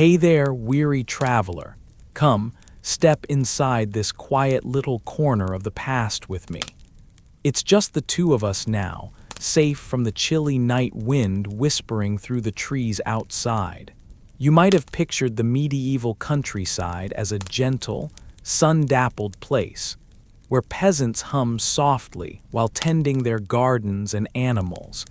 Hey there, weary traveler. Come, step inside this quiet little corner of the past with me. It's just the two of us now, safe from the chilly night wind whispering through the trees outside. You might have pictured the medieval countryside as a gentle, sun-dappled place, where peasants hum softly while tending their gardens and animals,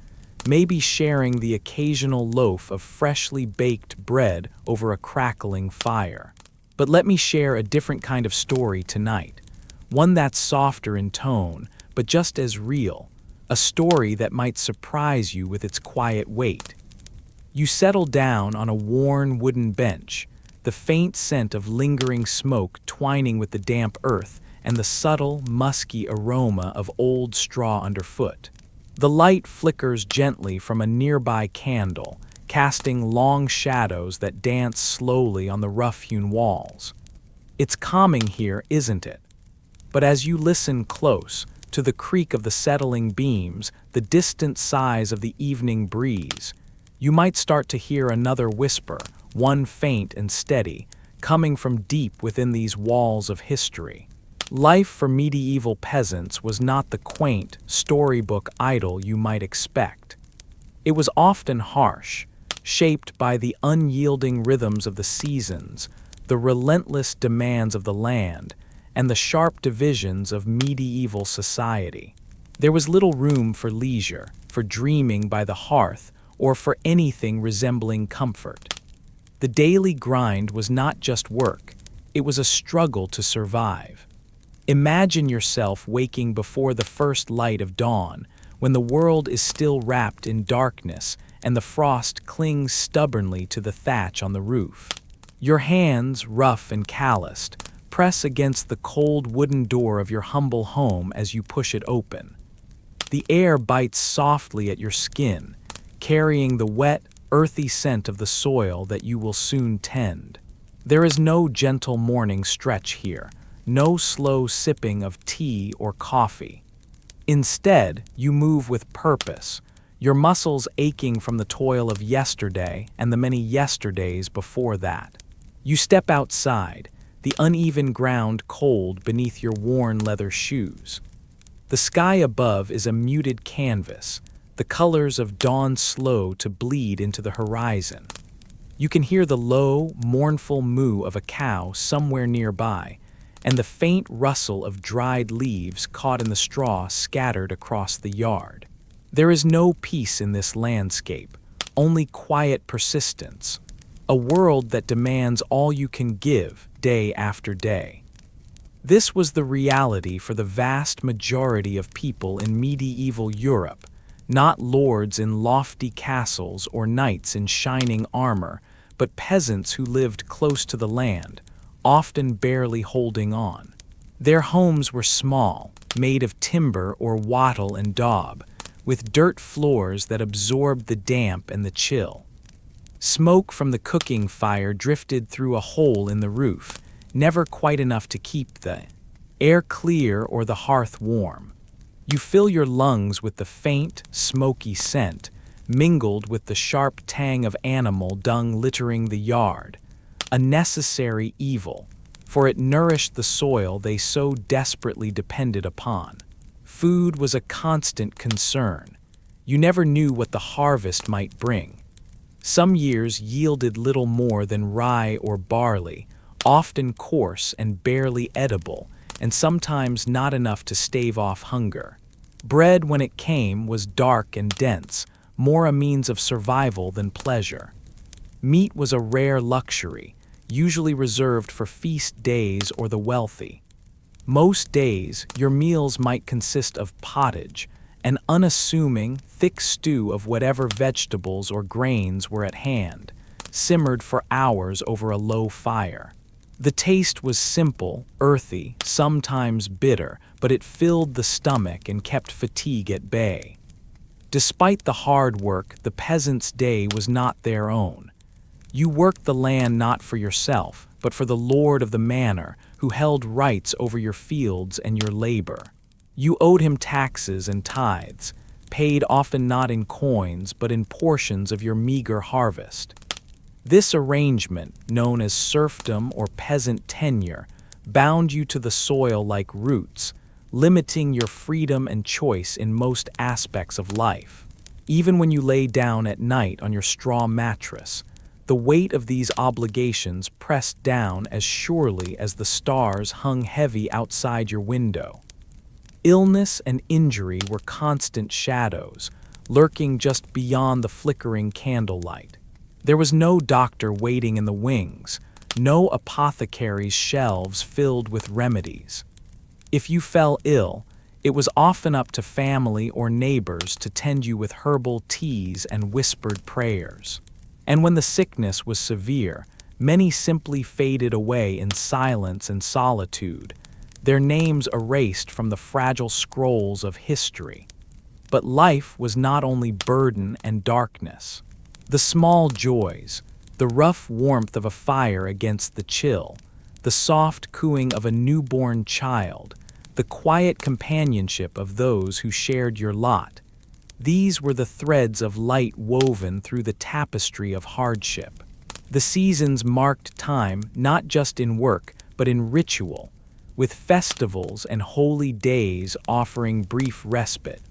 maybe sharing the occasional loaf of freshly baked bread over a crackling fire. But let me share a different kind of story tonight, one that's softer in tone, but just as real, a story that might surprise you with its quiet weight. You settle down on a worn wooden bench, the faint scent of lingering smoke twining with the damp earth and the subtle, musky aroma of old straw underfoot. The light flickers gently from a nearby candle, casting long shadows that dance slowly on the rough-hewn walls. It's calming here, isn't it? But as you listen close, to the creak of the settling beams, the distant sighs of the evening breeze, you might start to hear another whisper, one faint and steady, coming from deep within these walls of history. Life for medieval peasants was not the quaint, storybook idyll you might expect. It was often harsh, shaped by the unyielding rhythms of the seasons, the relentless demands of the land, and the sharp divisions of medieval society. There was little room for leisure, for dreaming by the hearth, or for anything resembling comfort. The daily grind was not just work, it was a struggle to survive. Imagine yourself waking before the first light of dawn, when the world is still wrapped in darkness and the frost clings stubbornly to the thatch on the roof. Your hands, rough and calloused, press against the cold wooden door of your humble home as you push it open. The air bites softly at your skin, carrying the wet, earthy scent of the soil that you will soon tend. There is no gentle morning stretch here, no slow sipping of tea or coffee. Instead, you move with purpose, your muscles aching from the toil of yesterday and the many yesterdays before that. You step outside, the uneven ground cold beneath your worn leather shoes. The sky above is a muted canvas, the colors of dawn slow to bleed into the horizon. You can hear the low, mournful moo of a cow somewhere nearby, and the faint rustle of dried leaves caught in the straw scattered across the yard. There is no peace in this landscape, only quiet persistence, a world that demands all you can give day after day. This was the reality for the vast majority of people in medieval Europe, not lords in lofty castles or knights in shining armor, but peasants who lived close to the land, often barely holding on. Their homes were small, made of timber or wattle and daub, with dirt floors that absorbed the damp and the chill. Smoke from the cooking fire drifted through a hole in the roof, never quite enough to keep the air clear or the hearth warm. You fill your lungs with the faint, smoky scent, mingled with the sharp tang of animal dung littering the yard, a necessary evil, for it nourished the soil they so desperately depended upon. Food was a constant concern. You never knew what the harvest might bring. Some years yielded little more than rye or barley, often coarse and barely edible, and sometimes not enough to stave off hunger. Bread, when it came, was dark and dense, more a means of survival than pleasure. Meat was a rare luxury, usually reserved for feast days or the wealthy. Most days, your meals might consist of pottage, an unassuming, thick stew of whatever vegetables or grains were at hand, simmered for hours over a low fire. The taste was simple, earthy, sometimes bitter, but it filled the stomach and kept fatigue at bay. Despite the hard work, the peasant's day was not their own. You worked the land not for yourself, but for the lord of the manor, who held rights over your fields and your labor. You owed him taxes and tithes, paid often not in coins but in portions of your meager harvest. This arrangement, known as serfdom or peasant tenure, bound you to the soil like roots, limiting your freedom and choice in most aspects of life. Even when you lay down at night on your straw mattress, the weight of these obligations pressed down as surely as the stars hung heavy outside your window. Illness and injury were constant shadows, lurking just beyond the flickering candlelight. There was no doctor waiting in the wings, no apothecary's shelves filled with remedies. If you fell ill, it was often up to family or neighbors to tend you with herbal teas and whispered prayers. And when the sickness was severe, many simply faded away in silence and solitude, their names erased from the fragile scrolls of history. But life was not only burden and darkness. The small joys, the rough warmth of a fire against the chill, the soft cooing of a newborn child, the quiet companionship of those who shared your lot, these were the threads of light woven through the tapestry of hardship. The seasons marked time not just in work, but in ritual, with festivals and holy days offering brief respite.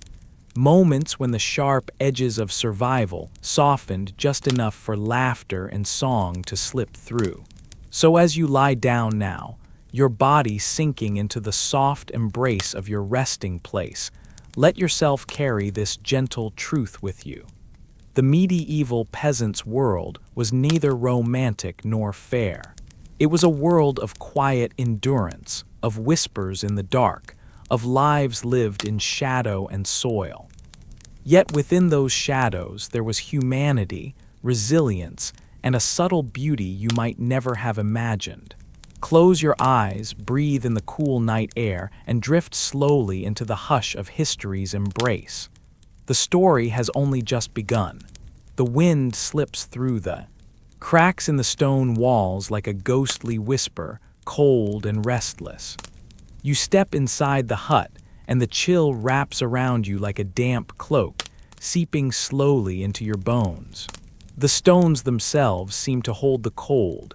Moments when the sharp edges of survival softened just enough for laughter and song to slip through. So as you lie down now, your body sinking into the soft embrace of your resting place, let yourself carry this gentle truth with you. The medieval peasant's world was neither romantic nor fair. It was a world of quiet endurance, of whispers in the dark, of lives lived in shadow and soil. Yet within those shadows there was humanity, resilience, and a subtle beauty you might never have imagined. Close your eyes, breathe in the cool night air, and drift slowly into the hush of history's embrace. The story has only just begun. The wind slips through the cracks in the stone walls like a ghostly whisper, cold and restless. You step inside the hut, and the chill wraps around you like a damp cloak, seeping slowly into your bones. The stones themselves seem to hold the cold,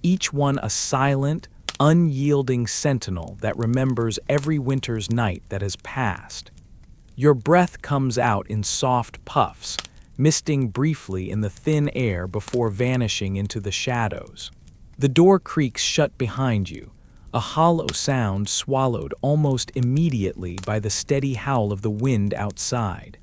each one a silent, unyielding sentinel that remembers every winter's night that has passed. Your breath comes out in soft puffs, misting briefly in the thin air before vanishing into the shadows. The door creaks shut behind you, a hollow sound swallowed almost immediately by the steady howl of the wind outside.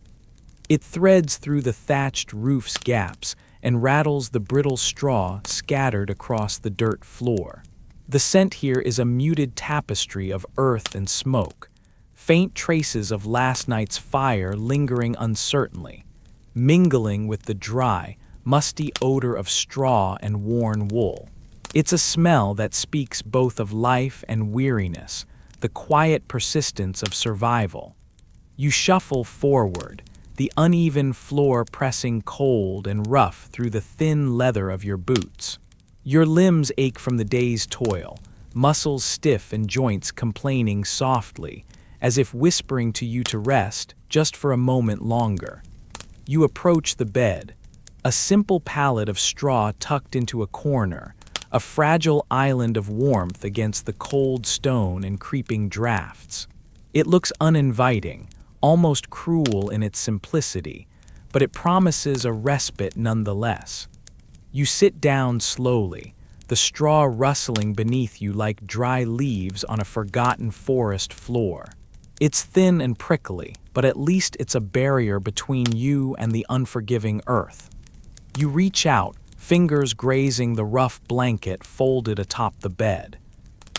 It threads through the thatched roof's gaps and rattles the brittle straw scattered across the dirt floor. The scent here is a muted tapestry of earth and smoke, faint traces of last night's fire lingering uncertainly, mingling with the dry, musty odor of straw and worn wool. It's a smell that speaks both of life and weariness, the quiet persistence of survival. You shuffle forward, the uneven floor pressing cold and rough through the thin leather of your boots. Your limbs ache from the day's toil, muscles stiff and joints complaining softly, as if whispering to you to rest just for a moment longer. You approach the bed, a simple pallet of straw tucked into a corner, a fragile island of warmth against the cold stone and creeping drafts. It looks uninviting, almost cruel in its simplicity, but it promises a respite nonetheless. You sit down slowly, the straw rustling beneath you like dry leaves on a forgotten forest floor. It's thin and prickly, but at least it's a barrier between you and the unforgiving earth. You reach out, fingers grazing the rough blanket folded atop the bed.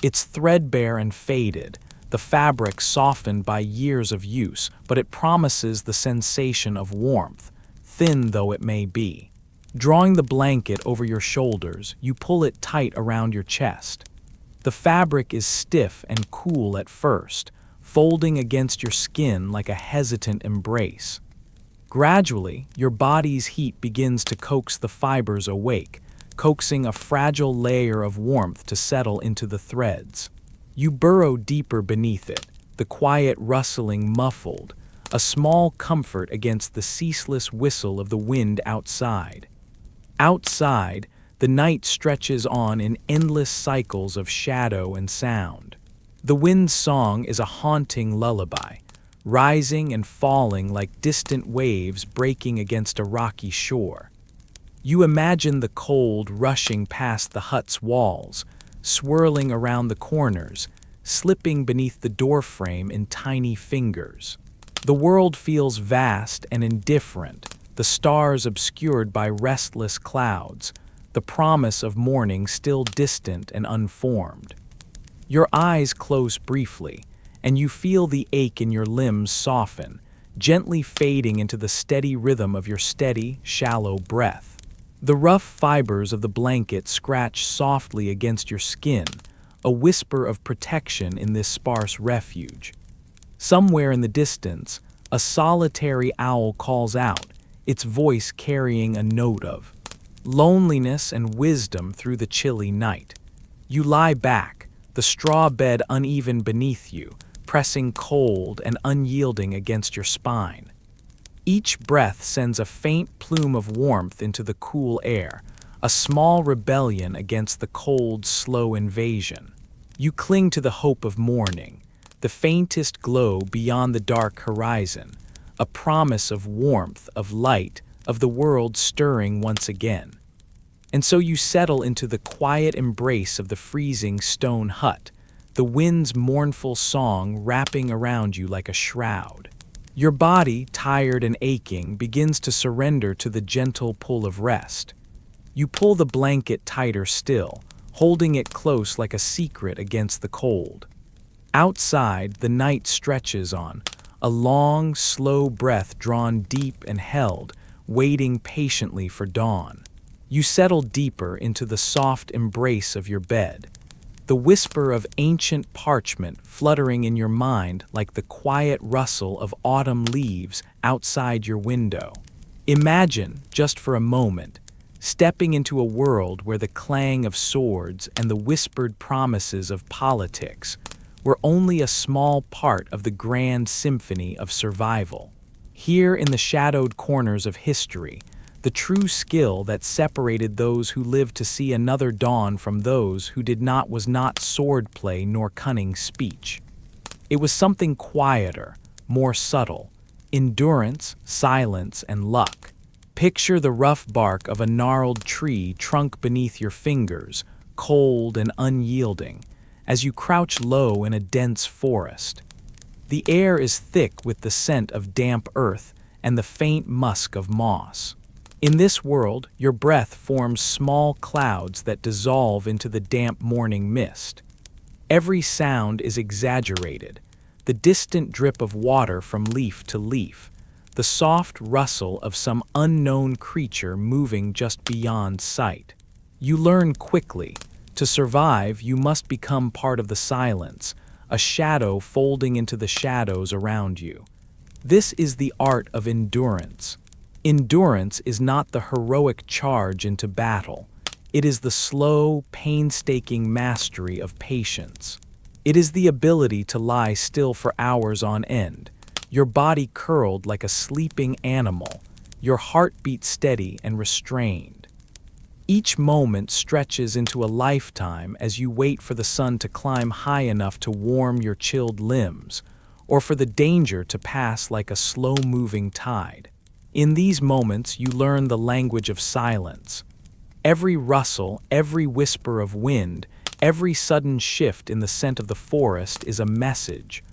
It's threadbare and faded, the fabric softened by years of use, but it promises the sensation of warmth, thin though it may be. Drawing the blanket over your shoulders, you pull it tight around your chest. The fabric is stiff and cool at first, folding against your skin like a hesitant embrace. Gradually, your body's heat begins to coax the fibers awake, coaxing a fragile layer of warmth to settle into the threads. You burrow deeper beneath it, the quiet rustling muffled, a small comfort against the ceaseless whistle of the wind outside. Outside, the night stretches on in endless cycles of shadow and sound. The wind's song is a haunting lullaby, rising and falling like distant waves breaking against a rocky shore. You imagine the cold rushing past the hut's walls, swirling around the corners, slipping beneath the doorframe in tiny fingers. The world feels vast and indifferent, the stars obscured by restless clouds, the promise of morning still distant and unformed. Your eyes close briefly, and you feel the ache in your limbs soften, gently fading into the steady rhythm of your steady, shallow breath. The rough fibers of the blanket scratch softly against your skin, a whisper of protection in this sparse refuge. Somewhere in the distance, a solitary owl calls out, its voice carrying a note of loneliness and wisdom through the chilly night. You lie back, the straw bed uneven beneath you, pressing cold and unyielding against your spine. Each breath sends a faint plume of warmth into the cool air, a small rebellion against the cold, slow invasion. You cling to the hope of morning, the faintest glow beyond the dark horizon, a promise of warmth, of light, of the world stirring once again. And so you settle into the quiet embrace of the freezing stone hut, the wind's mournful song wrapping around you like a shroud. Your body, tired and aching, begins to surrender to the gentle pull of rest. You pull the blanket tighter still, holding it close like a secret against the cold. Outside, the night stretches on, a long, slow breath drawn deep and held, waiting patiently for dawn. You settle deeper into the soft embrace of your bed, the whisper of ancient parchment fluttering in your mind like the quiet rustle of autumn leaves outside your window. Imagine, just for a moment, stepping into a world where the clang of swords and the whispered promises of politics were only a small part of the grand symphony of survival. Here in the shadowed corners of history, the true skill that separated those who lived to see another dawn from those who did not was not swordplay nor cunning speech. It was something quieter, more subtle, endurance, silence, and luck. Picture the rough bark of a gnarled tree trunk beneath your fingers, cold and unyielding, as you crouch low in a dense forest. The air is thick with the scent of damp earth and the faint musk of moss. In this world, your breath forms small clouds that dissolve into the damp morning mist. Every sound is exaggerated, the distant drip of water from leaf to leaf, the soft rustle of some unknown creature moving just beyond sight. You learn quickly, to survive you must become part of the silence, a shadow folding into the shadows around you. This is the art of endurance. Endurance is not the heroic charge into battle. It is the slow, painstaking mastery of patience. It is the ability to lie still for hours on end, your body curled like a sleeping animal, your heartbeat steady and restrained. Each moment stretches into a lifetime as you wait for the sun to climb high enough to warm your chilled limbs, or for the danger to pass like a slow-moving tide. In these moments, you learn the language of silence. Every rustle, every whisper of wind, every sudden shift in the scent of the forest is a message,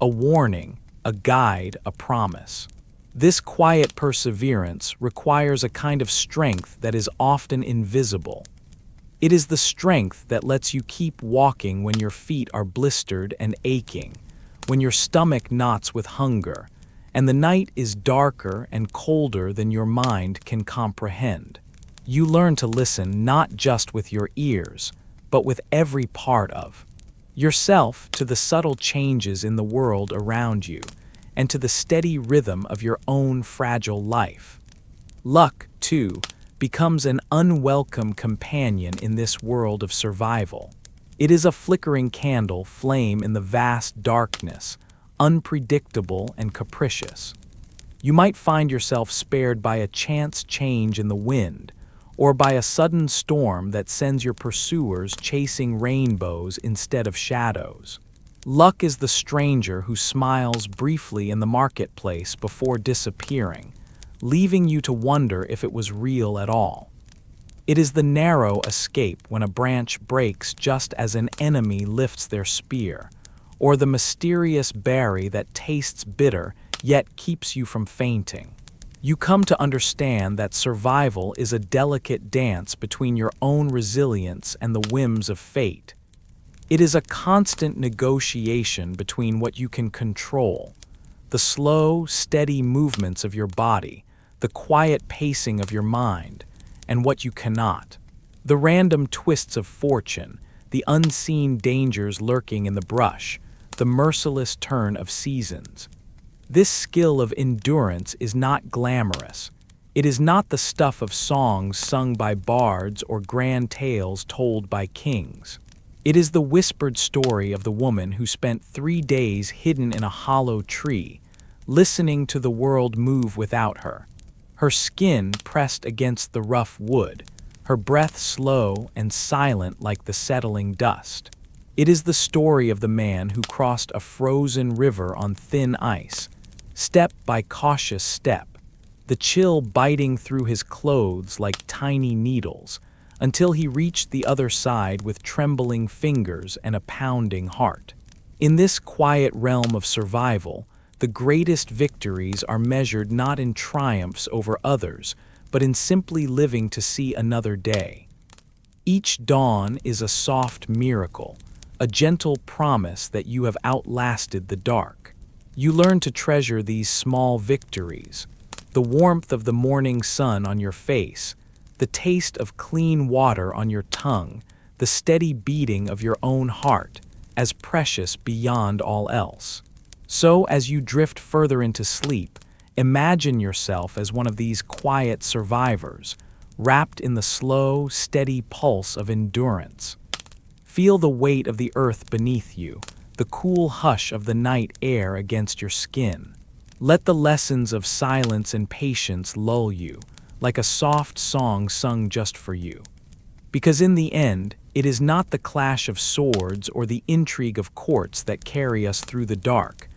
a warning, a guide, a promise. This quiet perseverance requires a kind of strength that is often invisible. It is the strength that lets you keep walking when your feet are blistered and aching, when your stomach knots with hunger, and the night is darker and colder than your mind can comprehend. You learn to listen not just with your ears, but with every part of yourself, to the subtle changes in the world around you, and to the steady rhythm of your own fragile life. Luck, too, becomes an unwelcome companion in this world of survival. It is a flickering candle flame in the vast darkness, unpredictable and capricious. You might find yourself spared by a chance change in the wind, or by a sudden storm that sends your pursuers chasing rainbows instead of shadows. Luck is the stranger who smiles briefly in the marketplace before disappearing, leaving you to wonder if it was real at all. It is the narrow escape when a branch breaks just as an enemy lifts their spear, or the mysterious berry that tastes bitter yet keeps you from fainting. You come to understand that survival is a delicate dance between your own resilience and the whims of fate. It is a constant negotiation between what you can control, the slow, steady movements of your body, the quiet pacing of your mind, and what you cannot. The random twists of fortune, the unseen dangers lurking in the brush, the merciless turn of seasons. This skill of endurance is not glamorous. It is not the stuff of songs sung by bards or grand tales told by kings. It is the whispered story of the woman who spent 3 days hidden in a hollow tree, listening to the world move without her. Her skin pressed against the rough wood, her breath slow and silent like the settling dust. It is the story of the man who crossed a frozen river on thin ice, step by cautious step, the chill biting through his clothes like tiny needles, until he reached the other side with trembling fingers and a pounding heart. In this quiet realm of survival, the greatest victories are measured not in triumphs over others, but in simply living to see another day. Each dawn is a soft miracle, a gentle promise that you have outlasted the dark. You learn to treasure these small victories, the warmth of the morning sun on your face, the taste of clean water on your tongue, the steady beating of your own heart, as precious beyond all else. So, as you drift further into sleep, imagine yourself as one of these quiet survivors, wrapped in the slow, steady pulse of endurance. Feel the weight of the earth beneath you, the cool hush of the night air against your skin. Let the lessons of silence and patience lull you, like a soft song sung just for you. Because in the end, it is not the clash of swords or the intrigue of courts that carry us through the dark,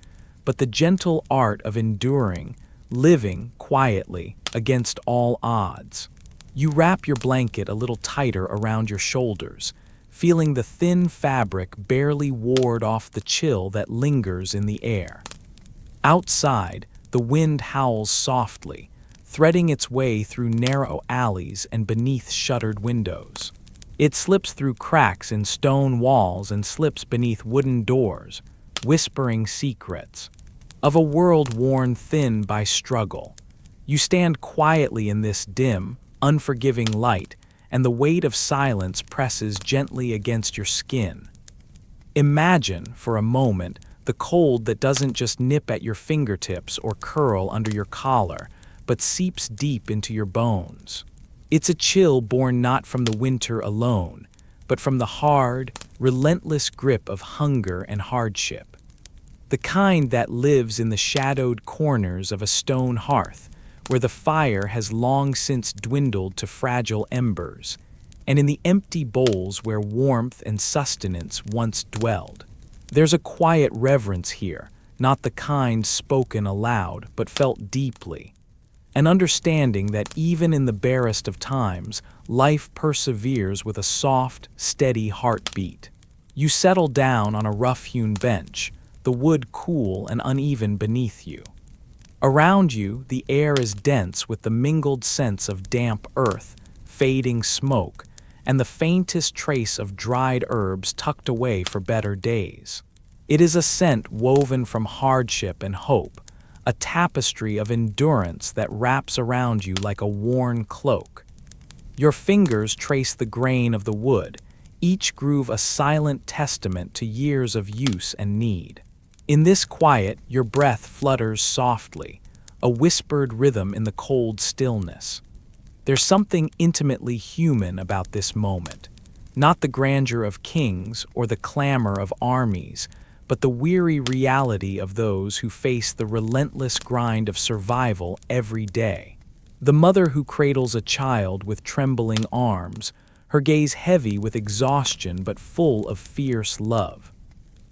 but the gentle art of enduring, living quietly against all odds. You wrap your blanket a little tighter around your shoulders, feeling the thin fabric barely ward off the chill that lingers in the air. Outside, the wind howls softly, threading its way through narrow alleys and beneath shuttered windows. It slips through cracks in stone walls and slips beneath wooden doors, whispering secrets of a world worn thin by struggle. You stand quietly in this dim, unforgiving light, and the weight of silence presses gently against your skin. Imagine, for a moment, the cold that doesn't just nip at your fingertips or curl under your collar, but seeps deep into your bones. It's a chill born not from the winter alone, but from the hard, relentless grip of hunger and hardship. The kind that lives in the shadowed corners of a stone hearth, where the fire has long since dwindled to fragile embers, and in the empty bowls where warmth and sustenance once dwelled. There's a quiet reverence here, not the kind spoken aloud, but felt deeply. An understanding that even in the barest of times, life perseveres with a soft, steady heartbeat. You settle down on a rough-hewn bench, the wood cool and uneven beneath you. Around you, the air is dense with the mingled scents of damp earth, fading smoke, and the faintest trace of dried herbs tucked away for better days. It is a scent woven from hardship and hope, a tapestry of endurance that wraps around you like a worn cloak. Your fingers trace the grain of the wood, each groove a silent testament to years of use and need. In this quiet, your breath flutters softly, a whispered rhythm in the cold stillness. There's something intimately human about this moment, not the grandeur of kings or the clamor of armies, but the weary reality of those who face the relentless grind of survival every day. The mother who cradles a child with trembling arms, her gaze heavy with exhaustion but full of fierce love.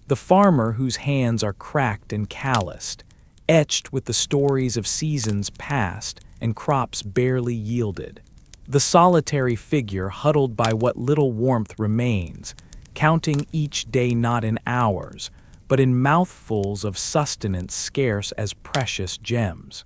The farmer whose hands are cracked and calloused, etched with the stories of seasons past and crops barely yielded. The solitary figure huddled by what little warmth remains, counting each day not in hours, but in mouthfuls of sustenance scarce as precious gems.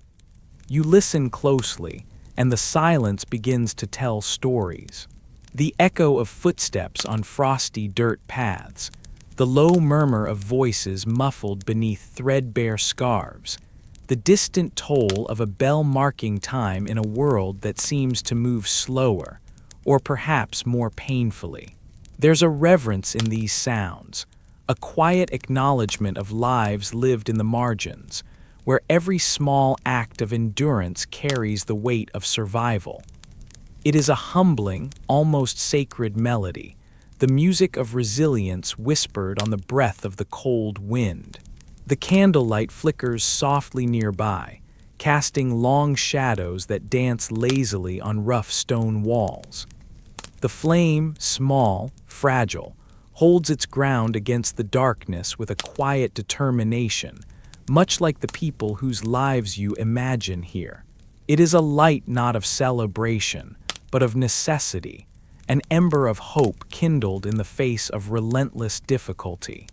You listen closely, and the silence begins to tell stories. The echo of footsteps on frosty dirt paths, the low murmur of voices muffled beneath threadbare scarves, the distant toll of a bell marking time in a world that seems to move slower, or perhaps more painfully. There's a reverence in these sounds, a quiet acknowledgement of lives lived in the margins, where every small act of endurance carries the weight of survival. It is a humbling, almost sacred melody, the music of resilience whispered on the breath of the cold wind. The candlelight flickers softly nearby, casting long shadows that dance lazily on rough stone walls. The flame, small, fragile, holds its ground against the darkness with a quiet determination, much like the people whose lives you imagine here. It is a light not of celebration, but of necessity, an ember of hope kindled in the face of relentless difficulty.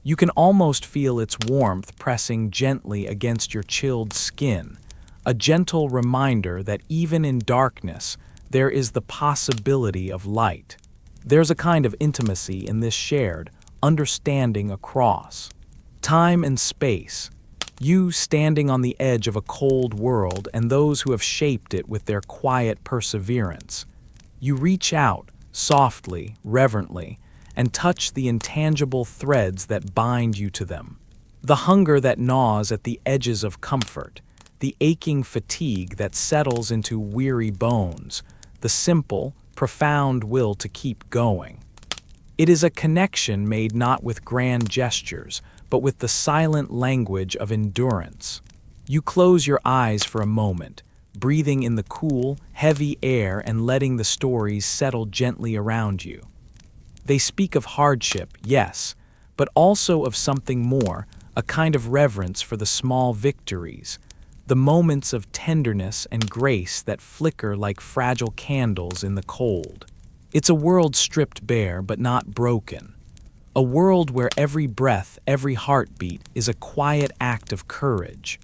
You can almost feel its warmth pressing gently against your chilled skin, a gentle reminder that even in darkness, there is the possibility of light. There's a kind of intimacy in this shared understanding across time and space, you standing on the edge of a cold world and those who have shaped it with their quiet perseverance. You reach out, softly, reverently, and touch the intangible threads that bind you to them. The hunger that gnaws at the edges of comfort, the aching fatigue that settles into weary bones, the simple, profound will to keep going. It is a connection made not with grand gestures, but with the silent language of endurance. You close your eyes for a moment, breathing in the cool, heavy air and letting the stories settle gently around you. They speak of hardship, yes, but also of something more, a kind of reverence for the small victories, the moments of tenderness and grace that flicker like fragile candles in the cold. It's a world stripped bare but not broken. A world where every breath, every heartbeat is a quiet act of courage.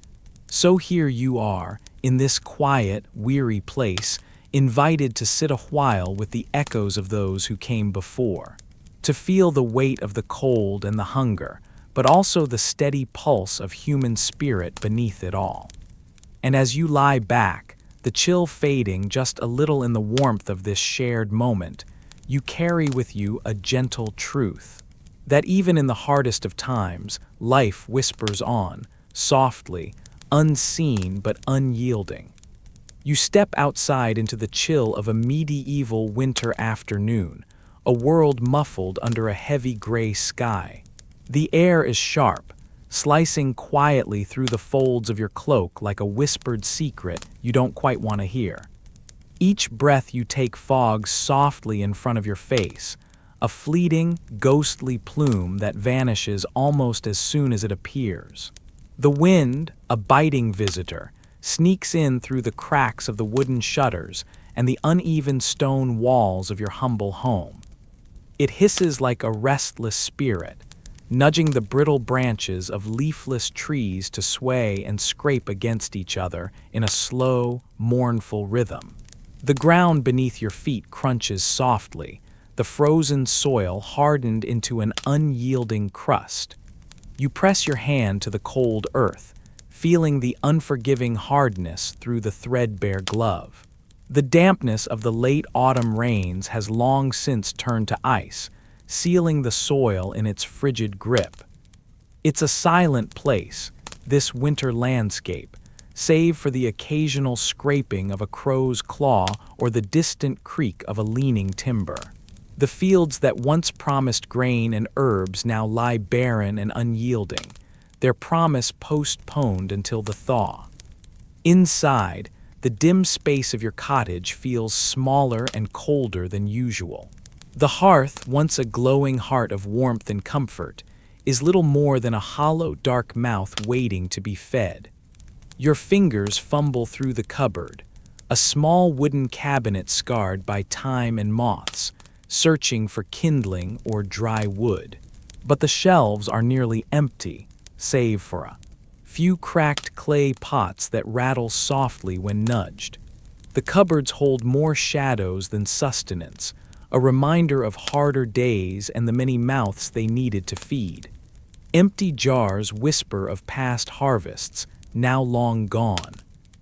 So here you are, in this quiet, weary place, invited to sit a while with the echoes of those who came before, to feel the weight of the cold and the hunger, but also the steady pulse of human spirit beneath it all. And as you lie back, the chill fading just a little in the warmth of this shared moment, you carry with you a gentle truth, that even in the hardest of times, life whispers on, softly, unseen but unyielding. You step outside into the chill of a medieval winter afternoon, a world muffled under a heavy gray sky. The air is sharp, slicing quietly through the folds of your cloak like a whispered secret you don't quite want to hear. Each breath you take fogs softly in front of your face, a fleeting, ghostly plume that vanishes almost as soon as it appears. The wind, a biting visitor, sneaks in through the cracks of the wooden shutters and the uneven stone walls of your humble home. It hisses like a restless spirit, nudging the brittle branches of leafless trees to sway and scrape against each other in a slow, mournful rhythm. The ground beneath your feet crunches softly, the frozen soil hardened into an unyielding crust. You press your hand to the cold earth, feeling the unforgiving hardness through the threadbare glove. The dampness of the late autumn rains has long since turned to ice, sealing the soil in its frigid grip. It's a silent place, this winter landscape, save for the occasional scraping of a crow's claw or the distant creak of a leaning timber. The fields that once promised grain and herbs now lie barren and unyielding, their promise postponed until the thaw. Inside, the dim space of your cottage feels smaller and colder than usual. The hearth, once a glowing heart of warmth and comfort, is little more than a hollow, dark mouth waiting to be fed. Your fingers fumble through the cupboard, a small wooden cabinet scarred by time and moths, searching for kindling or dry wood. But the shelves are nearly empty, save for a few cracked clay pots that rattle softly when nudged. The cupboards hold more shadows than sustenance, a reminder of harder days and the many mouths they needed to feed. Empty jars whisper of past harvests, now long gone.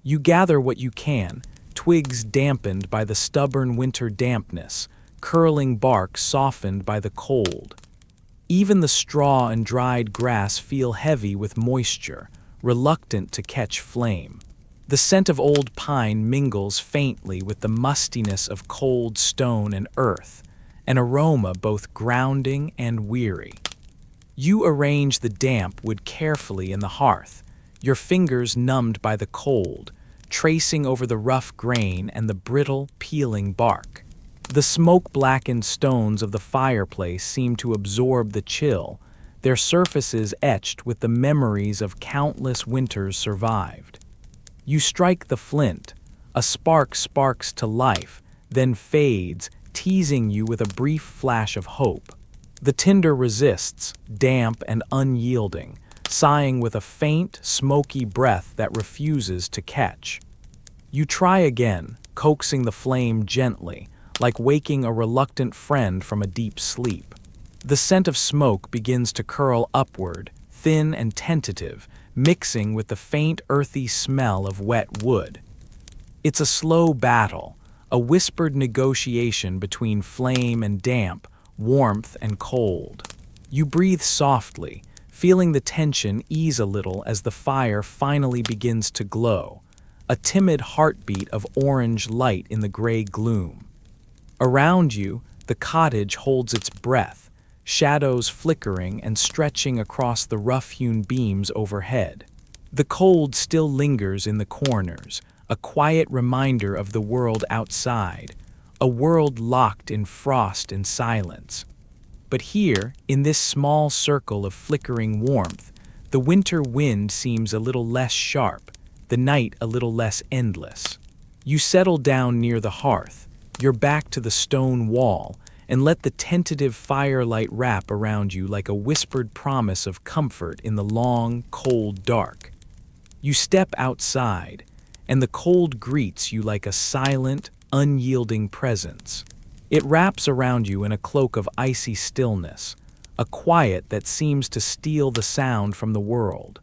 You gather what you can, twigs dampened by the stubborn winter dampness, curling bark softened by the cold. Even the straw and dried grass feel heavy with moisture, reluctant to catch flame. The scent of old pine mingles faintly with the mustiness of cold stone and earth, an aroma both grounding and weary. You arrange the damp wood carefully in the hearth, your fingers numbed by the cold, tracing over the rough grain and the brittle, peeling bark. The smoke-blackened stones of the fireplace seem to absorb the chill, their surfaces etched with the memories of countless winters survived. You strike the flint, a spark sparks to life, then fades, teasing you with a brief flash of hope. The tinder resists, damp and unyielding, sighing with a faint, smoky breath that refuses to catch. You try again, coaxing the flame gently, like waking a reluctant friend from a deep sleep. The scent of smoke begins to curl upward, thin and tentative, mixing with the faint earthy smell of wet wood. It's a slow battle, a whispered negotiation between flame and damp, warmth and cold. You breathe softly, feeling the tension ease a little as the fire finally begins to glow, a timid heartbeat of orange light in the gray gloom. Around you, the cottage holds its breath, shadows flickering and stretching across the rough-hewn beams overhead. The cold still lingers in the corners, a quiet reminder of the world outside, a world locked in frost and silence. But here, in this small circle of flickering warmth, the winter wind seems a little less sharp, the night a little less endless. You settle down near the hearth, your back to the stone wall, and let the tentative firelight wrap around you like a whispered promise of comfort in the long, cold dark. You step outside, and the cold greets you like a silent, unyielding presence. It wraps around you in a cloak of icy stillness, a quiet that seems to steal the sound from the world.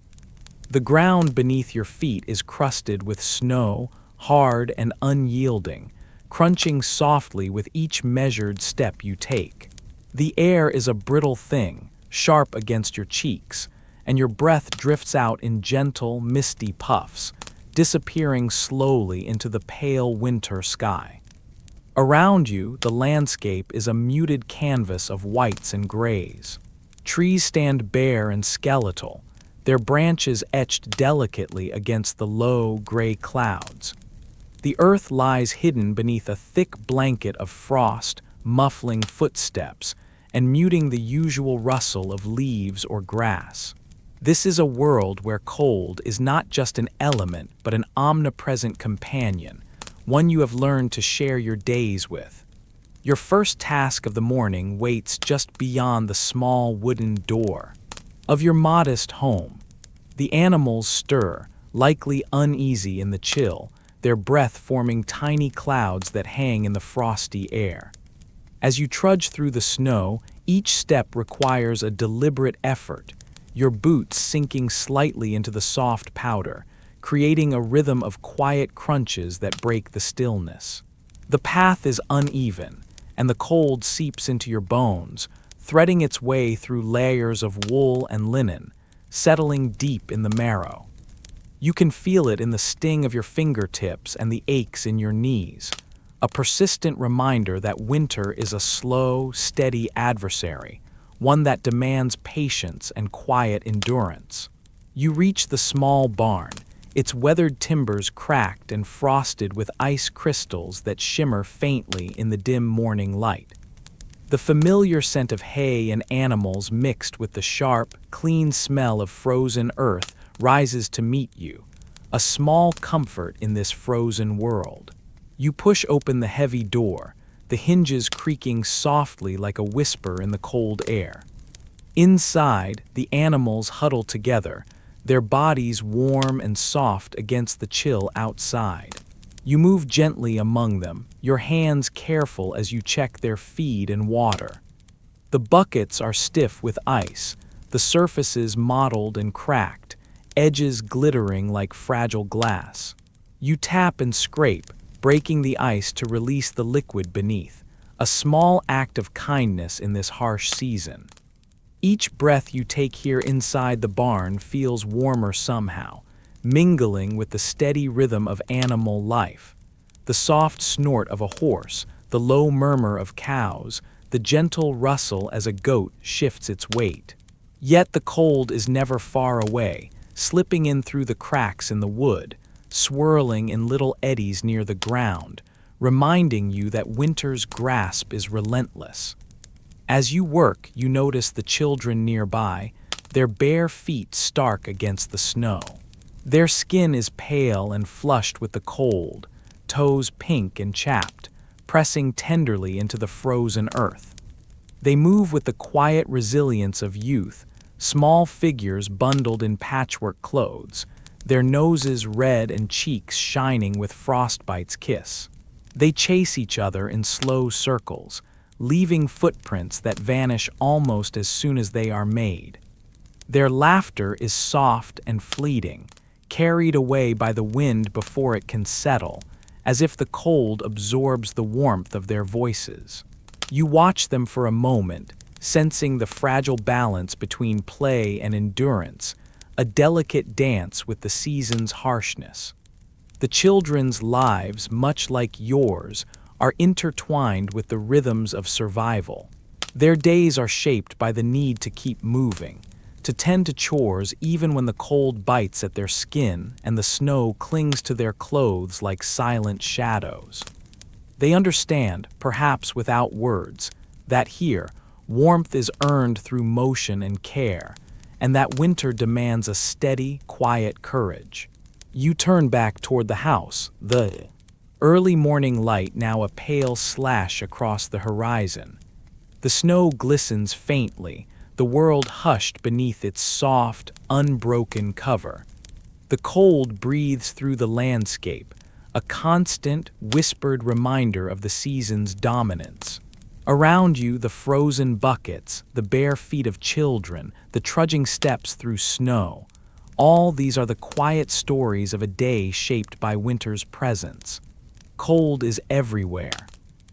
The ground beneath your feet is crusted with snow, hard and unyielding, crunching softly with each measured step you take. The air is a brittle thing, sharp against your cheeks, and your breath drifts out in gentle, misty puffs, disappearing slowly into the pale winter sky. Around you, the landscape is a muted canvas of whites and grays. Trees stand bare and skeletal, their branches etched delicately against the low, gray clouds. The earth lies hidden beneath a thick blanket of frost, muffling footsteps and muting the usual rustle of leaves or grass. This is a world where cold is not just an element but an omnipresent companion, one you have learned to share your days with. Your first task of the morning waits just beyond the small wooden door of your modest home. The animals stir, likely uneasy in the chill, their breath forming tiny clouds that hang in the frosty air. As you trudge through the snow, each step requires a deliberate effort, your boots sinking slightly into the soft powder, creating a rhythm of quiet crunches that break the stillness. The path is uneven, and the cold seeps into your bones, threading its way through layers of wool and linen, settling deep in the marrow. You can feel it in the sting of your fingertips and the aches in your knees, a persistent reminder that winter is a slow, steady adversary, one that demands patience and quiet endurance. You reach the small barn, its weathered timbers cracked and frosted with ice crystals that shimmer faintly in the dim morning light. The familiar scent of hay and animals mixed with the sharp, clean smell of frozen earth rises to meet you, a small comfort in this frozen world. You push open the heavy door, the hinges creaking softly like a whisper in the cold air. Inside, the animals huddle together, their bodies warm and soft against the chill outside. You move gently among them, your hands careful as you check their feed and water. The buckets are stiff with ice, the surfaces mottled and cracked, edges glittering like fragile glass. You tap and scrape, breaking the ice to release the liquid beneath, a small act of kindness in this harsh season. Each breath you take here inside the barn feels warmer somehow, mingling with the steady rhythm of animal life. The soft snort of a horse, the low murmur of cows, the gentle rustle as a goat shifts its weight. Yet the cold is never far away, slipping in through the cracks in the wood, swirling in little eddies near the ground, reminding you that winter's grasp is relentless. As you work, you notice the children nearby, their bare feet stark against the snow. Their skin is pale and flushed with the cold, toes pink and chapped, pressing tenderly into the frozen earth. They move with the quiet resilience of youth, small figures bundled in patchwork clothes, their noses red and cheeks shining with frostbite's kiss. They chase each other in slow circles, leaving footprints that vanish almost as soon as they are made. Their laughter is soft and fleeting, carried away by the wind before it can settle, as if the cold absorbs the warmth of their voices. You watch them for a moment, sensing the fragile balance between play and endurance, a delicate dance with the season's harshness. The children's lives, much like yours, are intertwined with the rhythms of survival. Their days are shaped by the need to keep moving, to tend to chores even when the cold bites at their skin and the snow clings to their clothes like silent shadows. They understand, perhaps without words, that here, warmth is earned through motion and care, and that winter demands a steady, quiet courage. You turn back toward the house, the early morning light now a pale slash across the horizon. The snow glistens faintly, the world hushed beneath its soft, unbroken cover. The cold breathes through the landscape, a constant, whispered reminder of the season's dominance. Around you, the frozen buckets, the bare feet of children, the trudging steps through snow. All these are the quiet stories of a day shaped by winter's presence. Cold is everywhere.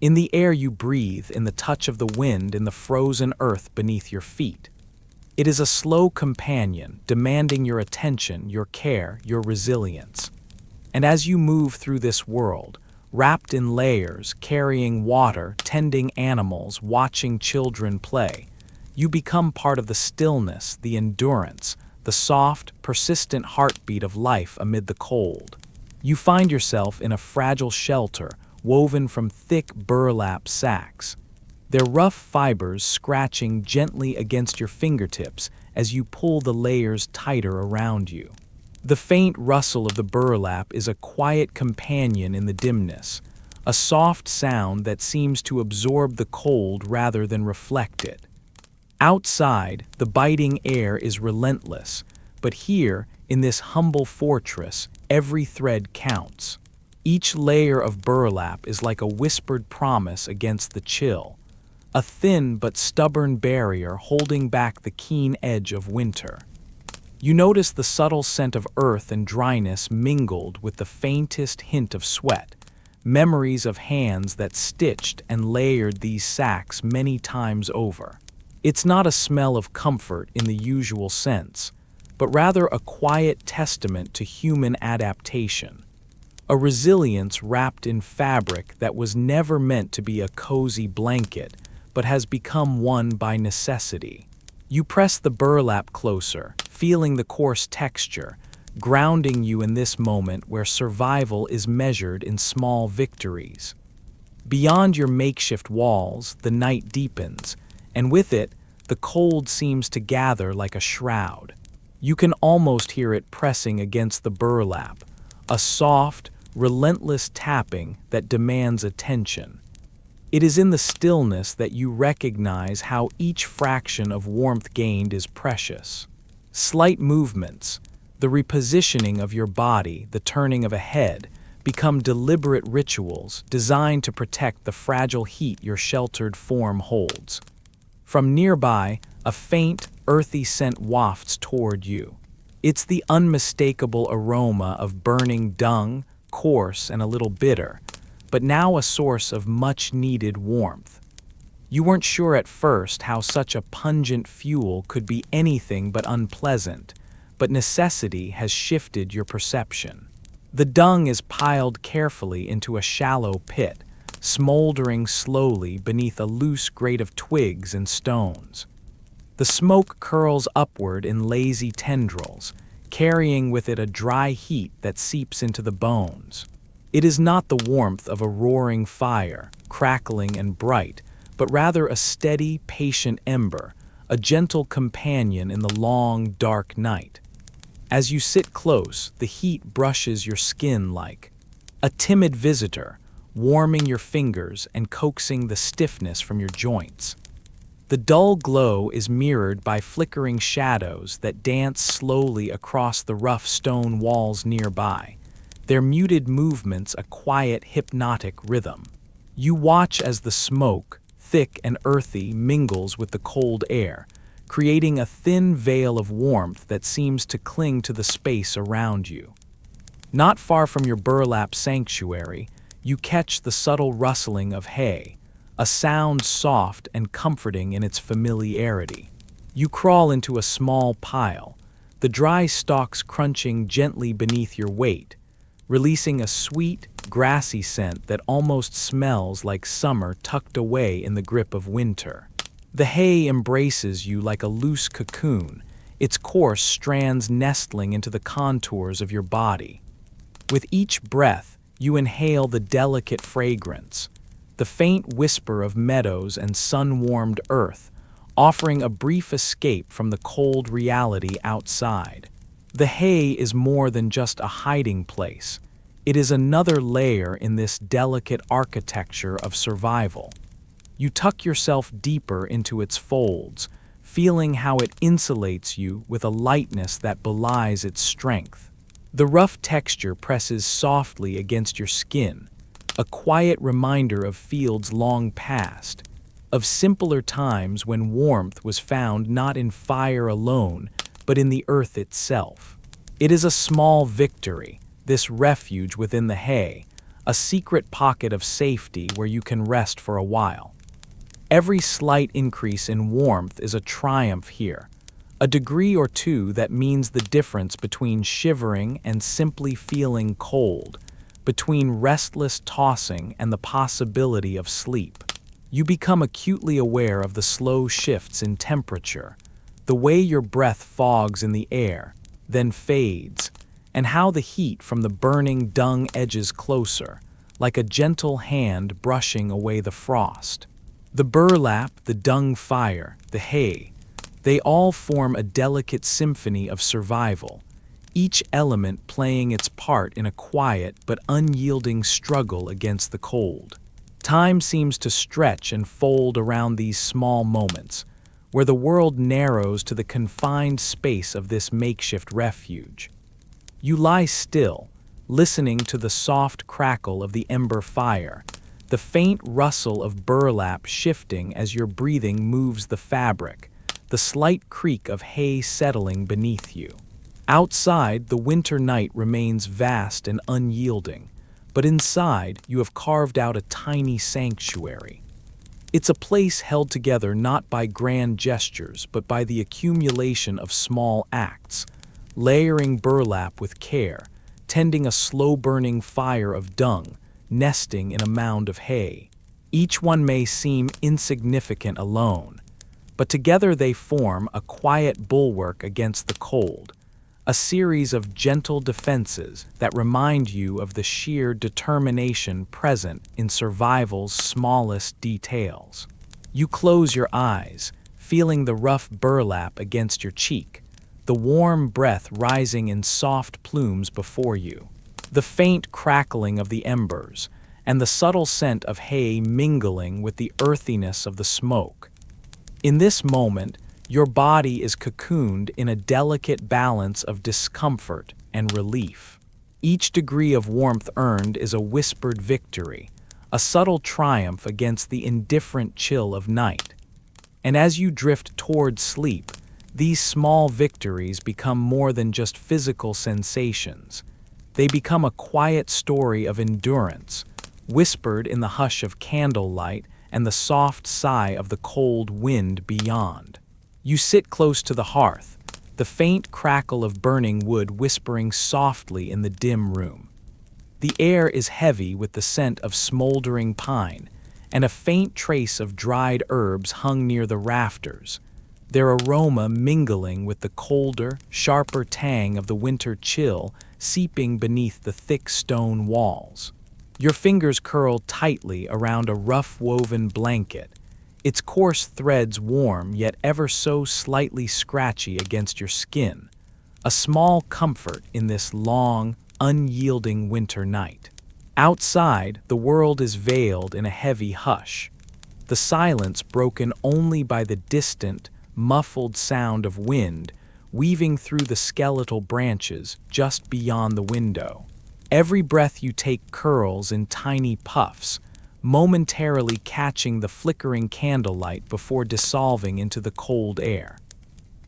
In the air you breathe, in the touch of the wind, in the frozen earth beneath your feet. It is a slow companion, demanding your attention, your care, your resilience. And as you move through this world, wrapped in layers, carrying water, tending animals, watching children play, you become part of the stillness, the endurance, the soft, persistent heartbeat of life amid the cold. You find yourself in a fragile shelter woven from thick burlap sacks, their rough fibers scratching gently against your fingertips as you pull the layers tighter around you. The faint rustle of the burlap is a quiet companion in the dimness, a soft sound that seems to absorb the cold rather than reflect it. Outside, the biting air is relentless, but here, in this humble fortress, every thread counts. Each layer of burlap is like a whispered promise against the chill, a thin but stubborn barrier holding back the keen edge of winter. You notice the subtle scent of earth and dryness mingled with the faintest hint of sweat, memories of hands that stitched and layered these sacks many times over. It's not a smell of comfort in the usual sense, but rather a quiet testament to human adaptation, a resilience wrapped in fabric that was never meant to be a cozy blanket, but has become one by necessity. You press the burlap closer, feeling the coarse texture, grounding you in this moment where survival is measured in small victories. Beyond your makeshift walls, the night deepens, and with it, the cold seems to gather like a shroud. You can almost hear it pressing against the burlap, a soft, relentless tapping that demands attention. It is in the stillness that you recognize how each fraction of warmth gained is precious. Slight movements, the repositioning of your body, the turning of a head, become deliberate rituals designed to protect the fragile heat your sheltered form holds. From nearby, a faint, earthy scent wafts toward you. It's the unmistakable aroma of burning dung, coarse and a little bitter, but now a source of much-needed warmth. You weren't sure at first how such a pungent fuel could be anything but unpleasant, but necessity has shifted your perception. The dung is piled carefully into a shallow pit, smoldering slowly beneath a loose grate of twigs and stones. The smoke curls upward in lazy tendrils, carrying with it a dry heat that seeps into the bones. It is not the warmth of a roaring fire, crackling and bright, but rather a steady, patient ember, a gentle companion in the long, dark night. As you sit close, the heat brushes your skin like a timid visitor, warming your fingers and coaxing the stiffness from your joints. The dull glow is mirrored by flickering shadows that dance slowly across the rough stone walls nearby, their muted movements a quiet, hypnotic rhythm. You watch as the smoke, thick and earthy, mingles with the cold air, creating a thin veil of warmth that seems to cling to the space around you. Not far from your burlap sanctuary, you catch the subtle rustling of hay, a sound soft and comforting in its familiarity. You crawl into a small pile, the dry stalks crunching gently beneath your weight, releasing a sweet, grassy scent that almost smells like summer tucked away in the grip of winter. The hay embraces you like a loose cocoon, its coarse strands nestling into the contours of your body. With each breath, you inhale the delicate fragrance, the faint whisper of meadows and sun-warmed earth, offering a brief escape from the cold reality outside. The hay is more than just a hiding place. It is another layer in this delicate architecture of survival. You tuck yourself deeper into its folds, feeling how it insulates you with a lightness that belies its strength. The rough texture presses softly against your skin, a quiet reminder of fields long past, of simpler times when warmth was found not in fire alone, but in the earth itself. It is a small victory, this refuge within the hay, a secret pocket of safety where you can rest for a while. Every slight increase in warmth is a triumph here, a degree or two that means the difference between shivering and simply feeling cold, between restless tossing and the possibility of sleep. You become acutely aware of the slow shifts in temperature, the way your breath fogs in the air, then fades, and how the heat from the burning dung edges closer, like a gentle hand brushing away the frost. The burlap, the dung fire, the hay, they all form a delicate symphony of survival, each element playing its part in a quiet but unyielding struggle against the cold. Time seems to stretch and fold around these small moments, where the world narrows to the confined space of this makeshift refuge. You lie still, listening to the soft crackle of the ember fire, the faint rustle of burlap shifting as your breathing moves the fabric, the slight creak of hay settling beneath you. Outside, the winter night remains vast and unyielding, but inside you have carved out a tiny sanctuary. It's a place held together not by grand gestures, but by the accumulation of small acts, layering burlap with care, tending a slow-burning fire of dung, nesting in a mound of hay. Each one may seem insignificant alone, but together they form a quiet bulwark against the cold, a series of gentle defenses that remind you of the sheer determination present in survival's smallest details. You close your eyes, feeling the rough burlap against your cheek, the warm breath rising in soft plumes before you, the faint crackling of the embers, and the subtle scent of hay mingling with the earthiness of the smoke. In this moment, your body is cocooned in a delicate balance of discomfort and relief. Each degree of warmth earned is a whispered victory, a subtle triumph against the indifferent chill of night. And as you drift toward sleep, these small victories become more than just physical sensations. They become a quiet story of endurance, whispered in the hush of candlelight and the soft sigh of the cold wind beyond. You sit close to the hearth, the faint crackle of burning wood whispering softly in the dim room. The air is heavy with the scent of smoldering pine, and a faint trace of dried herbs hung near the rafters, their aroma mingling with the colder, sharper tang of the winter chill seeping beneath the thick stone walls. Your fingers curl tightly around a rough-woven blanket, its coarse threads warm yet ever so slightly scratchy against your skin, a small comfort in this long, unyielding winter night. Outside, the world is veiled in a heavy hush, the silence broken only by the distant, muffled sound of wind weaving through the skeletal branches just beyond the window. Every breath you take curls in tiny puffs, momentarily catching the flickering candlelight before dissolving into the cold air.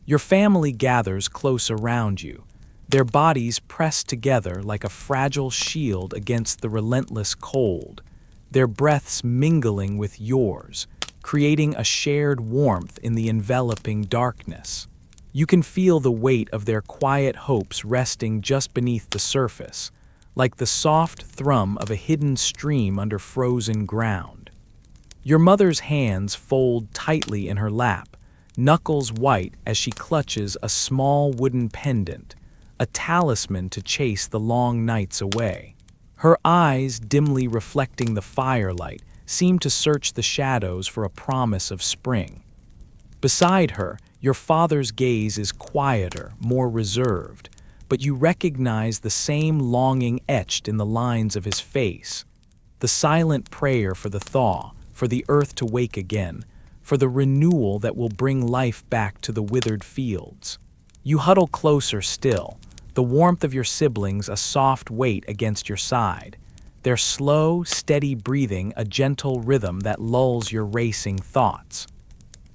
Your family gathers close around you, their bodies pressed together like a fragile shield against the relentless cold, their breaths mingling with yours, creating a shared warmth in the enveloping darkness. You can feel the weight of their quiet hopes resting just beneath the surface, like the soft thrum of a hidden stream under frozen ground. Your mother's hands fold tightly in her lap, knuckles white as she clutches a small wooden pendant, a talisman to chase the long nights away. Her eyes, dimly reflecting the firelight, seem to search the shadows for a promise of spring. Beside her, your father's gaze is quieter, more reserved, but you recognize the same longing etched in the lines of his face, the silent prayer for the thaw, for the earth to wake again, for the renewal that will bring life back to the withered fields. You huddle closer still, the warmth of your siblings a soft weight against your side, their slow, steady breathing a gentle rhythm that lulls your racing thoughts.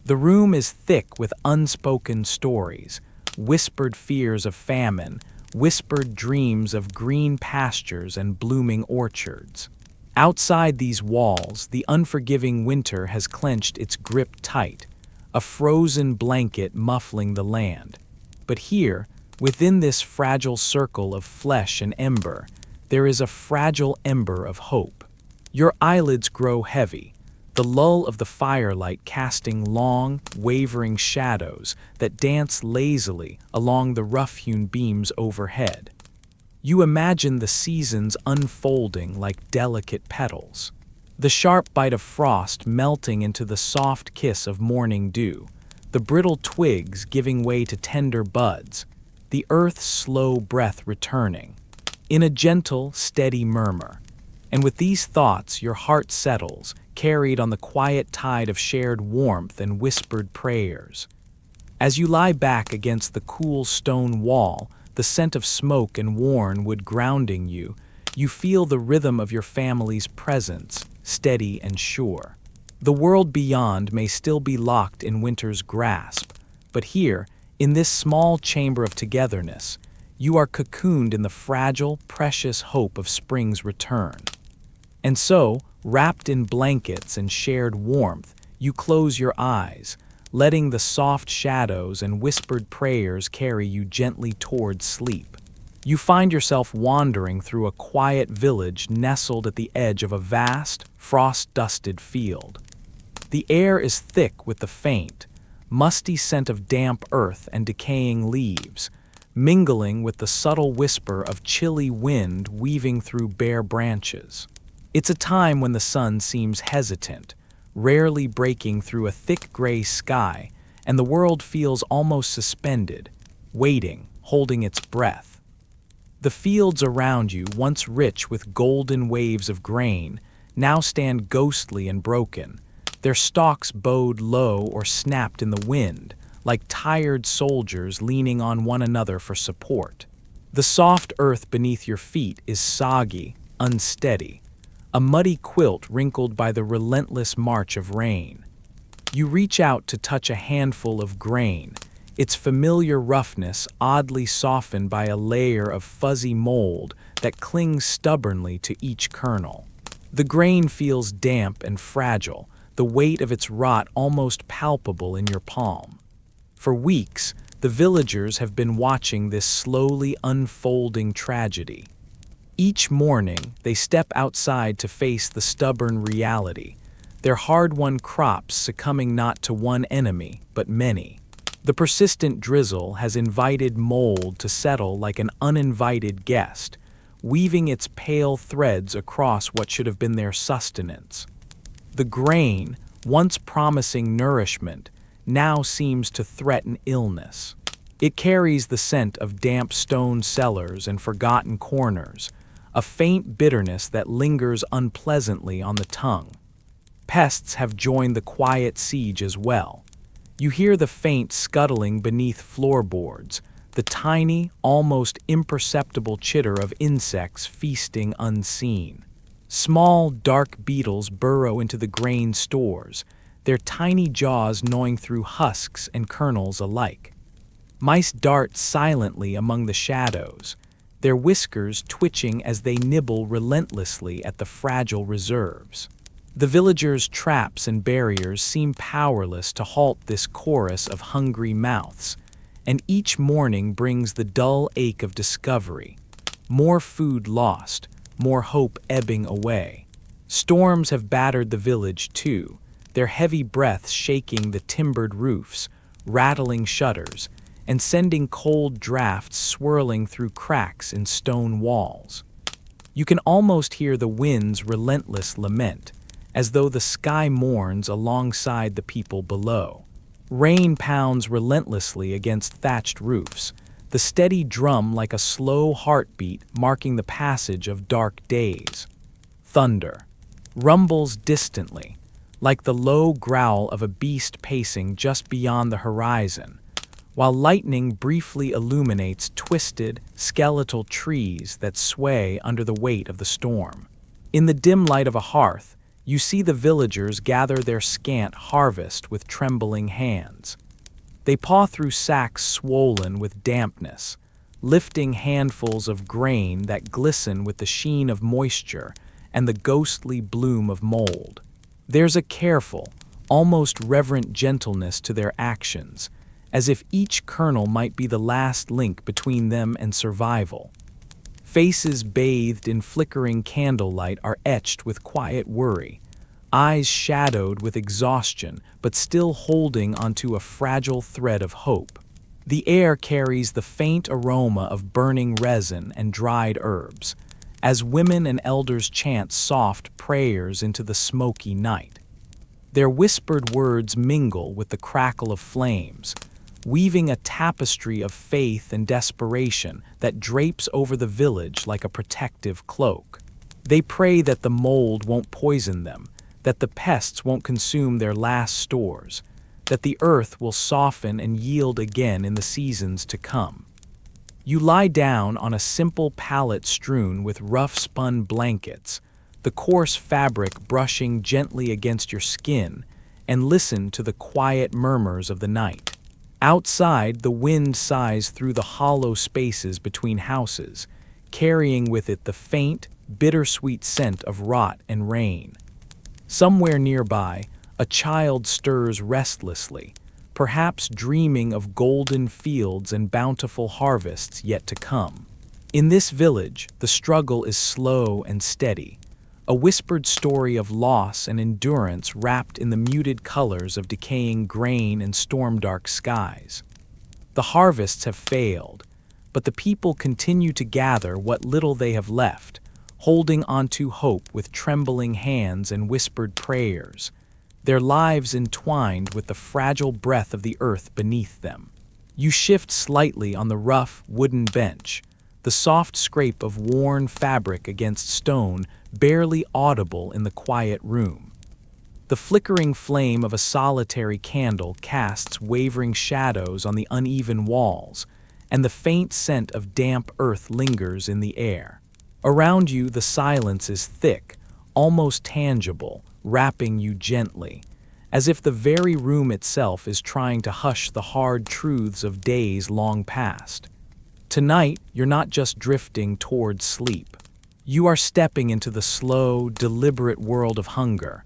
The room is thick with unspoken stories, whispered fears of famine, whispered dreams of green pastures and blooming orchards. Outside these walls, the unforgiving winter has clenched its grip tight, a frozen blanket muffling the land. But here, within this fragile circle of flesh and ember, there is a fragile ember of hope. Your eyelids grow heavy, the lull of the firelight casting long, wavering shadows that dance lazily along the rough-hewn beams overhead. You imagine the seasons unfolding like delicate petals, the sharp bite of frost melting into the soft kiss of morning dew, the brittle twigs giving way to tender buds, the earth's slow breath returning, in a gentle, steady murmur. And with these thoughts your heart settles, carried on the quiet tide of shared warmth and whispered prayers. As you lie back against the cool stone wall, the scent of smoke and worn wood grounding you, you feel the rhythm of your family's presence, steady and sure. The world beyond may still be locked in winter's grasp, but here, in this small chamber of togetherness, you are cocooned in the fragile, precious hope of spring's return. And so, wrapped in blankets and shared warmth, you close your eyes, letting the soft shadows and whispered prayers carry you gently toward sleep. You find yourself wandering through a quiet village nestled at the edge of a vast, frost-dusted field. The air is thick with the faint, musty scent of damp earth and decaying leaves, mingling with the subtle whisper of chilly wind weaving through bare branches. It's a time when the sun seems hesitant, rarely breaking through a thick gray sky, and the world feels almost suspended, waiting, holding its breath. The fields around you, once rich with golden waves of grain, now stand ghostly and broken, their stalks bowed low or snapped in the wind, like tired soldiers leaning on one another for support. The soft earth beneath your feet is soggy, unsteady, a muddy quilt wrinkled by the relentless march of rain. You reach out to touch a handful of grain, its familiar roughness oddly softened by a layer of fuzzy mold that clings stubbornly to each kernel. The grain feels damp and fragile, the weight of its rot almost palpable in your palm. For weeks, the villagers have been watching this slowly unfolding tragedy. Each morning, they step outside to face the stubborn reality, their hard-won crops succumbing not to one enemy, but many. The persistent drizzle has invited mold to settle like an uninvited guest, weaving its pale threads across what should have been their sustenance. The grain, once promising nourishment, now seems to threaten illness. It carries the scent of damp stone cellars and forgotten corners, a faint bitterness that lingers unpleasantly on the tongue. Pests have joined the quiet siege as well. You hear the faint scuttling beneath floorboards, the tiny, almost imperceptible chitter of insects feasting unseen. Small, dark beetles burrow into the grain stores, their tiny jaws gnawing through husks and kernels alike. Mice dart silently among the shadows, their whiskers twitching as they nibble relentlessly at the fragile reserves. The villagers' traps and barriers seem powerless to halt this chorus of hungry mouths, and each morning brings the dull ache of discovery. More food lost, more hope ebbing away. Storms have battered the village too, their heavy breaths shaking the timbered roofs, rattling shutters, and sending cold drafts swirling through cracks in stone walls. You can almost hear the wind's relentless lament, as though the sky mourns alongside the people below. Rain pounds relentlessly against thatched roofs, the steady drum like a slow heartbeat marking the passage of dark days. Thunder rumbles distantly, like the low growl of a beast pacing just beyond the horizon, while lightning briefly illuminates twisted, skeletal trees that sway under the weight of the storm. In the dim light of a hearth, you see the villagers gather their scant harvest with trembling hands. They paw through sacks swollen with dampness, lifting handfuls of grain that glisten with the sheen of moisture and the ghostly bloom of mold. There's a careful, almost reverent gentleness to their actions, as if each kernel might be the last link between them and survival. Faces bathed in flickering candlelight are etched with quiet worry, eyes shadowed with exhaustion but still holding onto a fragile thread of hope. The air carries the faint aroma of burning resin and dried herbs, as women and elders chant soft prayers into the smoky night. Their whispered words mingle with the crackle of flames, weaving a tapestry of faith and desperation that drapes over the village like a protective cloak. They pray that the mold won't poison them, that the pests won't consume their last stores, that the earth will soften and yield again in the seasons to come. You lie down on a simple pallet strewn with rough-spun blankets, the coarse fabric brushing gently against your skin, and listen to the quiet murmurs of the night. Outside, the wind sighs through the hollow spaces between houses, carrying with it the faint, bittersweet scent of rot and rain. Somewhere nearby, a child stirs restlessly, perhaps dreaming of golden fields and bountiful harvests yet to come. In this village, the struggle is slow and steady, a whispered story of loss and endurance wrapped in the muted colors of decaying grain and storm-dark skies. The harvests have failed, but the people continue to gather what little they have left, holding onto hope with trembling hands and whispered prayers, their lives entwined with the fragile breath of the earth beneath them. You shift slightly on the rough, wooden bench, the soft scrape of worn fabric against stone barely audible in the quiet room. The flickering flame of a solitary candle casts wavering shadows on the uneven walls, and the faint scent of damp earth lingers in the air. Around you, the silence is thick, almost tangible, wrapping you gently, as if the very room itself is trying to hush the hard truths of days long past. Tonight, you're not just drifting towards sleep. You are stepping into the slow, deliberate world of hunger,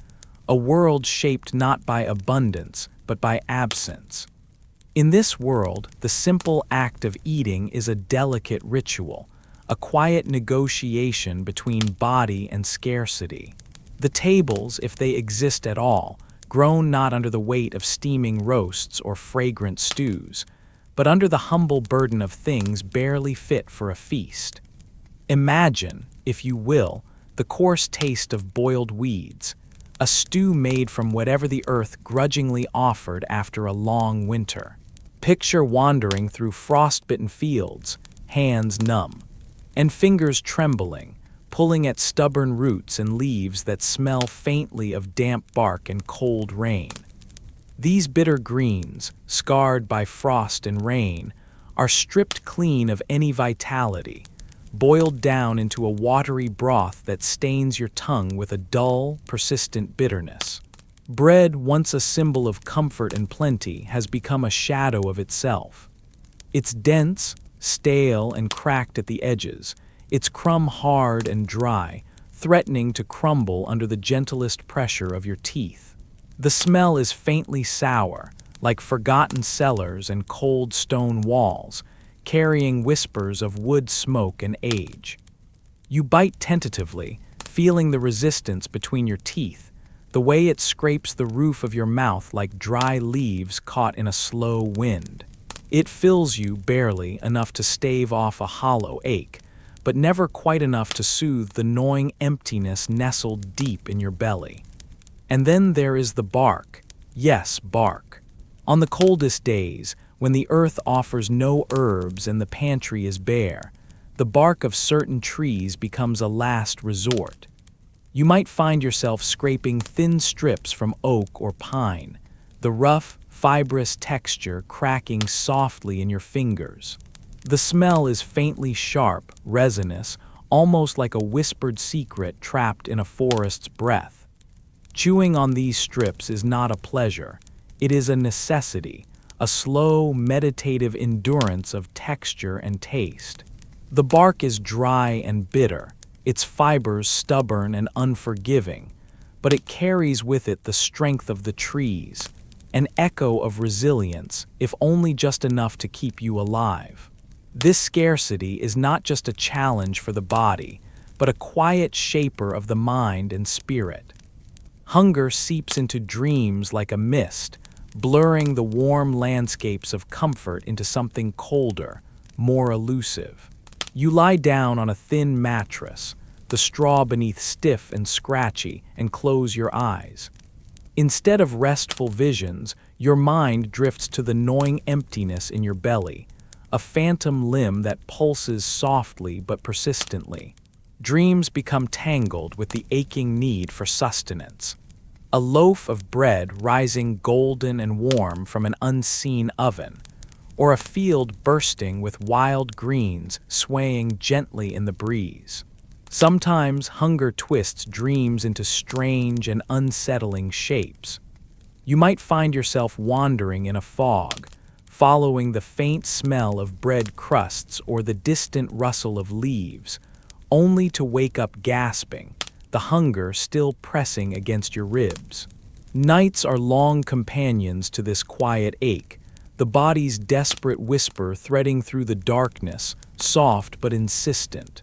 a world shaped not by abundance, but by absence. In this world, the simple act of eating is a delicate ritual, a quiet negotiation between body and scarcity. The tables, if they exist at all, groan not under the weight of steaming roasts or fragrant stews, but under the humble burden of things barely fit for a feast. Imagine, if you will, the coarse taste of boiled weeds, a stew made from whatever the earth grudgingly offered after a long winter. Picture wandering through frost-bitten fields, hands numb, and fingers trembling, pulling at stubborn roots and leaves that smell faintly of damp bark and cold rain. These bitter greens, scarred by frost and rain, are stripped clean of any vitality, boiled down into a watery broth that stains your tongue with a dull, persistent bitterness. Bread, once a symbol of comfort and plenty, has become a shadow of itself. It's dense, stale, and cracked at the edges, its crumb hard and dry, threatening to crumble under the gentlest pressure of your teeth. The smell is faintly sour, like forgotten cellars and cold stone walls, carrying whispers of wood smoke and age. You bite tentatively, feeling the resistance between your teeth, the way it scrapes the roof of your mouth like dry leaves caught in a slow wind. It fills you barely enough to stave off a hollow ache, but never quite enough to soothe the gnawing emptiness nestled deep in your belly. And then there is the bark. Yes, bark. On the coldest days, when the earth offers no herbs and the pantry is bare, the bark of certain trees becomes a last resort. You might find yourself scraping thin strips from oak or pine, the rough, fibrous texture cracking softly in your fingers. The smell is faintly sharp, resinous, almost like a whispered secret trapped in a forest's breath. Chewing on these strips is not a pleasure. It is a necessity, a slow, meditative endurance of texture and taste. The bark is dry and bitter, its fibers stubborn and unforgiving, but it carries with it the strength of the trees, an echo of resilience, if only just enough to keep you alive. This scarcity is not just a challenge for the body, but a quiet shaper of the mind and spirit. Hunger seeps into dreams like a mist, blurring the warm landscapes of comfort into something colder, more elusive. You lie down on a thin mattress, the straw beneath stiff and scratchy, and close your eyes. Instead of restful visions, your mind drifts to the gnawing emptiness in your belly, a phantom limb that pulses softly but persistently. Dreams become tangled with the aching need for sustenance. A loaf of bread rising golden and warm from an unseen oven, or a field bursting with wild greens swaying gently in the breeze. Sometimes hunger twists dreams into strange and unsettling shapes. You might find yourself wandering in a fog, following the faint smell of bread crusts or the distant rustle of leaves, only to wake up gasping, the hunger still pressing against your ribs. Nights are long companions to this quiet ache, the body's desperate whisper threading through the darkness, soft but insistent.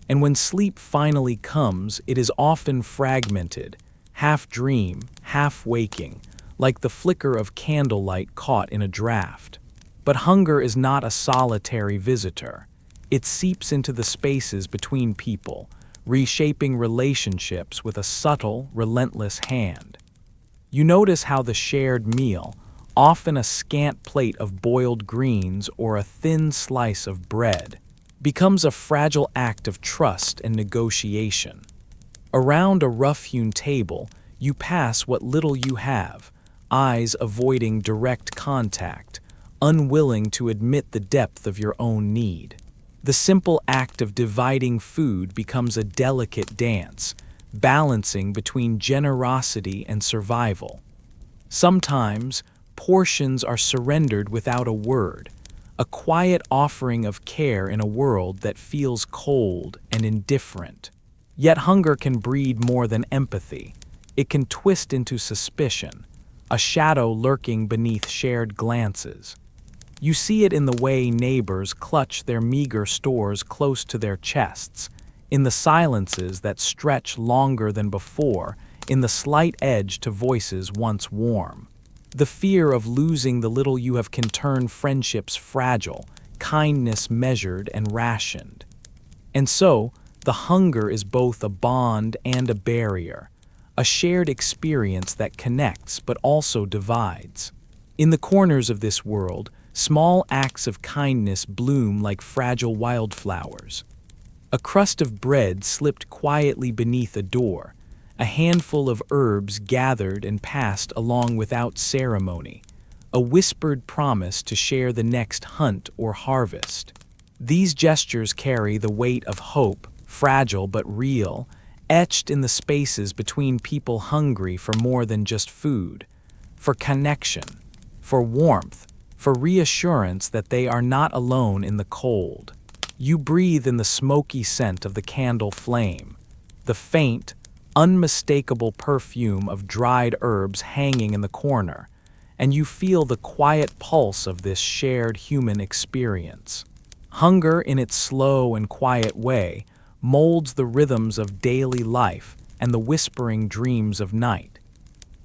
And when sleep finally comes, it is often fragmented, half dream, half waking, like the flicker of candlelight caught in a draught. But hunger is not a solitary visitor. It seeps into the spaces between people, reshaping relationships with a subtle, relentless hand. You notice how the shared meal, often a scant plate of boiled greens or a thin slice of bread, becomes a fragile act of trust and negotiation. Around a rough-hewn table, you pass what little you have, eyes avoiding direct contact, unwilling to admit the depth of your own need. The simple act of dividing food becomes a delicate dance, balancing between generosity and survival. Sometimes, portions are surrendered without a word, a quiet offering of care in a world that feels cold and indifferent. Yet hunger can breed more than empathy. It can twist into suspicion, a shadow lurking beneath shared glances. You see it in the way neighbors clutch their meager stores close to their chests, in the silences that stretch longer than before, in the slight edge to voices once warm. The fear of losing the little you have can turn friendships fragile, kindness measured and rationed. And so, the hunger is both a bond and a barrier, a shared experience that connects but also divides. In the corners of this world, small acts of kindness bloom like fragile wildflowers. A crust of bread slipped quietly beneath a door, a handful of herbs gathered and passed along without ceremony, a whispered promise to share the next hunt or harvest. These gestures carry the weight of hope, fragile but real, etched in the spaces between people hungry for more than just food, for connection, for warmth, for reassurance that they are not alone in the cold. You breathe in the smoky scent of the candle flame, the faint, unmistakable perfume of dried herbs hanging in the corner, and you feel the quiet pulse of this shared human experience. Hunger, in its slow and quiet way, molds the rhythms of daily life and the whispering dreams of night.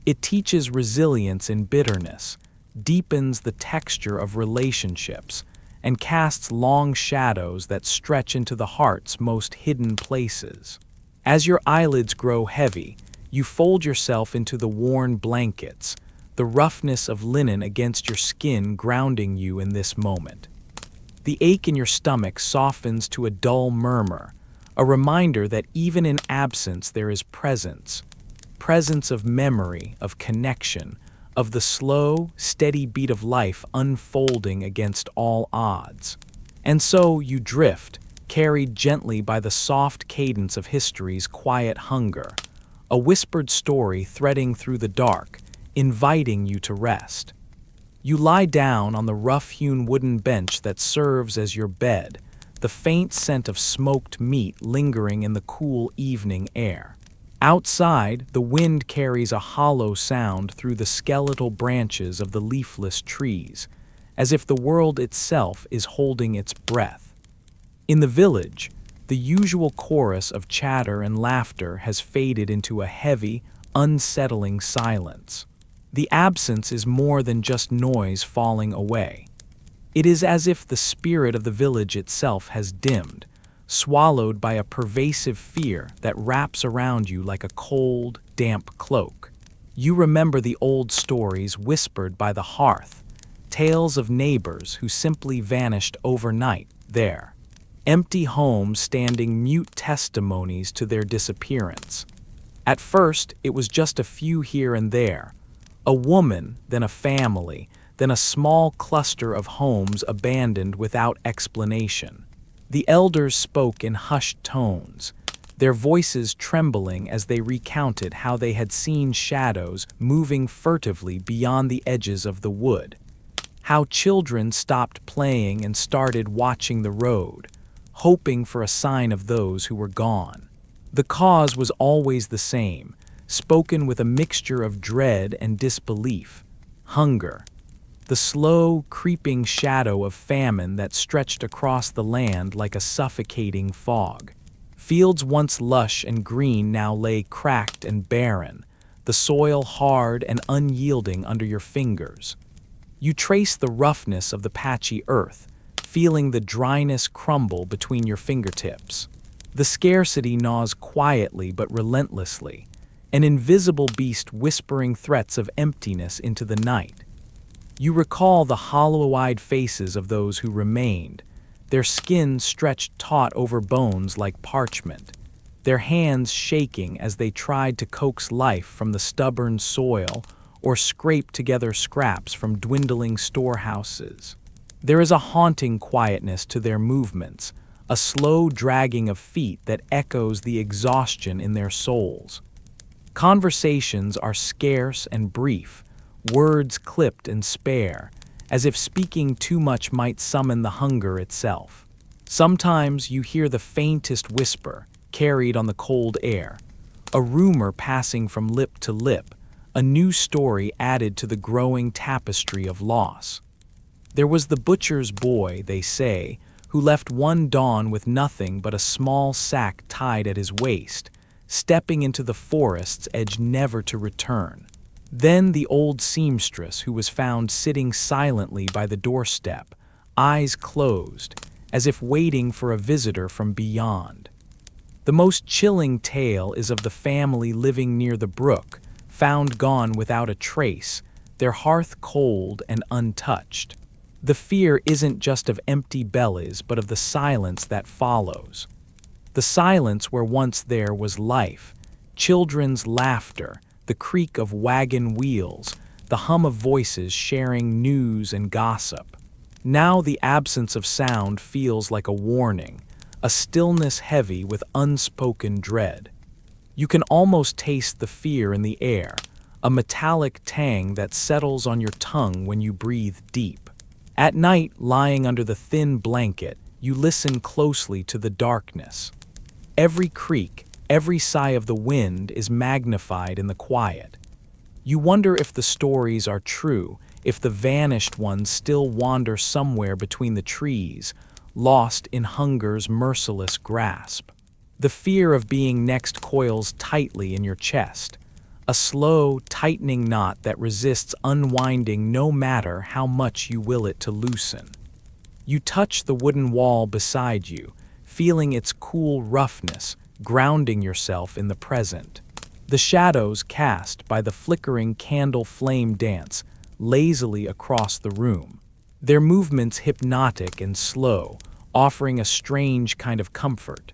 It teaches resilience in bitterness, deepens the texture of relationships, and casts long shadows that stretch into the heart's most hidden places. As your eyelids grow heavy, you fold yourself into the worn blankets, the roughness of linen against your skin grounding you in this moment. The ache in your stomach softens to a dull murmur, a reminder that even in absence there is presence of memory, of connection, of the slow, steady beat of life unfolding against all odds. And so you drift, carried gently by the soft cadence of history's quiet hunger, a whispered story threading through the dark, inviting you to rest. You lie down on the rough-hewn wooden bench that serves as your bed, the faint scent of smoked meat lingering in the cool evening air. Outside, the wind carries a hollow sound through the skeletal branches of the leafless trees, as if the world itself is holding its breath. In the village, the usual chorus of chatter and laughter has faded into a heavy, unsettling silence. The absence is more than just noise falling away. It is as if the spirit of the village itself has dimmed, swallowed by a pervasive fear that wraps around you like a cold, damp cloak. You remember the old stories whispered by the hearth, tales of neighbors who simply vanished overnight there, empty homes standing mute testimonies to their disappearance. At first, it was just a few here and there, a woman, then a family, then a small cluster of homes abandoned without explanation. The elders spoke in hushed tones, their voices trembling as they recounted how they had seen shadows moving furtively beyond the edges of the wood, how children stopped playing and started watching the road, hoping for a sign of those who were gone. The cause was always the same, spoken with a mixture of dread and disbelief: hunger. The slow, creeping shadow of famine that stretched across the land like a suffocating fog. Fields once lush and green now lay cracked and barren, the soil hard and unyielding under your fingers. You trace the roughness of the patchy earth, feeling the dryness crumble between your fingertips. The scarcity gnaws quietly but relentlessly, an invisible beast whispering threats of emptiness into the night. You recall the hollow-eyed faces of those who remained, their skin stretched taut over bones like parchment, their hands shaking as they tried to coax life from the stubborn soil or scrape together scraps from dwindling storehouses. There is a haunting quietness to their movements, a slow dragging of feet that echoes the exhaustion in their souls. Conversations are scarce and brief, words clipped and spare, as if speaking too much might summon the hunger itself. Sometimes you hear the faintest whisper, carried on the cold air, a rumor passing from lip to lip, a new story added to the growing tapestry of loss. There was the butcher's boy, they say, who left one dawn with nothing but a small sack tied at his waist, stepping into the forest's edge never to return. Then the old seamstress who was found sitting silently by the doorstep, eyes closed, as if waiting for a visitor from beyond. The most chilling tale is of the family living near the brook, found gone without a trace, their hearth cold and untouched. The fear isn't just of empty bellies, but of the silence that follows. The silence where once there was life, children's laughter, the creak of wagon wheels, the hum of voices sharing news and gossip. Now the absence of sound feels like a warning, a stillness heavy with unspoken dread. You can almost taste the fear in the air, a metallic tang that settles on your tongue when you breathe deep. At night, lying under the thin blanket, you listen closely to the darkness. Every creak, every sigh of the wind is magnified in the quiet. You wonder if the stories are true, if the vanished ones still wander somewhere between the trees, lost in hunger's merciless grasp. The fear of being next coils tightly in your chest, a slow, tightening knot that resists unwinding no matter how much you will it to loosen. You touch the wooden wall beside you, feeling its cool roughness, grounding yourself in the present. The shadows cast by the flickering candle flame dance lazily across the room, their movements hypnotic and slow, offering a strange kind of comfort.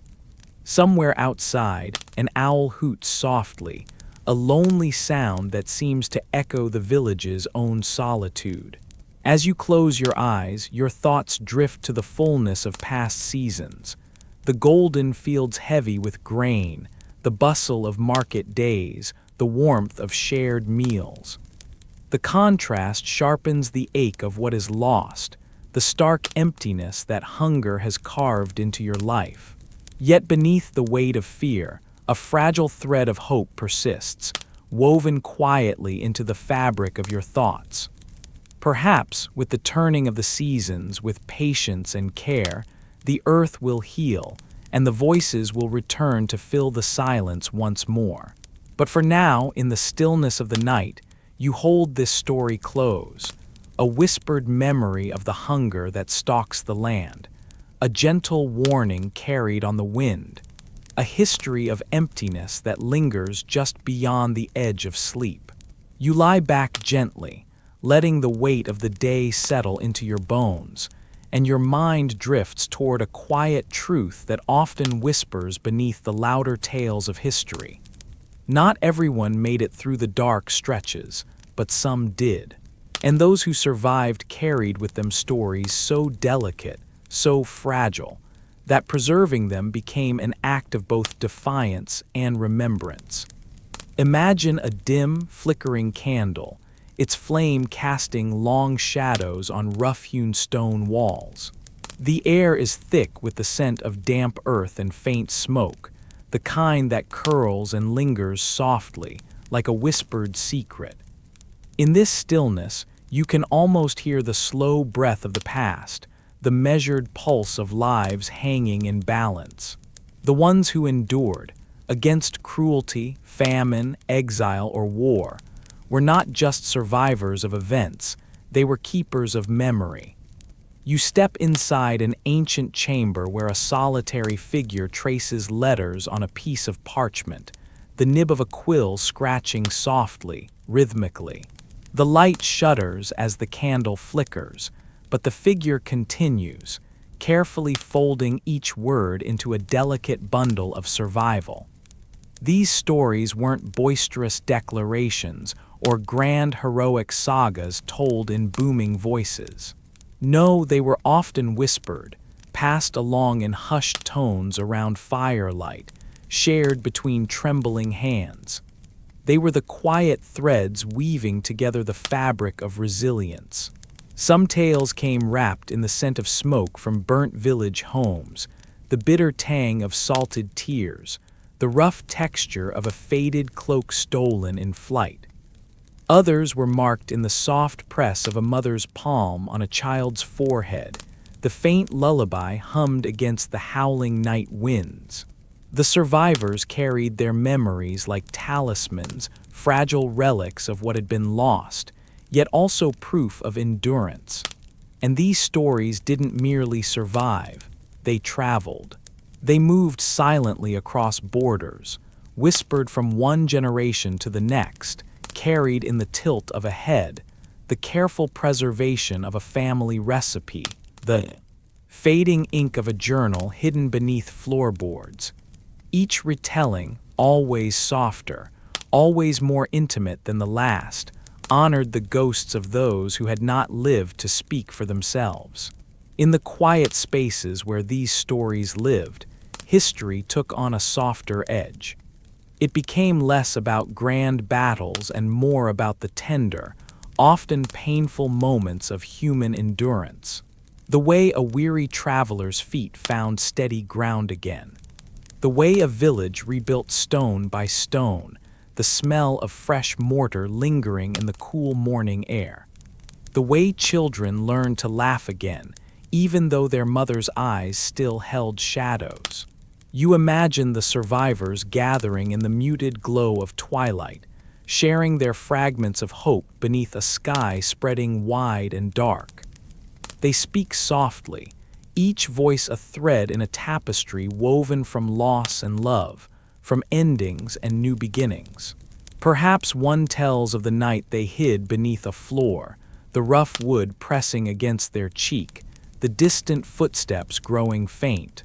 Somewhere outside, an owl hoots softly, a lonely sound that seems to echo the village's own solitude. As you close your eyes, your thoughts drift to the fullness of past seasons, the golden fields heavy with grain, the bustle of market days, the warmth of shared meals. The contrast sharpens the ache of what is lost, the stark emptiness that hunger has carved into your life. Yet beneath the weight of fear, a fragile thread of hope persists, woven quietly into the fabric of your thoughts. Perhaps, with the turning of the seasons, with patience and care, the earth will heal, and the voices will return to fill the silence once more. But for now, in the stillness of the night, you hold this story close, a whispered memory of the hunger that stalks the land, a gentle warning carried on the wind, a history of emptiness that lingers just beyond the edge of sleep. You lie back gently, letting the weight of the day settle into your bones, and your mind drifts toward a quiet truth that often whispers beneath the louder tales of history. Not everyone made it through the dark stretches, but some did. And those who survived carried with them stories so delicate, so fragile, that preserving them became an act of both defiance and remembrance. Imagine a dim, flickering candle, its flame casting long shadows on rough-hewn stone walls. The air is thick with the scent of damp earth and faint smoke, the kind that curls and lingers softly, like a whispered secret. In this stillness, you can almost hear the slow breath of the past, the measured pulse of lives hanging in balance. The ones who endured, against cruelty, famine, exile, or war, were not just survivors of events, They were keepers of memory. You step inside an ancient chamber where a solitary figure traces letters on a piece of parchment, the nib of a quill scratching softly, rhythmically. The light shudders as the candle flickers, but the figure continues, carefully folding each word into a delicate bundle of survival. These stories weren't boisterous declarations or grand heroic sagas told in booming voices. No, they were often whispered, passed along in hushed tones around firelight, shared between trembling hands. They were the quiet threads weaving together the fabric of resilience. Some tales came wrapped in the scent of smoke from burnt village homes, the bitter tang of salted tears, the rough texture of a faded cloak stolen in flight. Others were marked in the soft press of a mother's palm on a child's forehead, the faint lullaby hummed against the howling night winds. The survivors carried their memories like talismans, fragile relics of what had been lost, yet also proof of endurance. And these stories didn't merely survive, they traveled. They moved silently across borders, whispered from one generation to the next, carried in the tilt of a head, the careful preservation of a family recipe, the fading ink of a journal hidden beneath floorboards. Each retelling, always softer, always more intimate than the last, honored the ghosts of those who had not lived to speak for themselves. In the quiet spaces where these stories lived, history took on a softer edge. It became less about grand battles and more about the tender, often painful moments of human endurance. The way a weary traveler's feet found steady ground again. The way a village rebuilt stone by stone, the smell of fresh mortar lingering in the cool morning air. The way children learned to laugh again, even though their mother's eyes still held shadows. You imagine the survivors gathering in the muted glow of twilight, sharing their fragments of hope beneath a sky spreading wide and dark. They speak softly, each voice a thread in a tapestry woven from loss and love, from endings and new beginnings. Perhaps one tells of the night they hid beneath a floor, the rough wood pressing against their cheek, the distant footsteps growing faint.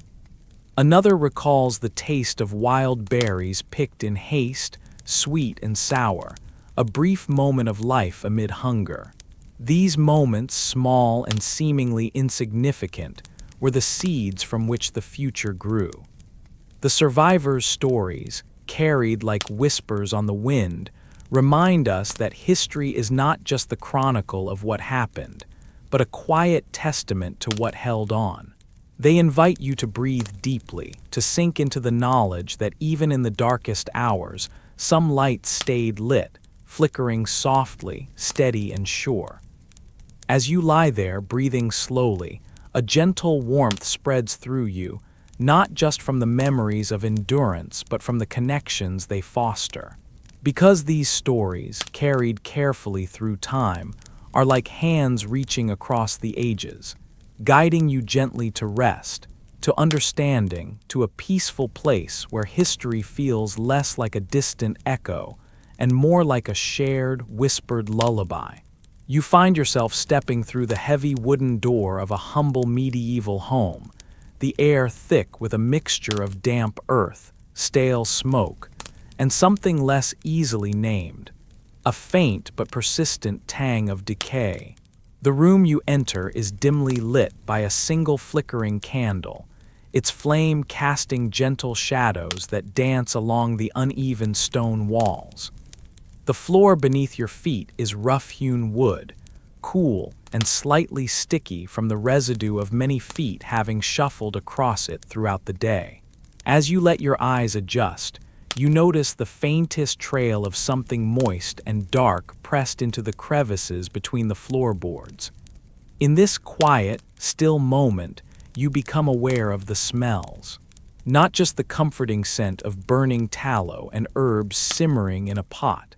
Another recalls the taste of wild berries picked in haste, sweet and sour, a brief moment of life amid hunger. These moments, small and seemingly insignificant, were the seeds from which the future grew. The survivors' stories, carried like whispers on the wind, remind us that history is not just the chronicle of what happened, but a quiet testament to what held on. They invite you to breathe deeply, to sink into the knowledge that even in the darkest hours, some light stayed lit, flickering softly, steady and sure. As you lie there, breathing slowly, a gentle warmth spreads through you, not just from the memories of endurance, but from the connections they foster. Because these stories, carried carefully through time, are like hands reaching across the ages, guiding you gently to rest, to understanding, to a peaceful place where history feels less like a distant echo and more like a shared, whispered lullaby. You find yourself stepping through the heavy wooden door of a humble medieval home, the air thick with a mixture of damp earth, stale smoke, and something less easily named, a faint but persistent tang of decay. The room you enter is dimly lit by a single flickering candle, its flame casting gentle shadows that dance along the uneven stone walls. The floor beneath your feet is rough-hewn wood, cool and slightly sticky from the residue of many feet having shuffled across it throughout the day. As you let your eyes adjust, you notice the faintest trail of something moist and dark pressed into the crevices between the floorboards. In this quiet, still moment, you become aware of the smells. Not just the comforting scent of burning tallow and herbs simmering in a pot,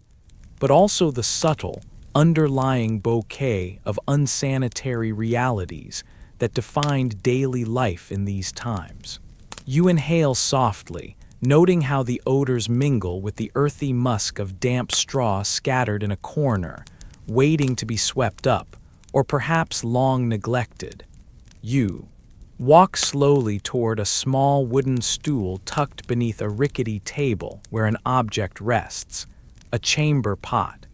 but also the subtle, underlying bouquet of unsanitary realities that defined daily life in these times. You inhale softly, noting how the odors mingle with the earthy musk of damp straw scattered in a corner, waiting to be swept up, or perhaps long neglected. You walk slowly toward a small wooden stool tucked beneath a rickety table where an object rests, a chamber pot.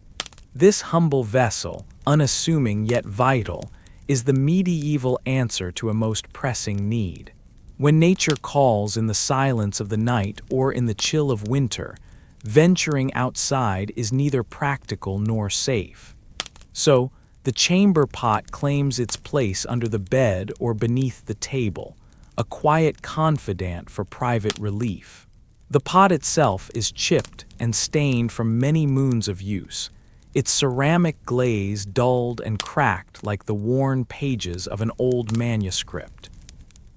This humble vessel, unassuming yet vital, is the medieval answer to a most pressing need. When nature calls in the silence of the night or in the chill of winter, venturing outside is neither practical nor safe. So, the chamber pot claims its place under the bed or beneath the table, a quiet confidant for private relief. The pot itself is chipped and stained from many moons of use, its ceramic glaze dulled and cracked like the worn pages of an old manuscript.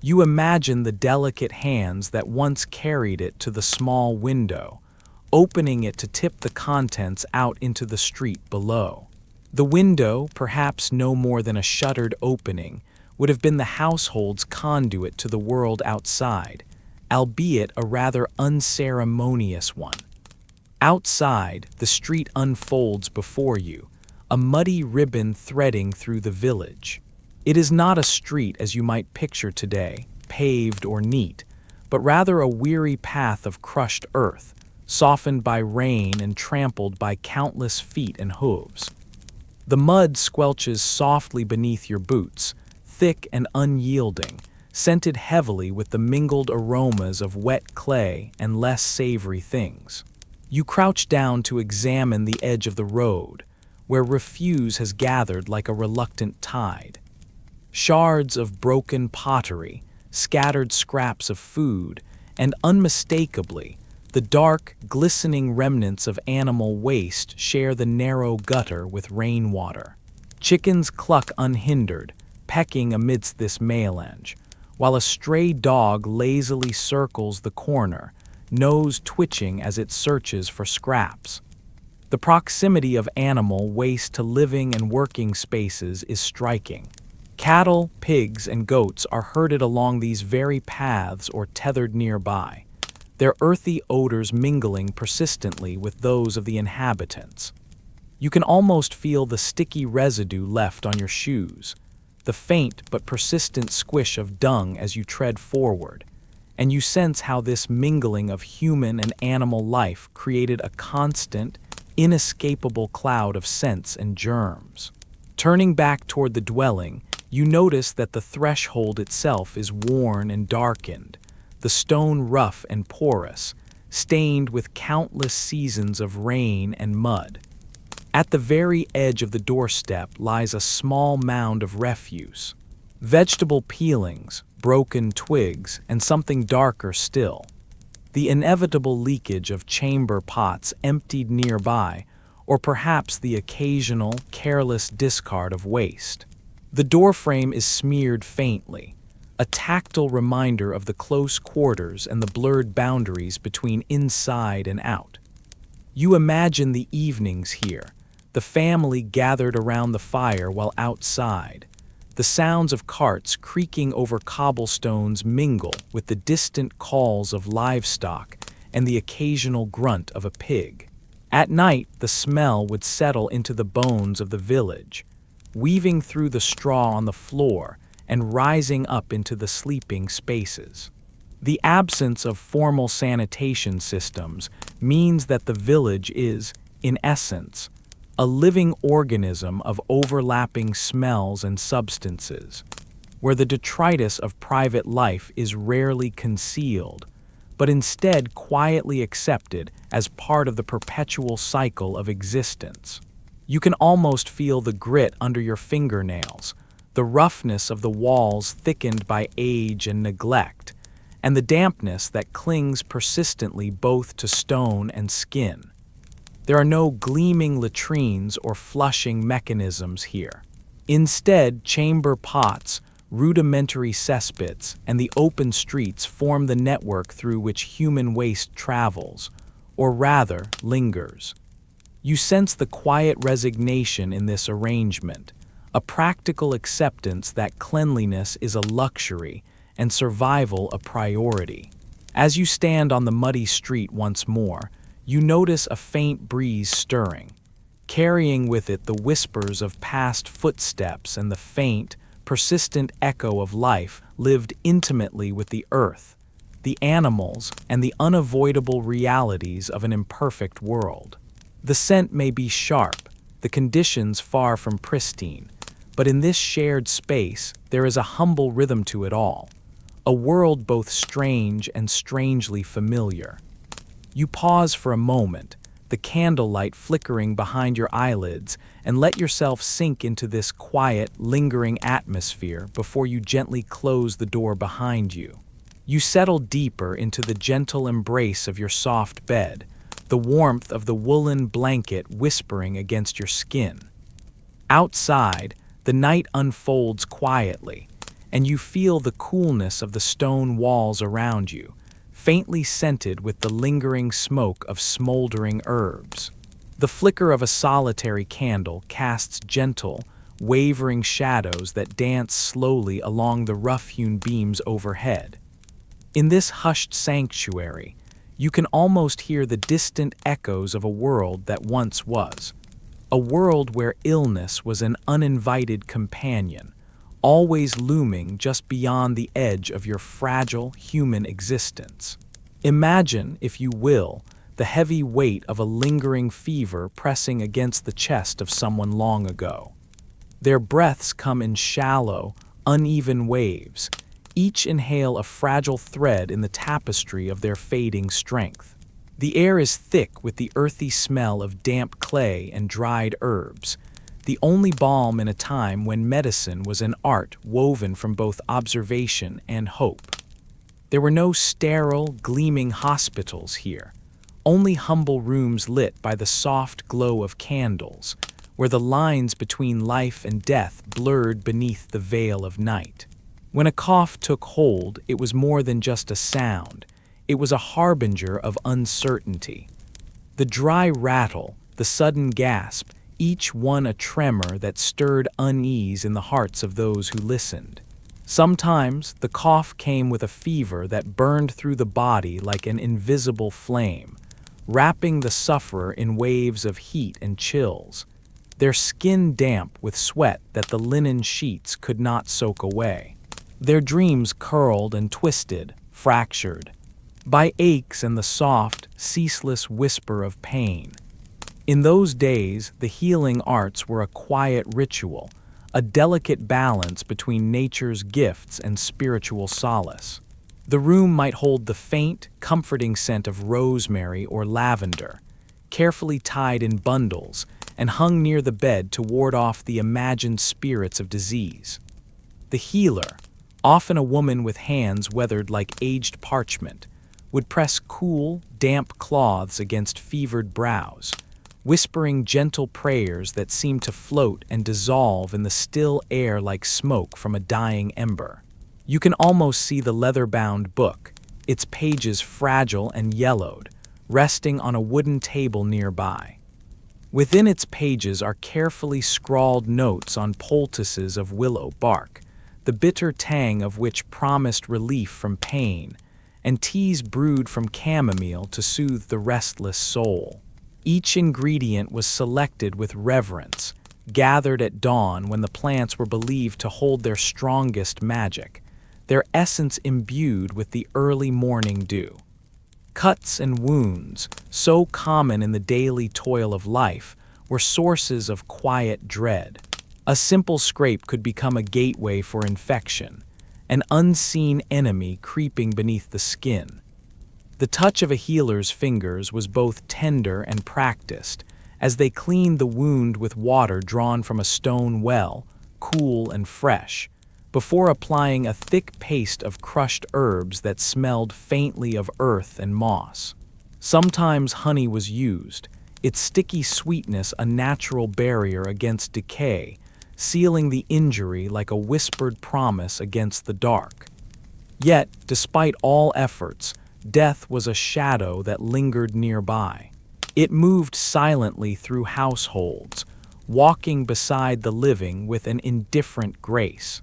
You imagine the delicate hands that once carried it to the small window, opening it to tip the contents out into the street below. The window, perhaps no more than a shuttered opening, would have been the household's conduit to the world outside, albeit a rather unceremonious one. Outside, the street unfolds before you, a muddy ribbon threading through the village. It is not a street as you might picture today, paved or neat, but rather a weary path of crushed earth, softened by rain and trampled by countless feet and hooves. The mud squelches softly beneath your boots, thick and unyielding, scented heavily with the mingled aromas of wet clay and less savory things. You crouch down to examine the edge of the road, where refuse has gathered like a reluctant tide. Shards of broken pottery, scattered scraps of food, and unmistakably, the dark, glistening remnants of animal waste share the narrow gutter with rainwater. Chickens cluck unhindered, pecking amidst this melange, while a stray dog lazily circles the corner, nose twitching as it searches for scraps. The proximity of animal waste to living and working spaces is striking. Cattle, pigs, and goats are herded along these very paths or tethered nearby, their earthy odors mingling persistently with those of the inhabitants. You can almost feel the sticky residue left on your shoes, the faint but persistent squish of dung as you tread forward, and you sense how this mingling of human and animal life created a constant, inescapable cloud of scents and germs. Turning back toward the dwelling, you notice that the threshold itself is worn and darkened, the stone rough and porous, stained with countless seasons of rain and mud. At the very edge of the doorstep lies a small mound of refuse, vegetable peelings, broken twigs, and something darker still, the inevitable leakage of chamber pots emptied nearby, or perhaps the occasional, careless discard of waste. The doorframe is smeared faintly, a tactile reminder of the close quarters and the blurred boundaries between inside and out. You imagine the evenings here, the family gathered around the fire while outside. The sounds of carts creaking over cobblestones mingle with the distant calls of livestock and the occasional grunt of a pig. At night, the smell would settle into the bones of the village, weaving through the straw on the floor and rising up into the sleeping spaces. The absence of formal sanitation systems means that the village is, in essence, a living organism of overlapping smells and substances, where the detritus of private life is rarely concealed, but instead quietly accepted as part of the perpetual cycle of existence. You can almost feel the grit under your fingernails, the roughness of the walls thickened by age and neglect, and the dampness that clings persistently both to stone and skin. There are no gleaming latrines or flushing mechanisms here. Instead, chamber pots, rudimentary cesspits, and the open streets form the network through which human waste travels, or rather, lingers. You sense the quiet resignation in this arrangement, a practical acceptance that cleanliness is a luxury and survival a priority. As you stand on the muddy street once more, you notice a faint breeze stirring, carrying with it the whispers of past footsteps and the faint, persistent echo of life lived intimately with the earth, the animals, and the unavoidable realities of an imperfect world. The scent may be sharp, the conditions far from pristine, but in this shared space there is a humble rhythm to it all, a world both strange and strangely familiar. You pause for a moment, the candlelight flickering behind your eyelids, and let yourself sink into this quiet, lingering atmosphere before you gently close the door behind you. You settle deeper into the gentle embrace of your soft bed, the warmth of the woolen blanket whispering against your skin. Outside, the night unfolds quietly, and you feel the coolness of the stone walls around you, faintly scented with the lingering smoke of smoldering herbs. The flicker of a solitary candle casts gentle, wavering shadows that dance slowly along the rough-hewn beams overhead. In this hushed sanctuary, you can almost hear the distant echoes of a world that once was. A world where illness was an uninvited companion, always looming just beyond the edge of your fragile human existence. Imagine, if you will, the heavy weight of a lingering fever pressing against the chest of someone long ago. Their breaths come in shallow, uneven waves, each inhale a fragile thread in the tapestry of their fading strength. The air is thick with the earthy smell of damp clay and dried herbs, the only balm in a time when medicine was an art woven from both observation and hope. There were no sterile, gleaming hospitals here, only humble rooms lit by the soft glow of candles, where the lines between life and death blurred beneath the veil of night. When a cough took hold, it was more than just a sound. It was a harbinger of uncertainty. The dry rattle, the sudden gasp, each one a tremor that stirred unease in the hearts of those who listened. Sometimes the cough came with a fever that burned through the body like an invisible flame, wrapping the sufferer in waves of heat and chills, their skin damp with sweat that the linen sheets could not soak away. Their dreams curled and twisted, fractured, by aches and the soft, ceaseless whisper of pain. In those days, the healing arts were a quiet ritual, a delicate balance between nature's gifts and spiritual solace. The room might hold the faint, comforting scent of rosemary or lavender, carefully tied in bundles and hung near the bed to ward off the imagined spirits of disease. The healer, often a woman with hands weathered like aged parchment, would press cool, damp cloths against fevered brows, whispering gentle prayers that seemed to float and dissolve in the still air like smoke from a dying ember. You can almost see the leather-bound book, its pages fragile and yellowed, resting on a wooden table nearby. Within its pages are carefully scrawled notes on poultices of willow bark, the bitter tang of which promised relief from pain, and teas brewed from chamomile to soothe the restless soul. Each ingredient was selected with reverence, gathered at dawn when the plants were believed to hold their strongest magic, their essence imbued with the early morning dew. Cuts and wounds, so common in the daily toil of life, were sources of quiet dread. A simple scrape could become a gateway for infection, an unseen enemy creeping beneath the skin. The touch of a healer's fingers was both tender and practiced, as they cleaned the wound with water drawn from a stone well, cool and fresh, before applying a thick paste of crushed herbs that smelled faintly of earth and moss. Sometimes honey was used, its sticky sweetness a natural barrier against decay, sealing the injury like a whispered promise against the dark. Yet, despite all efforts, death was a shadow that lingered nearby. It moved silently through households, walking beside the living with an indifferent grace.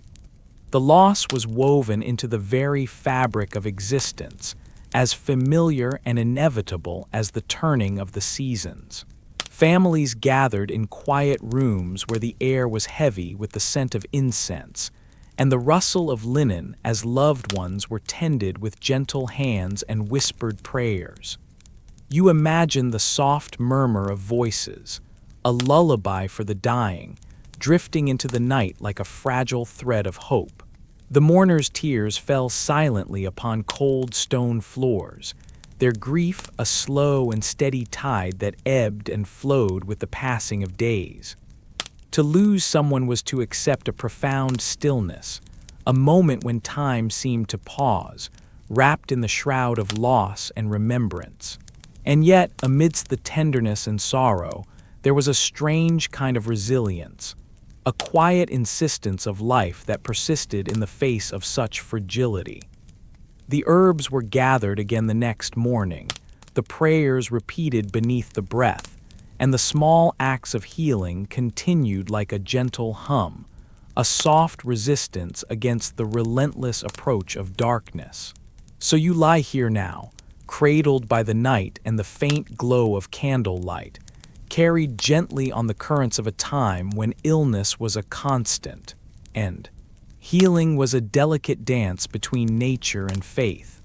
The loss was woven into the very fabric of existence, as familiar and inevitable as the turning of the seasons. Families gathered in quiet rooms where the air was heavy with the scent of incense, and the rustle of linen as loved ones were tended with gentle hands and whispered prayers. You imagine the soft murmur of voices, a lullaby for the dying, drifting into the night like a fragile thread of hope. The mourners' tears fell silently upon cold stone floors, their grief a slow and steady tide that ebbed and flowed with the passing of days. To lose someone was to accept a profound stillness, a moment when time seemed to pause, wrapped in the shroud of loss and remembrance. And yet, amidst the tenderness and sorrow, there was a strange kind of resilience, a quiet insistence of life that persisted in the face of such fragility. The herbs were gathered again the next morning, the prayers repeated beneath the breath, and the small acts of healing continued like a gentle hum, a soft resistance against the relentless approach of darkness. So you lie here now, cradled by the night and the faint glow of candlelight, carried gently on the currents of a time when illness was a constant, and healing was a delicate dance between nature and faith.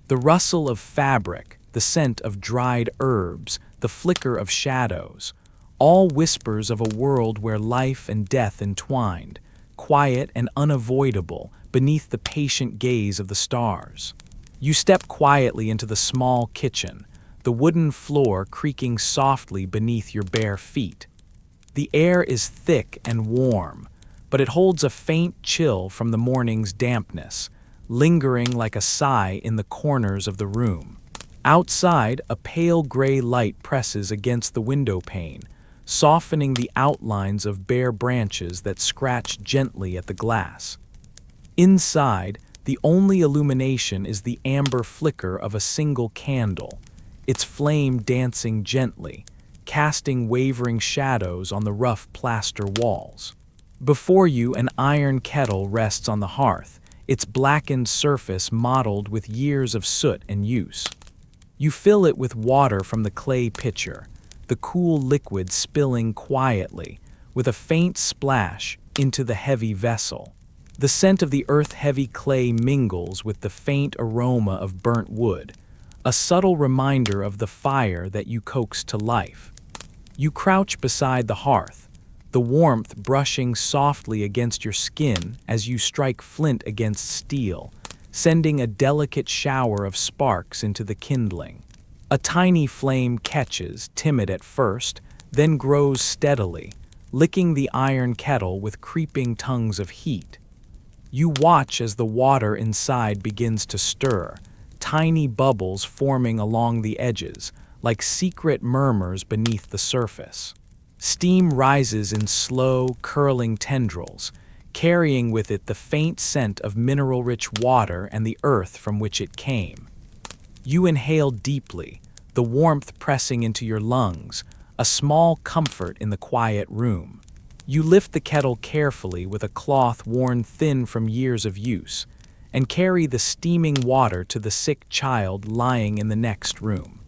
The rustle of fabric, the scent of dried herbs, the flicker of shadows, all whispers of a world where life and death entwined, quiet and unavoidable beneath the patient gaze of the stars. You step quietly into the small kitchen, the wooden floor creaking softly beneath your bare feet. The air is thick and warm, but it holds a faint chill from the morning's dampness, lingering like a sigh in the corners of the room. Outside, a pale gray light presses against the window pane, softening the outlines of bare branches that scratch gently at the glass. Inside, the only illumination is the amber flicker of a single candle, its flame dancing gently, casting wavering shadows on the rough plaster walls. Before you, an iron kettle rests on the hearth, its blackened surface mottled with years of soot and use. You fill it with water from the clay pitcher, the cool liquid spilling quietly, with a faint splash, into the heavy vessel. The scent of the earth-heavy clay mingles with the faint aroma of burnt wood, a subtle reminder of the fire that you coaxed to life. You crouch beside the hearth, the warmth brushing softly against your skin as you strike flint against steel, sending a delicate shower of sparks into the kindling. A tiny flame catches, timid at first, then grows steadily, licking the iron kettle with creeping tongues of heat. You watch as the water inside begins to stir, tiny bubbles forming along the edges, like secret murmurs beneath the surface. Steam rises in slow, curling tendrils, carrying with it the faint scent of mineral-rich water and the earth from which it came. You inhale deeply, the warmth pressing into your lungs, a small comfort in the quiet room. You lift the kettle carefully with a cloth worn thin from years of use, and carry the steaming water to the sick child lying in the next room.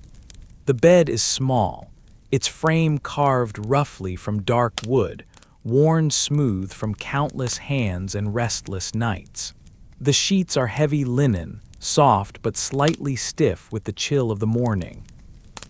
The bed is small, its frame carved roughly from dark wood, worn smooth from countless hands and restless nights. The sheets are heavy linen, soft but slightly stiff with the chill of the morning.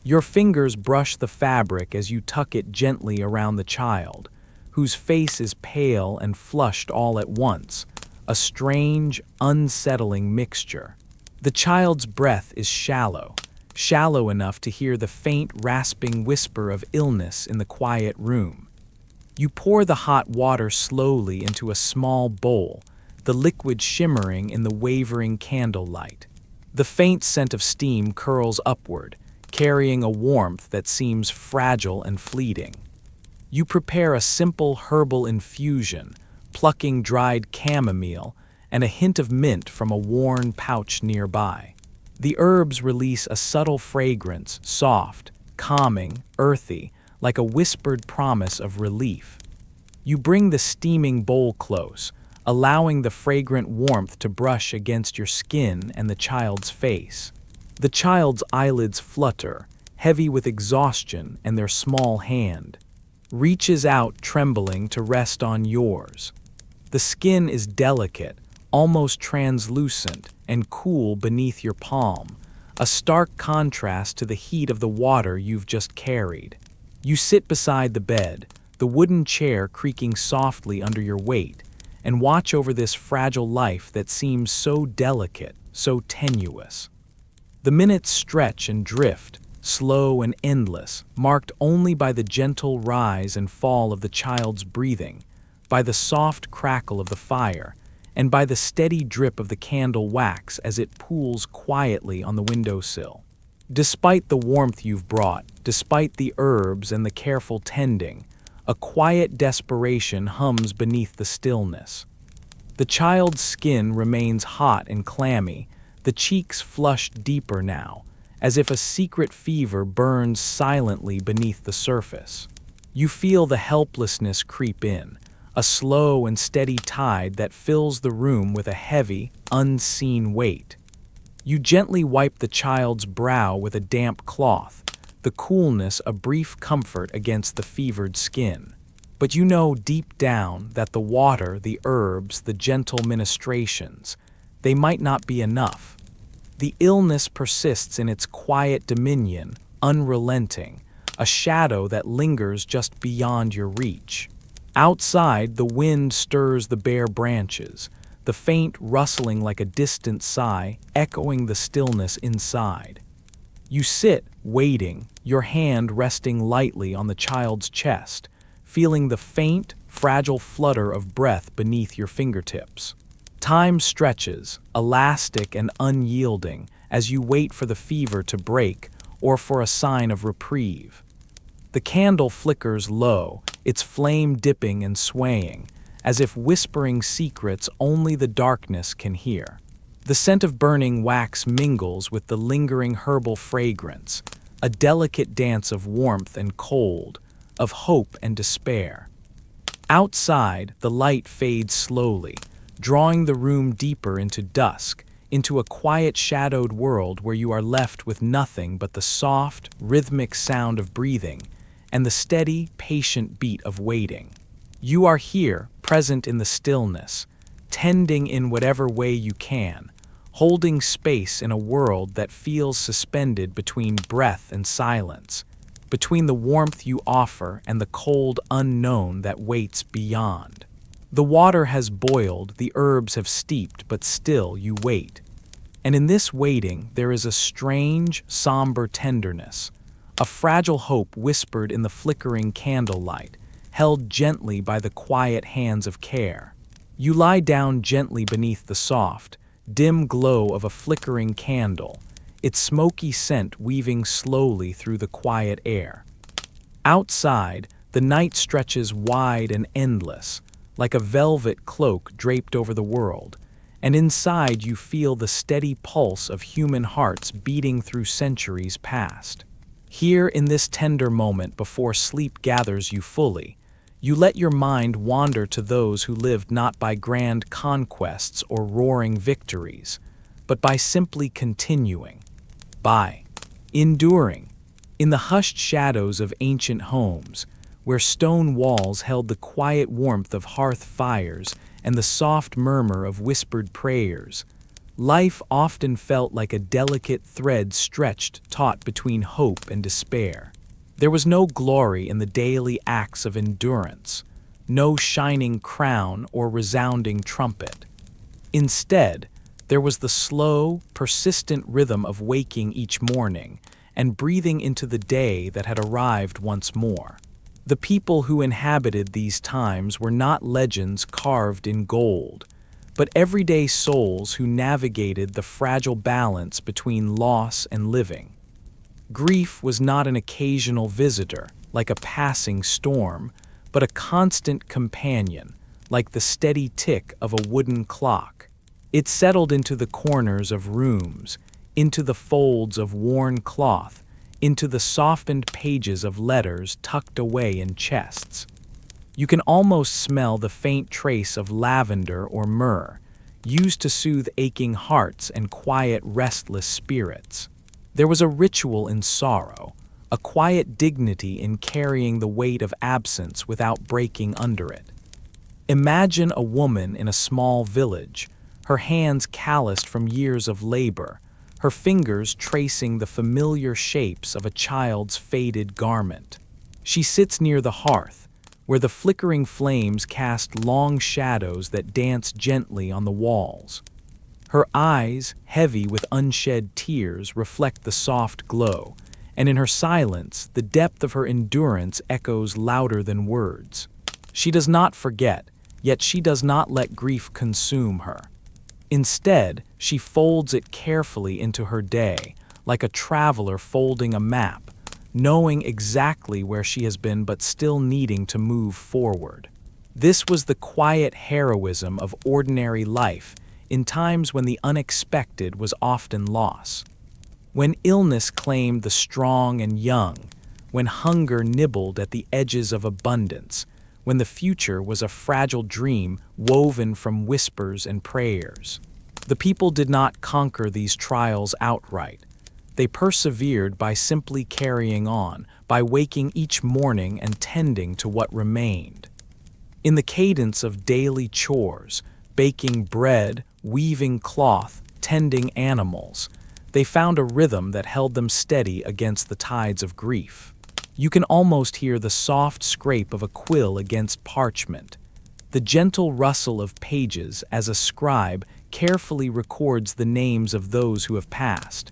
Your fingers brush the fabric as you tuck it gently around the child, whose face is pale and flushed all at once, a strange, unsettling mixture. The child's breath is shallow enough to hear the faint rasping whisper of illness in the quiet room. You pour the hot water slowly into a small bowl, the liquid shimmering in the wavering candlelight. The faint scent of steam curls upward, carrying a warmth that seems fragile and fleeting. You prepare a simple herbal infusion, plucking dried chamomile and a hint of mint from a worn pouch nearby. The herbs release a subtle fragrance, soft, calming, earthy, like a whispered promise of relief. You bring the steaming bowl close, allowing the fragrant warmth to brush against your skin and the child's face. The child's eyelids flutter, heavy with exhaustion, and their small hand reaches out trembling to rest on yours. The skin is delicate, almost translucent, and cool beneath your palm, a stark contrast to the heat of the water you've just carried. You sit beside the bed, the wooden chair creaking softly under your weight, and watch over this fragile life that seems so delicate, so tenuous. The minutes stretch and drift, slow and endless, marked only by the gentle rise and fall of the child's breathing, by the soft crackle of the fire, and by the steady drip of the candle wax as it pools quietly on the windowsill. Despite the warmth you've brought, despite the herbs and the careful tending, a quiet desperation hums beneath the stillness. The child's skin remains hot and clammy, the cheeks flushed deeper now, as if a secret fever burns silently beneath the surface. You feel the helplessness creep in, a slow and steady tide that fills the room with a heavy, unseen weight. You gently wipe the child's brow with a damp cloth, the coolness a brief comfort against the fevered skin. But you know deep down that the water, the herbs, the gentle ministrations, they might not be enough. The illness persists in its quiet dominion, unrelenting, a shadow that lingers just beyond your reach. Outside, the wind stirs the bare branches, the faint rustling like a distant sigh echoing the stillness inside. You sit, waiting, your hand resting lightly on the child's chest, feeling the faint, fragile flutter of breath beneath your fingertips. Time stretches, elastic and unyielding, as you wait for the fever to break or for a sign of reprieve. The candle flickers low, its flame dipping and swaying, as if whispering secrets only the darkness can hear. The scent of burning wax mingles with the lingering herbal fragrance, a delicate dance of warmth and cold, of hope and despair. Outside, the light fades slowly, drawing the room deeper into dusk, into a quiet shadowed world where you are left with nothing but the soft, rhythmic sound of breathing and the steady, patient beat of waiting. You are here, present in the stillness, tending in whatever way you can, holding space in a world that feels suspended between breath and silence, between the warmth you offer and the cold unknown that waits beyond. The water has boiled, the herbs have steeped, but still you wait. And in this waiting, there is a strange, somber tenderness, a fragile hope whispered in the flickering candlelight, held gently by the quiet hands of care. You lie down gently beneath the soft, dim glow of a flickering candle, its smoky scent weaving slowly through the quiet air. Outside, the night stretches wide and endless, like a velvet cloak draped over the world, and inside you feel the steady pulse of human hearts beating through centuries past. Here, in this tender moment before sleep gathers you fully, you let your mind wander to those who lived not by grand conquests or roaring victories, but by simply continuing, by enduring, in the hushed shadows of ancient homes, where stone walls held the quiet warmth of hearth fires and the soft murmur of whispered prayers. Life often felt like a delicate thread stretched taut between hope and despair. There was no glory in the daily acts of endurance, no shining crown or resounding trumpet. Instead, there was the slow, persistent rhythm of waking each morning and breathing into the day that had arrived once more. The people who inhabited these times were not legends carved in gold, but everyday souls who navigated the fragile balance between loss and living. Grief was not an occasional visitor, like a passing storm, but a constant companion, like the steady tick of a wooden clock. It settled into the corners of rooms, into the folds of worn cloth, into the softened pages of letters tucked away in chests. You can almost smell the faint trace of lavender or myrrh, used to soothe aching hearts and quiet restless spirits. There was a ritual in sorrow, a quiet dignity in carrying the weight of absence without breaking under it. Imagine a woman in a small village, her hands calloused from years of labor, her fingers tracing the familiar shapes of a child's faded garment. She sits near the hearth, where the flickering flames cast long shadows that dance gently on the walls. Her eyes, heavy with unshed tears, reflect the soft glow, and in her silence, the depth of her endurance echoes louder than words. She does not forget, yet she does not let grief consume her. Instead, she folds it carefully into her day, like a traveler folding a map, knowing exactly where she has been but still needing to move forward. This was the quiet heroism of ordinary life in times when the unexpected was often loss. When illness claimed the strong and young, when hunger nibbled at the edges of abundance, when the future was a fragile dream woven from whispers and prayers. The people did not conquer these trials outright. They persevered by simply carrying on, by waking each morning and tending to what remained. In the cadence of daily chores, baking bread, weaving cloth, tending animals, they found a rhythm that held them steady against the tides of grief. You can almost hear the soft scrape of a quill against parchment, the gentle rustle of pages as a scribe carefully records the names of those who have passed,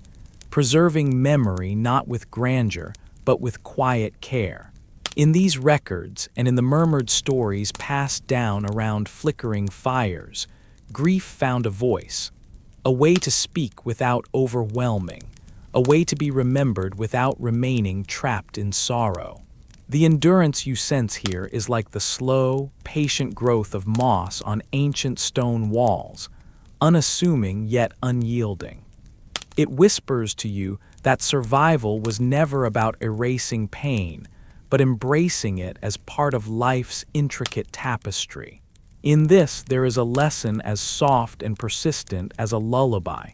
preserving memory not with grandeur, but with quiet care. In these records and in the murmured stories passed down around flickering fires, grief found a voice, a way to speak without overwhelming, a way to be remembered without remaining trapped in sorrow. The endurance you sense here is like the slow, patient growth of moss on ancient stone walls, unassuming yet unyielding. It whispers to you that survival was never about erasing pain, but embracing it as part of life's intricate tapestry. In this, there is a lesson as soft and persistent as a lullaby,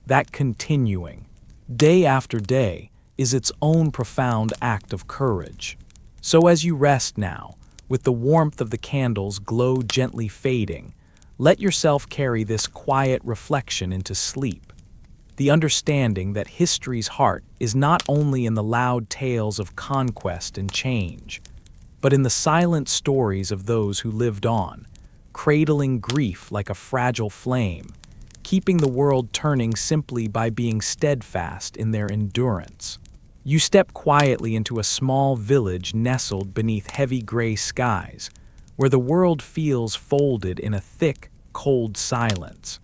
that continuing, day after day, is its own profound act of courage. So as you rest now, with the warmth of the candle's glow gently fading, let yourself carry this quiet reflection into sleep. The understanding that history's heart is not only in the loud tales of conquest and change, but in the silent stories of those who lived on, cradling grief like a fragile flame, keeping the world turning simply by being steadfast in their endurance. You step quietly into a small village nestled beneath heavy gray skies, where the world feels folded in a thick, cold silence.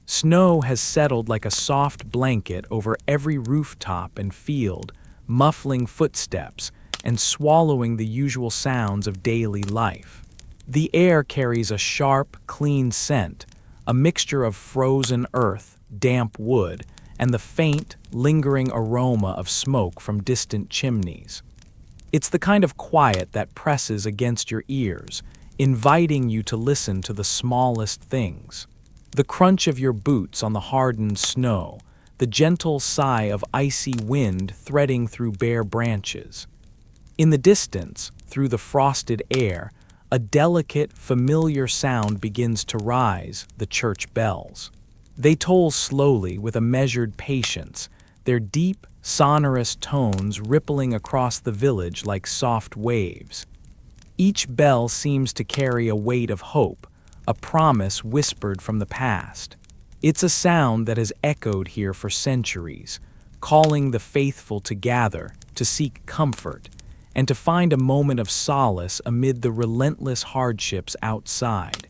Snow has settled like a soft blanket over every rooftop and field, muffling footsteps and swallowing the usual sounds of daily life. The air carries a sharp, clean scent, a mixture of frozen earth, damp wood, and the faint, lingering aroma of smoke from distant chimneys. It's the kind of quiet that presses against your ears, inviting you to listen to the smallest things. The crunch of your boots on the hardened snow, the gentle sigh of icy wind threading through bare branches. In the distance, through the frosted air, a delicate, familiar sound begins to rise, the church bells. They toll slowly with a measured patience, their deep, sonorous tones rippling across the village like soft waves. Each bell seems to carry a weight of hope, a promise whispered from the past. It's a sound that has echoed here for centuries, calling the faithful to gather, to seek comfort, and to find a moment of solace amid the relentless hardships outside.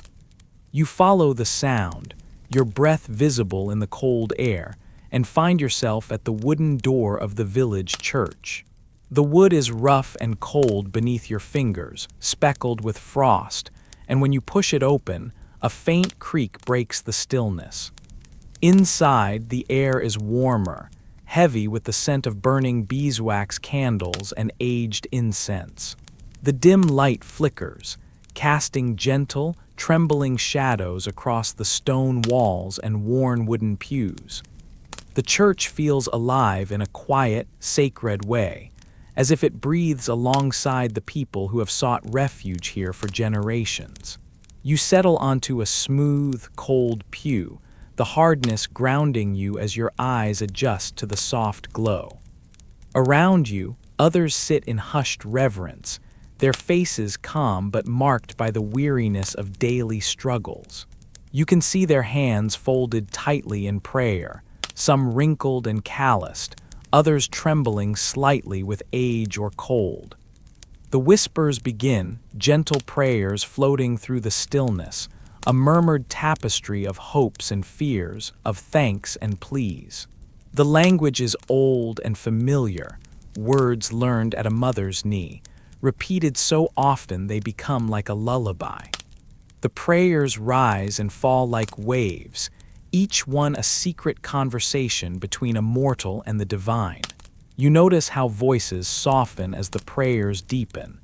You follow the sound, your breath visible in the cold air, and find yourself at the wooden door of the village church. The wood is rough and cold beneath your fingers, speckled with frost, and when you push it open, a faint creak breaks the stillness. Inside, the air is warmer, heavy with the scent of burning beeswax candles and aged incense. The dim light flickers, casting gentle, trembling shadows across the stone walls and worn wooden pews. The church feels alive in a quiet, sacred way, as if it breathes alongside the people who have sought refuge here for generations. You settle onto a smooth, cold pew, the hardness grounding you as your eyes adjust to the soft glow. Around you, others sit in hushed reverence, their faces calm but marked by the weariness of daily struggles. You can see their hands folded tightly in prayer, some wrinkled and calloused, others trembling slightly with age or cold. The whispers begin, gentle prayers floating through the stillness, a murmured tapestry of hopes and fears, of thanks and pleas. The language is old and familiar, words learned at a mother's knee, repeated so often they become like a lullaby. The prayers rise and fall like waves, each one a secret conversation between a mortal and the divine. You notice how voices soften as the prayers deepen,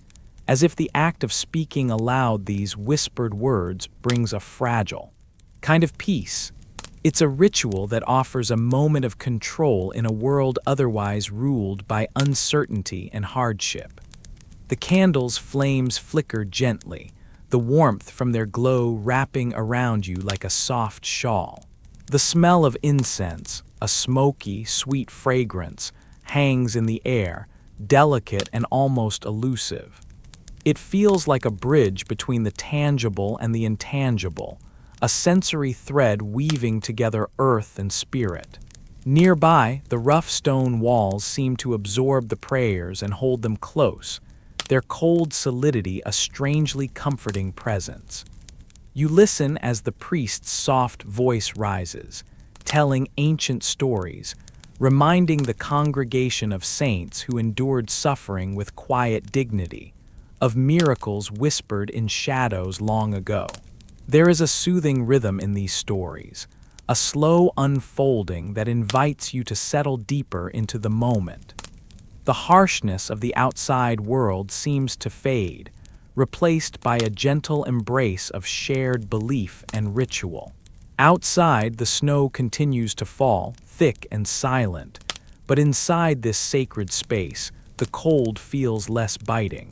as if the act of speaking aloud these whispered words brings a fragile kind of peace. It's a ritual that offers a moment of control in a world otherwise ruled by uncertainty and hardship. The candles' flames flicker gently, the warmth from their glow wrapping around you like a soft shawl. The smell of incense, a smoky, sweet fragrance, hangs in the air, delicate and almost elusive. It feels like a bridge between the tangible and the intangible, a sensory thread weaving together earth and spirit. Nearby, the rough stone walls seem to absorb the prayers and hold them close, their cold solidity a strangely comforting presence. You listen as the priest's soft voice rises, telling ancient stories, reminding the congregation of saints who endured suffering with quiet dignity, of miracles whispered in shadows long ago. There is a soothing rhythm in these stories, a slow unfolding that invites you to settle deeper into the moment. The harshness of the outside world seems to fade, replaced by a gentle embrace of shared belief and ritual. Outside, the snow continues to fall, thick and silent, but inside this sacred space, the cold feels less biting.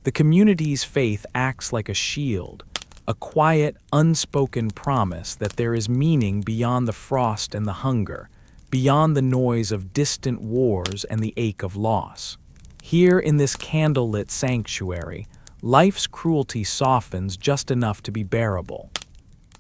The community's faith acts like a shield, a quiet, unspoken promise that there is meaning beyond the frost and the hunger, beyond the noise of distant wars and the ache of loss. Here in this candlelit sanctuary, life's cruelty softens just enough to be bearable.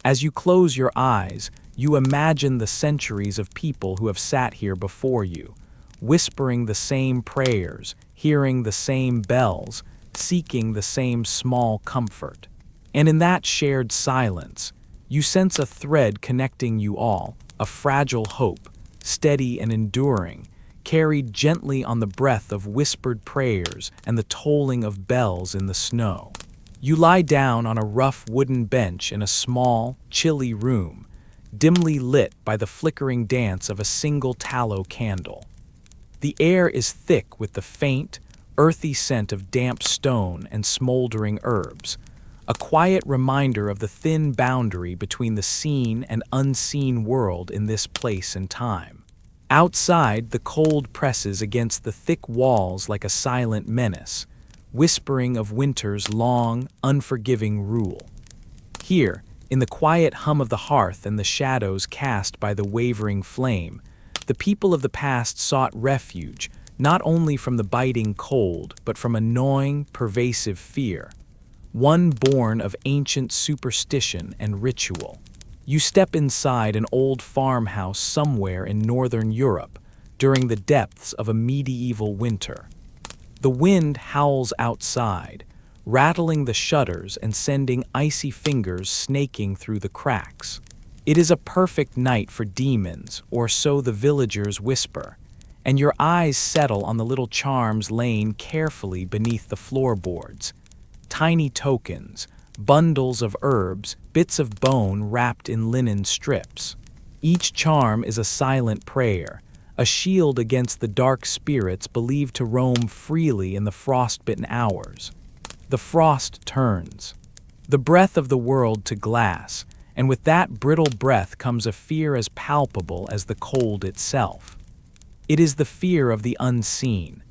As you close your eyes, you imagine the centuries of people who have sat here before you, whispering the same prayers, hearing the same bells, seeking the same small comfort. And in that shared silence, you sense a thread connecting you all, a fragile hope, steady and enduring, carried gently on the breath of whispered prayers and the tolling of bells in the snow. You lie down on a rough wooden bench in a small, chilly room, dimly lit by the flickering dance of a single tallow candle. The air is thick with the faint, earthy scent of damp stone and smoldering herbs, a quiet reminder of the thin boundary between the seen and unseen world in this place and time. Outside, the cold presses against the thick walls like a silent menace, whispering of winter's long, unforgiving rule. Here, in the quiet hum of the hearth and the shadows cast by the wavering flame, the people of the past sought refuge, not only from the biting cold, but from a gnawing, pervasive fear, one born of ancient superstition and ritual. You step inside an old farmhouse somewhere in northern Europe during the depths of a medieval winter. The wind howls outside, rattling the shutters and sending icy fingers snaking through the cracks. It is a perfect night for demons, or so the villagers whisper, and your eyes settle on the little charms laying carefully beneath the floorboards. Tiny tokens, bundles of herbs, bits of bone wrapped in linen strips. Each charm is a silent prayer, a shield against the dark spirits believed to roam freely in the frost-bitten hours. The frost turns the breath of the world to glass, and with that brittle breath comes a fear as palpable as the cold itself. It is the fear of the unseen,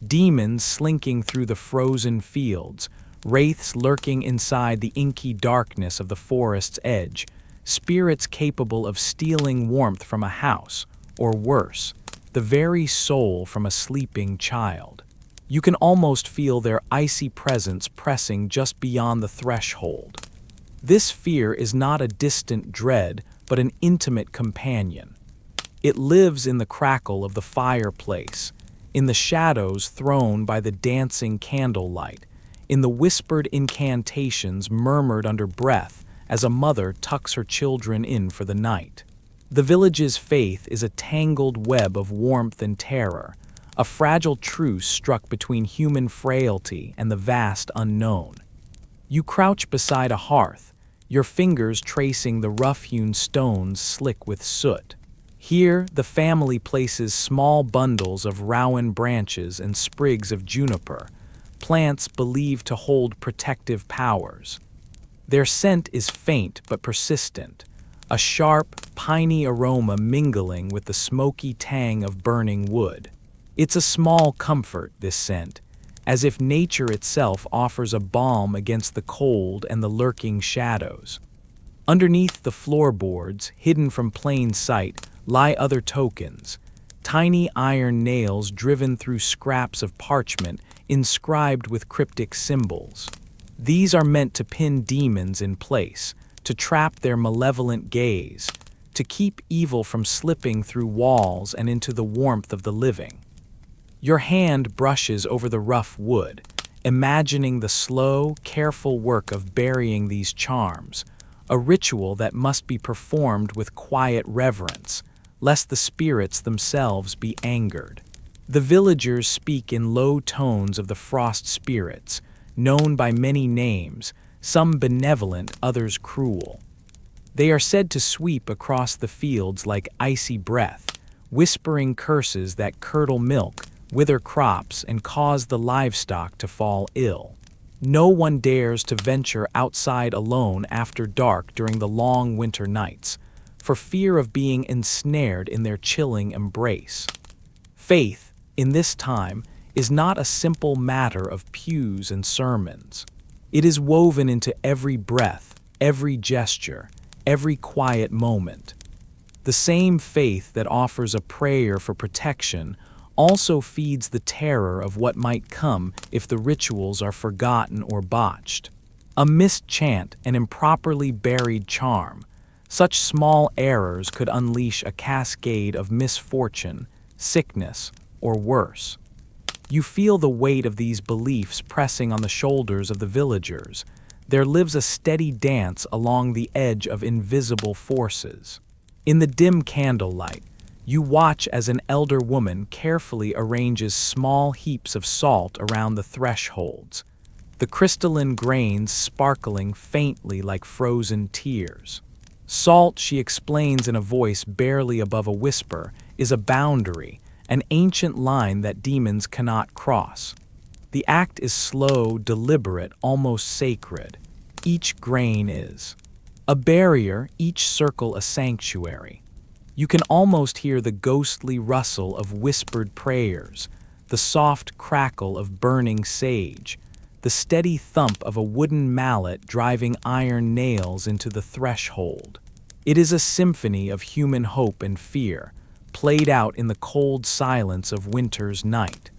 demons slinking through the frozen fields, wraiths lurking inside the inky darkness of the forest's edge, spirits capable of stealing warmth from a house, or worse, the very soul from a sleeping child. You can almost feel their icy presence pressing just beyond the threshold. This fear is not a distant dread, but an intimate companion. It lives in the crackle of the fireplace, in the shadows thrown by the dancing candlelight, in the whispered incantations murmured under breath as a mother tucks her children in for the night. The village's faith is a tangled web of warmth and terror, a fragile truce struck between human frailty and the vast unknown. You crouch beside a hearth, your fingers tracing the rough-hewn stones slick with soot. Here, the family places small bundles of rowan branches and sprigs of juniper, plants believed to hold protective powers. Their scent is faint but persistent, a sharp, piney aroma mingling with the smoky tang of burning wood. It's a small comfort, this scent, as if nature itself offers a balm against the cold and the lurking shadows. Underneath the floorboards, hidden from plain sight, lie other tokens, tiny iron nails driven through scraps of parchment inscribed with cryptic symbols. These are meant to pin demons in place, to trap their malevolent gaze, to keep evil from slipping through walls and into the warmth of the living. Your hand brushes over the rough wood, imagining the slow, careful work of burying these charms, a ritual that must be performed with quiet reverence, lest the spirits themselves be angered. The villagers speak in low tones of the frost spirits, known by many names, some benevolent, others cruel. They are said to sweep across the fields like icy breath, whispering curses that curdle milk, wither crops, and cause the livestock to fall ill. No one dares to venture outside alone after dark during the long winter nights, for fear of being ensnared in their chilling embrace. Faith, in this time, is not a simple matter of pews and sermons. It is woven into every breath, every gesture, every quiet moment. The same faith that offers a prayer for protection also feeds the terror of what might come if the rituals are forgotten or botched. A missed chant, an improperly buried charm, such small errors could unleash a cascade of misfortune, sickness, or worse. You feel the weight of these beliefs pressing on the shoulders of the villagers. There lives a steady dance along the edge of invisible forces. In the dim candlelight, you watch as an elder woman carefully arranges small heaps of salt around the thresholds, the crystalline grains sparkling faintly like frozen tears. Salt, she explains in a voice barely above a whisper, is a boundary, an ancient line that demons cannot cross. The act is slow, deliberate, almost sacred. Each grain is a barrier, each circle a sanctuary. You can almost hear the ghostly rustle of whispered prayers, the soft crackle of burning sage, the steady thump of a wooden mallet driving iron nails into the threshold. It is a symphony of human hope and fear, played out in the cold silence of winter's night.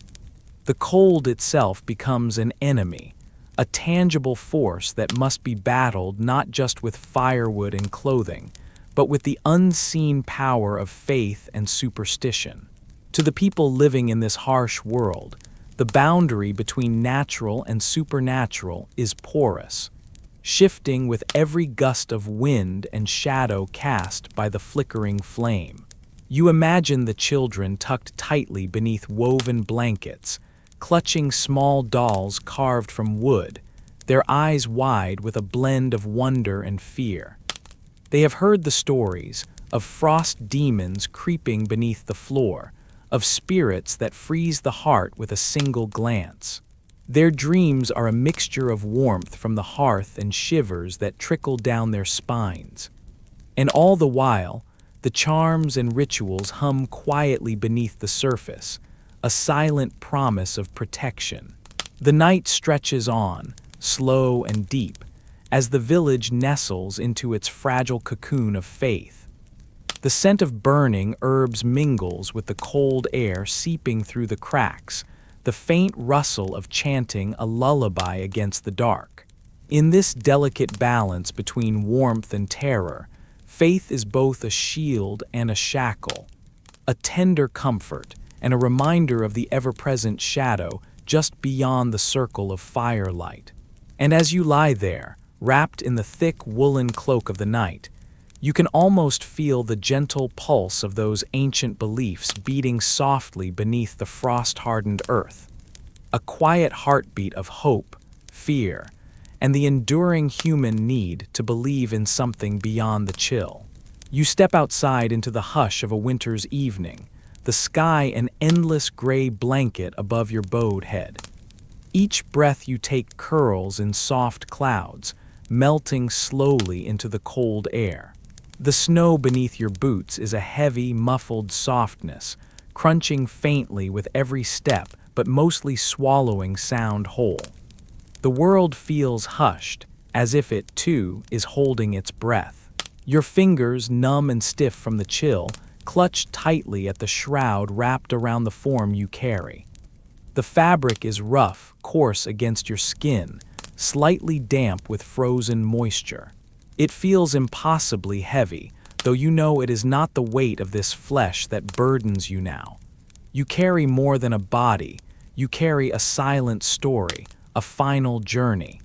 The cold itself becomes an enemy, a tangible force that must be battled not just with firewood and clothing, but with the unseen power of faith and superstition. To the people living in this harsh world, the boundary between natural and supernatural is porous, shifting with every gust of wind and shadow cast by the flickering flame. You imagine the children tucked tightly beneath woven blankets, clutching small dolls carved from wood, their eyes wide with a blend of wonder and fear. They have heard the stories of frost demons creeping beneath the floor, of spirits that freeze the heart with a single glance. Their dreams are a mixture of warmth from the hearth and shivers that trickle down their spines. And all the while, the charms and rituals hum quietly beneath the surface, a silent promise of protection. The night stretches on, slow and deep, as the village nestles into its fragile cocoon of faith. The scent of burning herbs mingles with the cold air seeping through the cracks, the faint rustle of chanting a lullaby against the dark. In this delicate balance between warmth and terror, faith is both a shield and a shackle, a tender comfort and a reminder of the ever-present shadow just beyond the circle of firelight. And as you lie there, wrapped in the thick woolen cloak of the night, you can almost feel the gentle pulse of those ancient beliefs beating softly beneath the frost-hardened earth. A quiet heartbeat of hope, fear, and the enduring human need to believe in something beyond the chill. You step outside into the hush of a winter's evening, the sky an endless gray blanket above your bowed head. Each breath you take curls in soft clouds, melting slowly into the cold air. The snow beneath your boots is a heavy, muffled softness, crunching faintly with every step but mostly swallowing sound whole. The world feels hushed, as if it, too, is holding its breath. Your fingers, numb and stiff from the chill, clutch tightly at the shroud wrapped around the form you carry. The fabric is rough, coarse against your skin, slightly damp with frozen moisture. It feels impossibly heavy, though you know it is not the weight of this flesh that burdens you now. You carry more than a body, you carry a silent story, a final journey.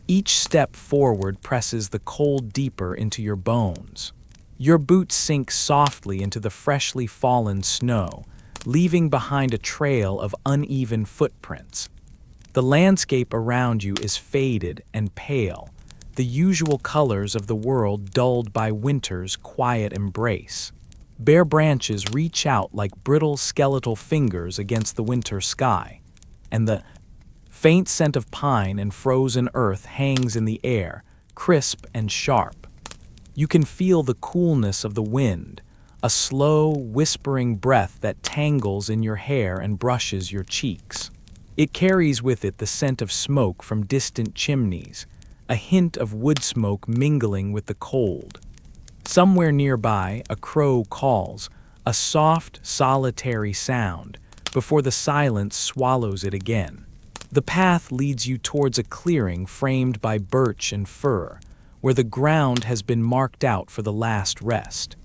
Each step forward presses the cold deeper into your bones. Your boots sink softly into the freshly fallen snow, leaving behind a trail of uneven footprints. The landscape around you is faded and pale, the usual colors of the world dulled by winter's quiet embrace. Bare branches reach out like brittle skeletal fingers against the winter sky, and the faint scent of pine and frozen earth hangs in the air, crisp and sharp. You can feel the coolness of the wind, a slow, whispering breath that tangles in your hair and brushes your cheeks. It carries with it the scent of smoke from distant chimneys, a hint of wood smoke mingling with the cold. Somewhere nearby, a crow calls, a soft, solitary sound, before the silence swallows it again. The path leads you towards a clearing framed by birch and fir, where the ground has been marked out for the last rest.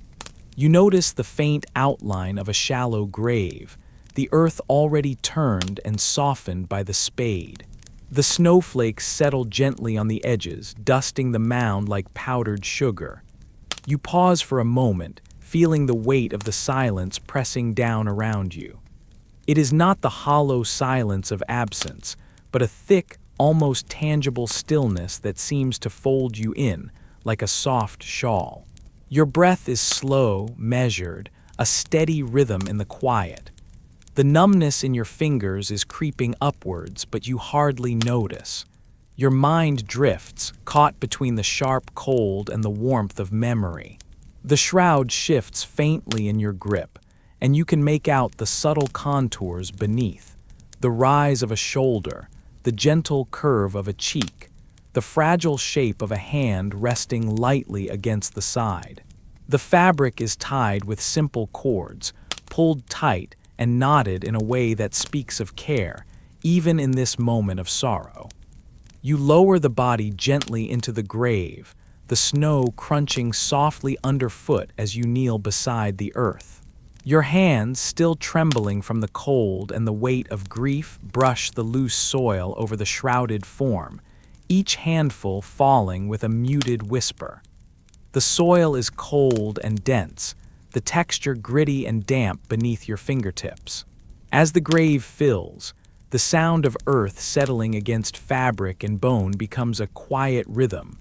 You notice the faint outline of a shallow grave, the earth already turned and softened by the spade. The snowflakes settle gently on the edges, dusting the mound like powdered sugar. You pause for a moment, feeling the weight of the silence pressing down around you. It is not the hollow silence of absence, but a thick, almost tangible stillness that seems to fold you in, like a soft shawl. Your breath is slow, measured, a steady rhythm in the quiet. The numbness in your fingers is creeping upwards, but you hardly notice. Your mind drifts, caught between the sharp cold and the warmth of memory. The shroud shifts faintly in your grip, and you can make out the subtle contours beneath. The rise of a shoulder, the gentle curve of a cheek, the fragile shape of a hand resting lightly against the side. The fabric is tied with simple cords, pulled tight and knotted in a way that speaks of care, even in this moment of sorrow. You lower the body gently into the grave, the snow crunching softly underfoot as you kneel beside the earth. Your hands, still trembling from the cold and the weight of grief, brush the loose soil over the shrouded form, each handful falling with a muted whisper. The soil is cold and dense, the texture gritty and damp beneath your fingertips. As the grave fills, the sound of earth settling against fabric and bone becomes a quiet rhythm,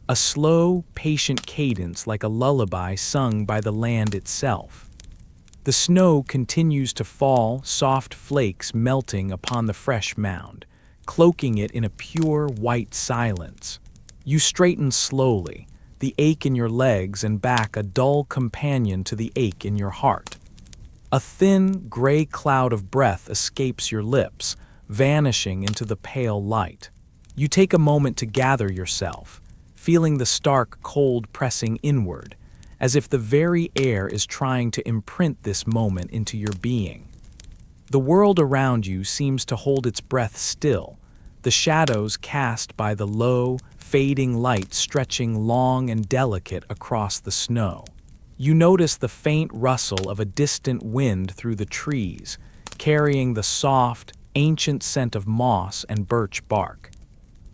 a slow, patient cadence like a lullaby sung by the land itself. The snow continues to fall, soft flakes melting upon the fresh mound, cloaking it in a pure white silence. You straighten slowly, the ache in your legs and back a dull companion to the ache in your heart. A thin, gray cloud of breath escapes your lips, vanishing into the pale light. You take a moment to gather yourself, feeling the stark cold pressing inward, as if the very air is trying to imprint this moment into your being. The world around you seems to hold its breath still, the shadows cast by the low, fading light stretching long and delicate across the snow. You notice the faint rustle of a distant wind through the trees, carrying the soft, ancient scent of moss and birch bark.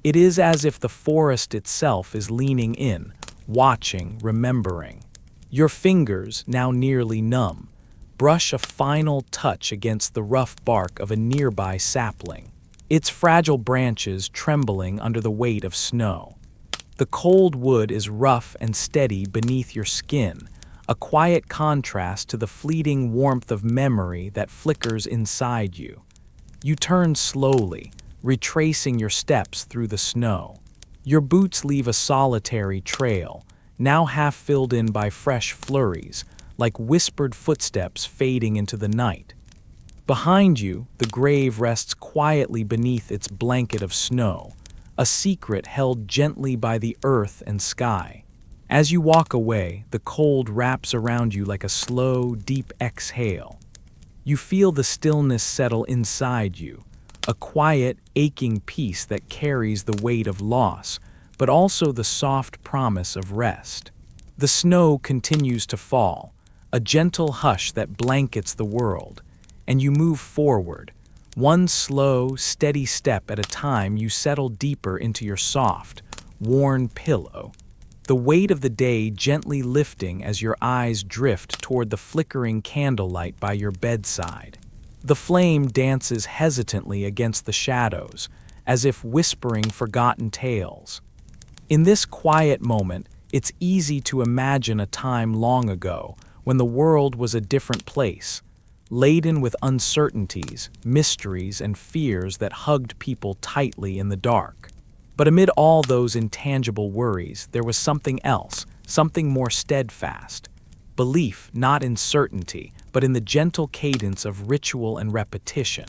It is as if the forest itself is leaning in, watching, remembering. Your fingers, now nearly numb, brush a final touch against the rough bark of a nearby sapling, its fragile branches trembling under the weight of snow. The cold wood is rough and steady beneath your skin, a quiet contrast to the fleeting warmth of memory that flickers inside you. You turn slowly, retracing your steps through the snow. Your boots leave a solitary trail, now half filled in by fresh flurries, like whispered footsteps fading into the night. Behind you, the grave rests quietly beneath its blanket of snow, a secret held gently by the earth and sky. As you walk away, the cold wraps around you like a slow, deep exhale. You feel the stillness settle inside you, a quiet, aching peace that carries the weight of loss, but also the soft promise of rest. The snow continues to fall, a gentle hush that blankets the world, and you move forward. One slow, steady step at a time, you settle deeper into your soft, worn pillow, the weight of the day gently lifting as your eyes drift toward the flickering candlelight by your bedside. The flame dances hesitantly against the shadows, as if whispering forgotten tales. In this quiet moment, it's easy to imagine a time long ago when the world was a different place, laden with uncertainties, mysteries, and fears that hugged people tightly in the dark. But amid all those intangible worries, there was something else, something more steadfast. Belief not in certainty, but in the gentle cadence of ritual and repetition.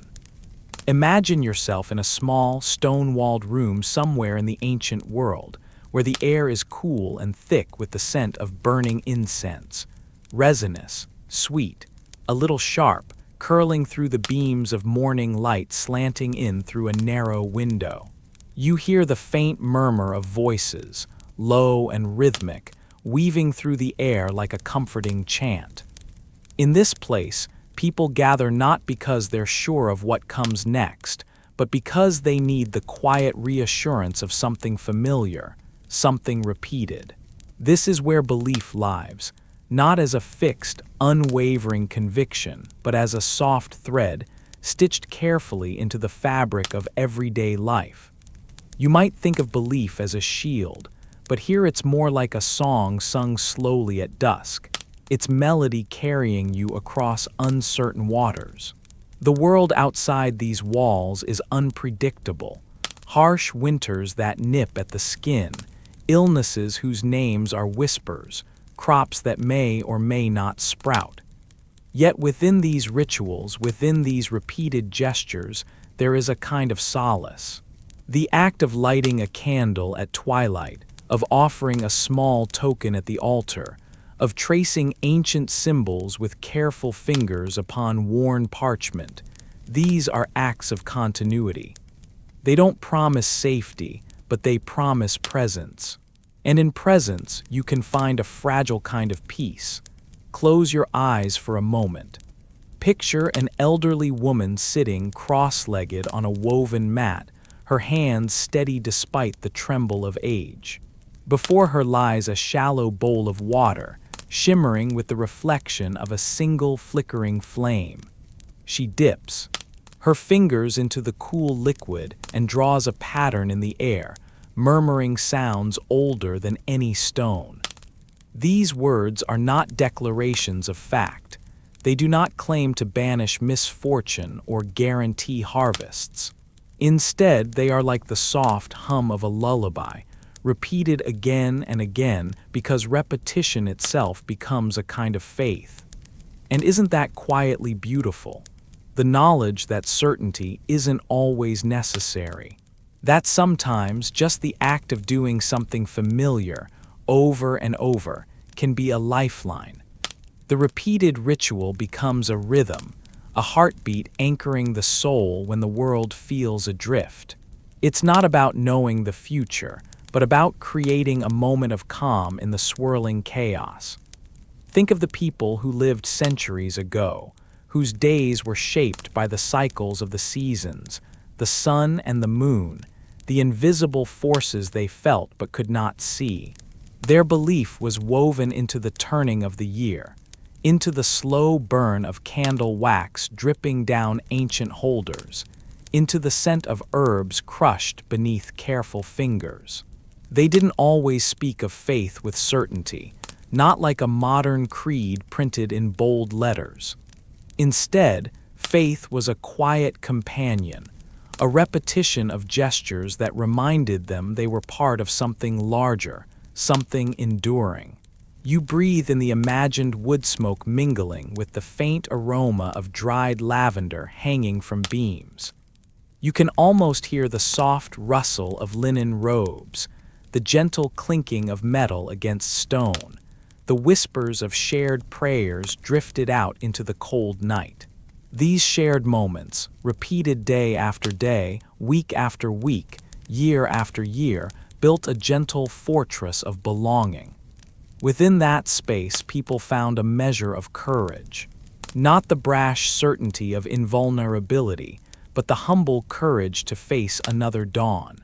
Imagine yourself in a small, stone-walled room somewhere in the ancient world, where the air is cool and thick with the scent of burning incense, resinous, sweet, a little sharp, curling through the beams of morning light slanting in through a narrow window. You hear the faint murmur of voices, low and rhythmic, weaving through the air like a comforting chant. In this place, people gather not because they're sure of what comes next, but because they need the quiet reassurance of something familiar, something repeated. This is where belief lives, not as a fixed, unwavering conviction, but as a soft thread stitched carefully into the fabric of everyday life. You might think of belief as a shield, but here it's more like a song sung slowly at dusk, its melody carrying you across uncertain waters. The world outside these walls is unpredictable. Harsh winters that nip at the skin, illnesses whose names are whispers, crops that may or may not sprout. Yet within these rituals, within these repeated gestures, there is a kind of solace. The act of lighting a candle at twilight, of offering a small token at the altar, of tracing ancient symbols with careful fingers upon worn parchment, these are acts of continuity. They don't promise safety, but they promise presence. And in presence, you can find a fragile kind of peace. Close your eyes for a moment. Picture an elderly woman sitting cross-legged on a woven mat, her hands steady despite the tremble of age. Before her lies a shallow bowl of water, shimmering with the reflection of a single flickering flame. She dips her fingers into the cool liquid and draws a pattern in the air, murmuring sounds older than any stone. These words are not declarations of fact. They do not claim to banish misfortune or guarantee harvests. Instead, they are like the soft hum of a lullaby, repeated again and again because repetition itself becomes a kind of faith. And isn't that quietly beautiful? The knowledge that certainty isn't always necessary. That sometimes just the act of doing something familiar over and over can be a lifeline. The repeated ritual becomes a rhythm, a heartbeat anchoring the soul when the world feels adrift. It's not about knowing the future, but about creating a moment of calm in the swirling chaos. Think of the people who lived centuries ago, whose days were shaped by the cycles of the seasons, the sun and the moon, the invisible forces they felt but could not see. Their belief was woven into the turning of the year, into the slow burn of candle wax dripping down ancient holders, into the scent of herbs crushed beneath careful fingers. They didn't always speak of faith with certainty, not like a modern creed printed in bold letters. Instead, faith was a quiet companion, a repetition of gestures that reminded them they were part of something larger, something enduring. You breathe in the imagined wood smoke mingling with the faint aroma of dried lavender hanging from beams. You can almost hear the soft rustle of linen robes, the gentle clinking of metal against stone, the whispers of shared prayers drifted out into the cold night. These shared moments, repeated day after day, week after week, year after year, built a gentle fortress of belonging. Within that space, people found a measure of courage. Not the brash certainty of invulnerability, but the humble courage to face another dawn.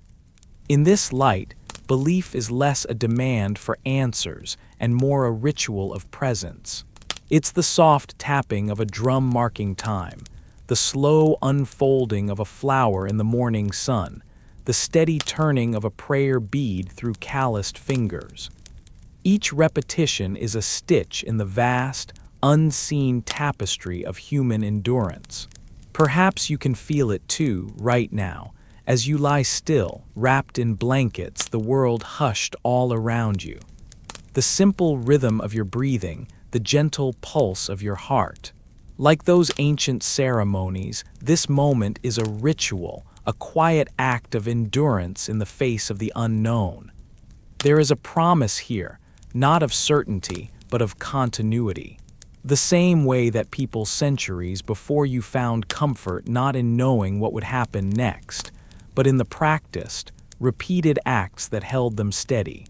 In this light, belief is less a demand for answers and more a ritual of presence. It's the soft tapping of a drum marking time, the slow unfolding of a flower in the morning sun, the steady turning of a prayer bead through calloused fingers. Each repetition is a stitch in the vast, unseen tapestry of human endurance. Perhaps you can feel it too, right now, as you lie still, wrapped in blankets, the world hushed all around you. The simple rhythm of your breathing, the gentle pulse of your heart. Like those ancient ceremonies, this moment is a ritual, a quiet act of endurance in the face of the unknown. There is a promise here, not of certainty, but of continuity. The same way that people centuries before you found comfort not in knowing what would happen next, but in the practiced, repeated acts that held them steady.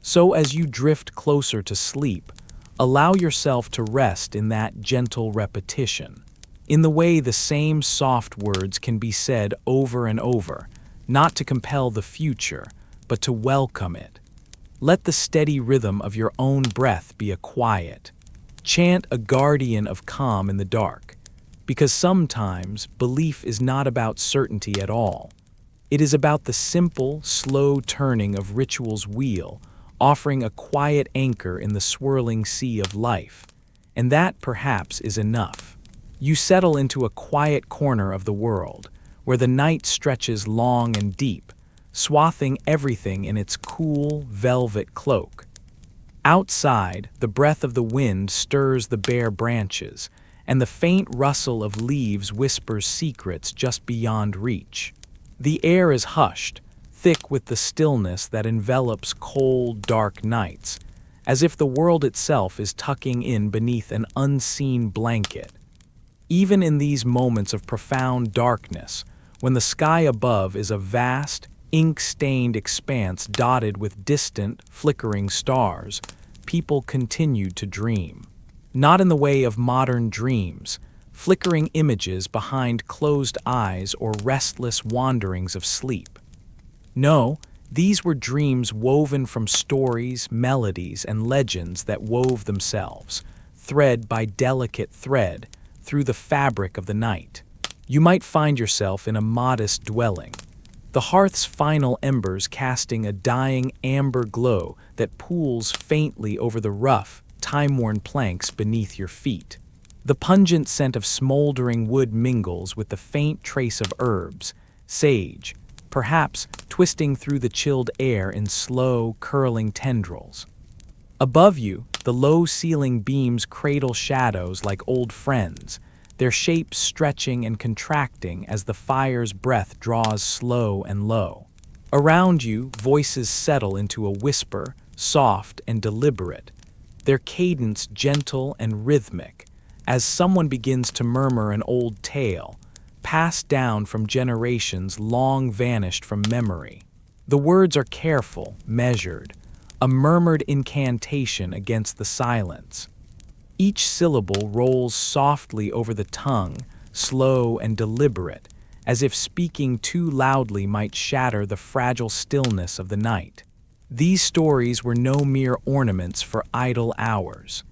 So as you drift closer to sleep, allow yourself to rest in that gentle repetition. In the way the same soft words can be said over and over, not to compel the future, but to welcome it. Let the steady rhythm of your own breath be a quiet. Chant a guardian of calm in the dark, because sometimes belief is not about certainty at all. It is about the simple, slow turning of ritual's wheel, offering a quiet anchor in the swirling sea of life. And that, perhaps, is enough. You settle into a quiet corner of the world, where the night stretches long and deep, swathing everything in its cool, velvet cloak. Outside, the breath of the wind stirs the bare branches, and the faint rustle of leaves whispers secrets just beyond reach. The air is hushed, thick with the stillness that envelops cold, dark nights, as if the world itself is tucking in beneath an unseen blanket. Even in these moments of profound darkness, when the sky above is a vast, ink-stained expanse dotted with distant, flickering stars, people continued to dream. Not in the way of modern dreams, flickering images behind closed eyes or restless wanderings of sleep. No, these were dreams woven from stories, melodies, and legends that wove themselves, thread by delicate thread, through the fabric of the night. You might find yourself in a modest dwelling, the hearth's final embers casting a dying amber glow that pools faintly over the rough, time-worn planks beneath your feet. The pungent scent of smoldering wood mingles with the faint trace of herbs, sage, perhaps twisting through the chilled air in slow, curling tendrils. Above you, the low ceiling beams cradle shadows like old friends, their shapes stretching and contracting as the fire's breath draws slow and low. Around you, voices settle into a whisper, soft and deliberate, their cadence gentle and rhythmic, as someone begins to murmur an old tale, passed down from generations long vanished from memory. The words are careful, measured, a murmured incantation against the silence. Each syllable rolls softly over the tongue, slow and deliberate, as if speaking too loudly might shatter the fragile stillness of the night. These stories were no mere ornaments for idle hours.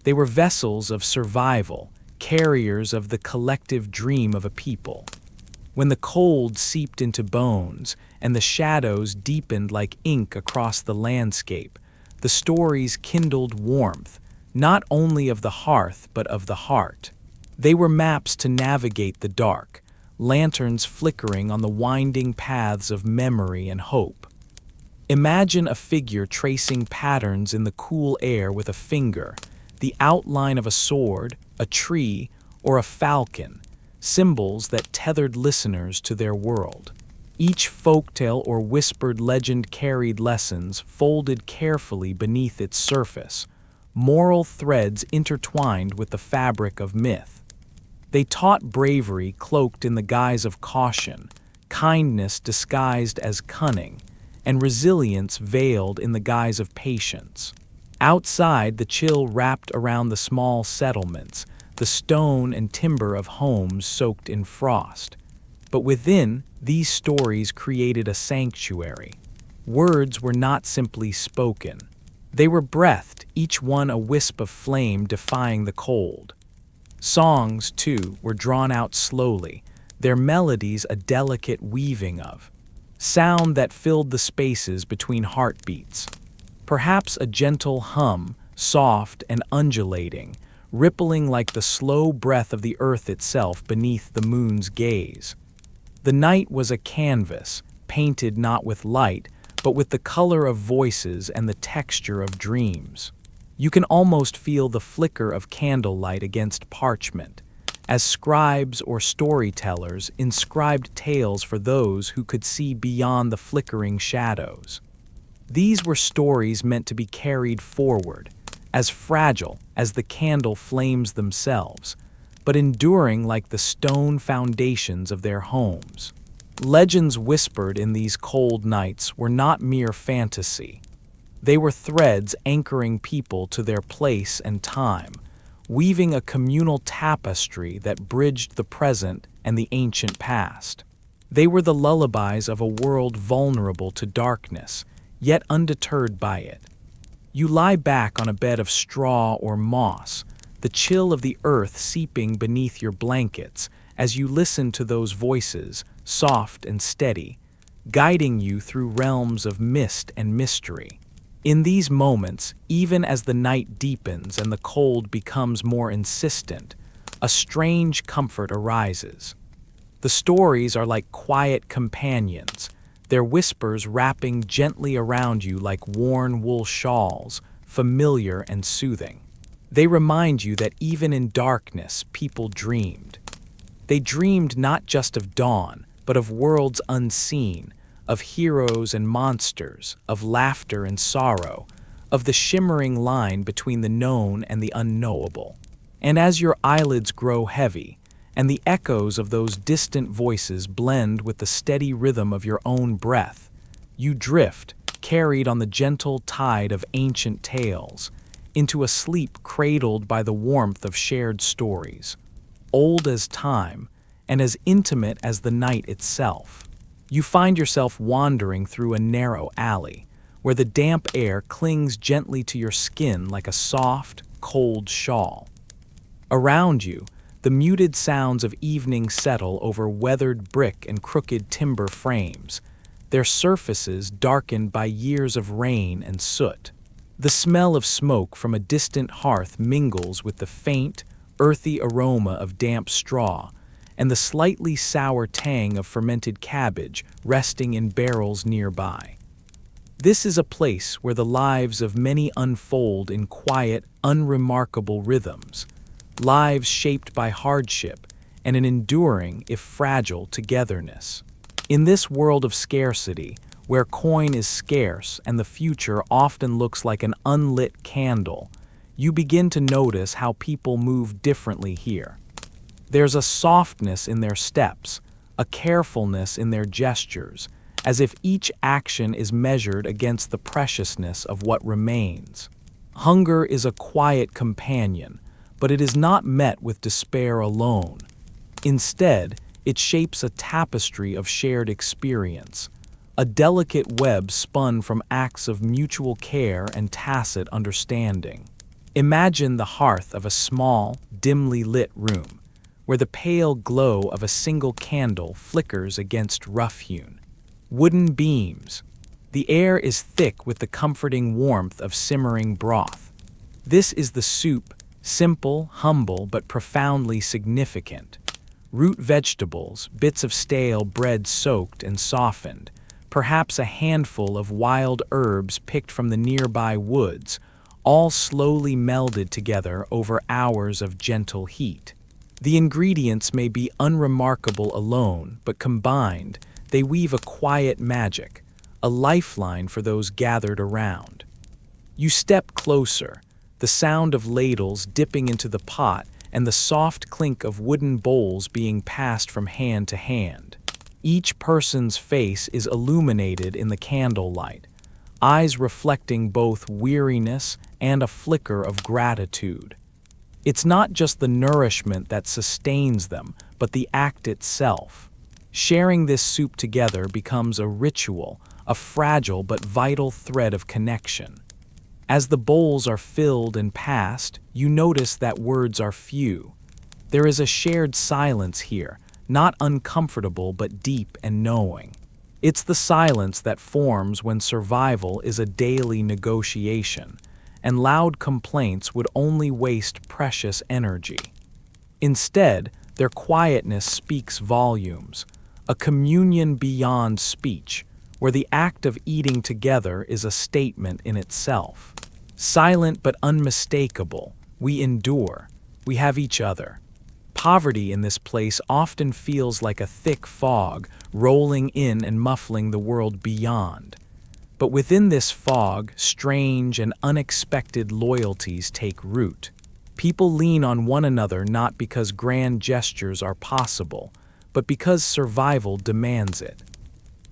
They were vessels of survival, carriers of the collective dream of a people. When the cold seeped into bones and the shadows deepened like ink across the landscape, the stories kindled warmth, not only of the hearth but of the heart. They were maps to navigate the dark, lanterns flickering on the winding paths of memory and hope. Imagine a figure tracing patterns in the cool air with a finger, the outline of a sword, a tree, or a falcon, symbols that tethered listeners to their world. Each folktale or whispered legend carried lessons folded carefully beneath its surface, moral threads intertwined with the fabric of myth. They taught bravery cloaked in the guise of caution, kindness disguised as cunning, and resilience veiled in the guise of patience. Outside, the chill wrapped around the small settlements, the stone and timber of homes soaked in frost. But within, these stories created a sanctuary. Words were not simply spoken. They were breathed, each one a wisp of flame defying the cold. Songs, too, were drawn out slowly, their melodies a delicate weaving of sound that filled the spaces between heartbeats. Perhaps a gentle hum, soft and undulating, rippling like the slow breath of the earth itself beneath the moon's gaze. The night was a canvas, painted not with light, but with the color of voices and the texture of dreams. You can almost feel the flicker of candlelight against parchment, as scribes or storytellers inscribed tales for those who could see beyond the flickering shadows. These were stories meant to be carried forward, as fragile as the candle flames themselves, but enduring like the stone foundations of their homes. Legends whispered in these cold nights were not mere fantasy. They were threads anchoring people to their place and time, weaving a communal tapestry that bridged the present and the ancient past. They were the lullabies of a world vulnerable to darkness, yet undeterred by it. You lie back on a bed of straw or moss, the chill of the earth seeping beneath your blankets as you listen to those voices, soft and steady, guiding you through realms of mist and mystery. In these moments, even as the night deepens and the cold becomes more insistent, a strange comfort arises. The stories are like quiet companions, their whispers wrapping gently around you like worn wool shawls, familiar and soothing. They remind you that even in darkness, people dreamed. They dreamed not just of dawn, but of worlds unseen, of heroes and monsters, of laughter and sorrow, of the shimmering line between the known and the unknowable. And as your eyelids grow heavy, and the echoes of those distant voices blend with the steady rhythm of your own breath, you drift, carried on the gentle tide of ancient tales, into a sleep cradled by the warmth of shared stories, old as time and as intimate as the night itself. You find yourself wandering through a narrow alley, where the damp air clings gently to your skin like a soft, cold shawl. Around you, the muted sounds of evening settle over weathered brick and crooked timber frames, their surfaces darkened by years of rain and soot. The smell of smoke from a distant hearth mingles with the faint, earthy aroma of damp straw, and the slightly sour tang of fermented cabbage resting in barrels nearby. This is a place where the lives of many unfold in quiet, unremarkable rhythms, lives shaped by hardship and an enduring, if fragile, togetherness. In this world of scarcity, where coin is scarce and the future often looks like an unlit candle, you begin to notice how people move differently here. There's a softness in their steps, a carefulness in their gestures, as if each action is measured against the preciousness of what remains. Hunger is a quiet companion, but it is not met with despair alone. Instead, it shapes a tapestry of shared experience, a delicate web spun from acts of mutual care and tacit understanding. Imagine the hearth of a small, dimly lit room, where the pale glow of a single candle flickers against rough-hewn wooden beams. The air is thick with the comforting warmth of simmering broth. This is the soup, simple, humble, but profoundly significant. Root vegetables, bits of stale bread soaked and softened, perhaps a handful of wild herbs picked from the nearby woods, all slowly melded together over hours of gentle heat. The ingredients may be unremarkable alone, but combined, they weave a quiet magic, a lifeline for those gathered around. You step closer, the sound of ladles dipping into the pot and the soft clink of wooden bowls being passed from hand to hand. Each person's face is illuminated in the candlelight, eyes reflecting both weariness and a flicker of gratitude. It's not just the nourishment that sustains them, but the act itself. Sharing this soup together becomes a ritual, a fragile but vital thread of connection. As the bowls are filled and passed, you notice that words are few. There is a shared silence here, not uncomfortable but deep and knowing. It's the silence that forms when survival is a daily negotiation, and loud complaints would only waste precious energy. Instead, their quietness speaks volumes, a communion beyond speech, where the act of eating together is a statement in itself. Silent but unmistakable, we endure, we have each other. Poverty in this place often feels like a thick fog rolling in and muffling the world beyond. But within this fog, strange and unexpected loyalties take root. People lean on one another not because grand gestures are possible, but because survival demands it.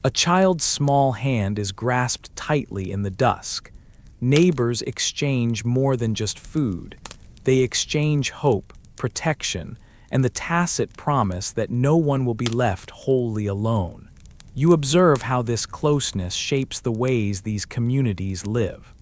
A child's small hand is grasped tightly in the dusk. Neighbors exchange more than just food. They exchange hope, protection, and the tacit promise that no one will be left wholly alone. You observe how this closeness shapes the ways these communities live.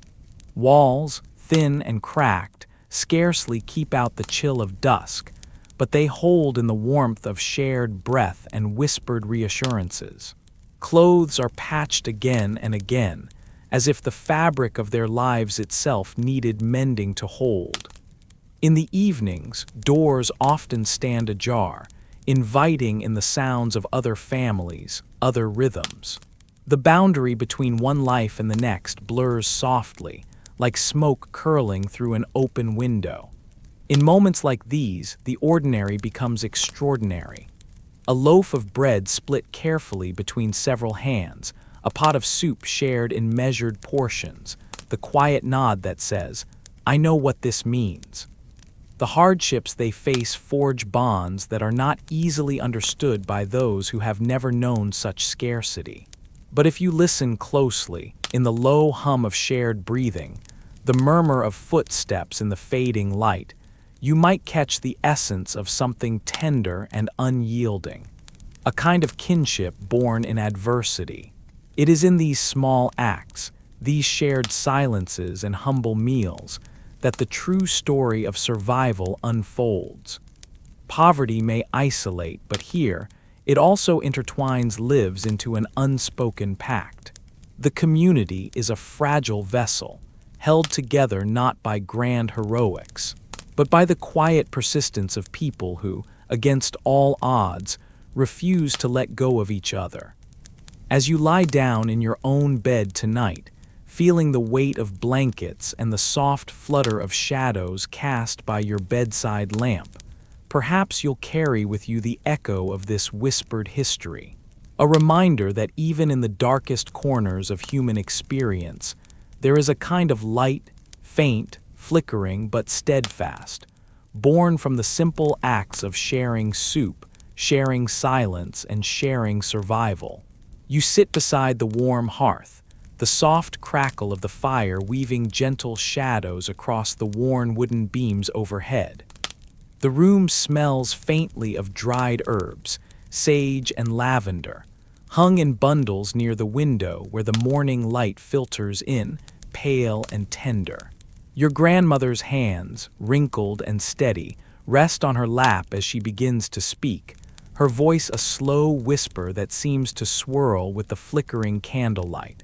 Walls, thin and cracked, scarcely keep out the chill of dusk, but they hold in the warmth of shared breath and whispered reassurances. Clothes are patched again and again, as if the fabric of their lives itself needed mending to hold. In the evenings, doors often stand ajar, inviting in the sounds of other families, other rhythms. The boundary between one life and the next blurs softly, like smoke curling through an open window. In moments like these, the ordinary becomes extraordinary. A loaf of bread split carefully between several hands, a pot of soup shared in measured portions, the quiet nod that says, "I know what this means." The hardships they face forge bonds that are not easily understood by those who have never known such scarcity. But if you listen closely, in the low hum of shared breathing, the murmur of footsteps in the fading light, you might catch the essence of something tender and unyielding, a kind of kinship born in adversity. It is in these small acts, these shared silences and humble meals, that the true story of survival unfolds. Poverty may isolate, but here, it also intertwines lives into an unspoken pact. The community is a fragile vessel, held together not by grand heroics, but by the quiet persistence of people who, against all odds, refuse to let go of each other. As you lie down in your own bed tonight, feeling the weight of blankets and the soft flutter of shadows cast by your bedside lamp, perhaps you'll carry with you the echo of this whispered history, a reminder that even in the darkest corners of human experience, there is a kind of light, faint, flickering but steadfast, born from the simple acts of sharing soup, sharing silence, and sharing survival. You sit beside the warm hearth, the soft crackle of the fire weaving gentle shadows across the worn wooden beams overhead. The room smells faintly of dried herbs, sage and lavender, hung in bundles near the window where the morning light filters in, pale and tender. Your grandmother's hands, wrinkled and steady, rest on her lap as she begins to speak, her voice a slow whisper that seems to swirl with the flickering candlelight.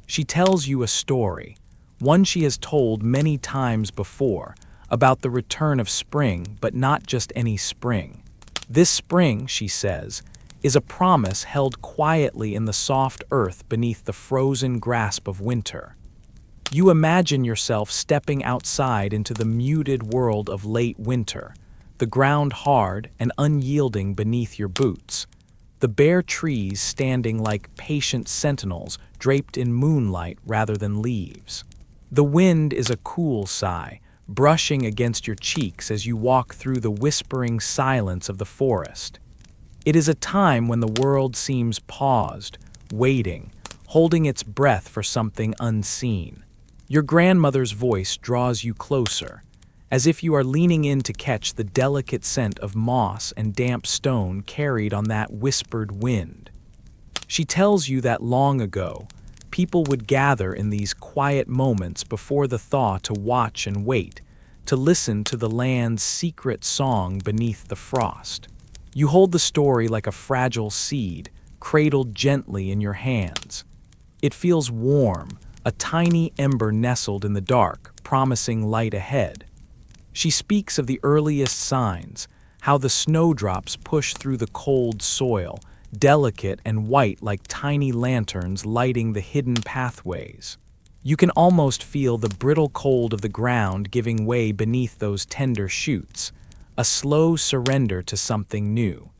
She tells you a story, one she has told many times before, about the return of spring, but not just any spring. This spring, she says, is a promise held quietly in the soft earth beneath the frozen grasp of winter. You imagine yourself stepping outside into the muted world of late winter, the ground hard and unyielding beneath your boots, the bare trees standing like patient sentinels draped in moonlight rather than leaves. The wind is a cool sigh, brushing against your cheeks as you walk through the whispering silence of the forest. It is a time when the world seems paused, waiting, holding its breath for something unseen. Your grandmother's voice draws you closer, as if you are leaning in to catch the delicate scent of moss and damp stone carried on that whispered wind. She tells you that long ago, people would gather in these quiet moments before the thaw to watch and wait, to listen to the land's secret song beneath the frost. You hold the story like a fragile seed, cradled gently in your hands. It feels warm, a tiny ember nestled in the dark, promising light ahead. She speaks of the earliest signs, how the snowdrops push through the cold soil, delicate and white like tiny lanterns lighting the hidden pathways. You can almost feel the brittle cold of the ground giving way beneath those tender shoots, a slow surrender to something new.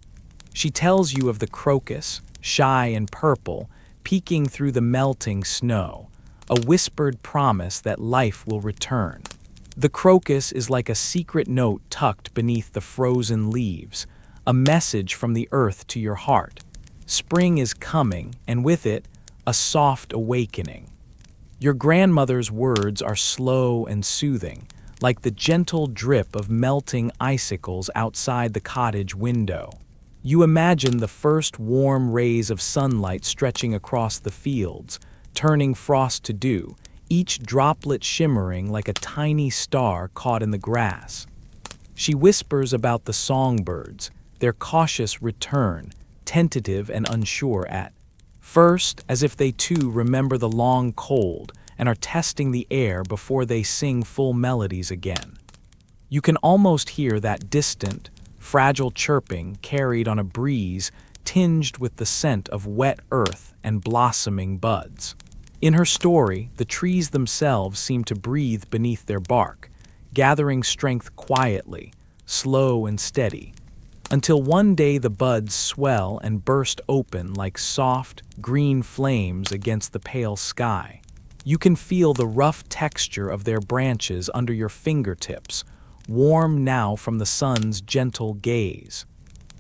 She tells you of the crocus, shy and purple, peeking through the melting snow, a whispered promise that life will return. The crocus is like a secret note tucked beneath the frozen leaves, a message from the earth to your heart. Spring is coming, and with it, a soft awakening. Your grandmother's words are slow and soothing, like the gentle drip of melting icicles outside the cottage window. You imagine the first warm rays of sunlight stretching across the fields, turning frost to dew, each droplet shimmering like a tiny star caught in the grass. She whispers about the songbirds, their cautious return, tentative and unsure at first, as if they too remember the long cold and are testing the air before they sing full melodies again. You can almost hear that distant, fragile chirping carried on a breeze tinged with the scent of wet earth and blossoming buds. In her story, the trees themselves seem to breathe beneath their bark, gathering strength quietly, slow and steady, until one day the buds swell and burst open like soft, green flames against the pale sky. You can feel the rough texture of their branches under your fingertips, warm now from the sun's gentle gaze.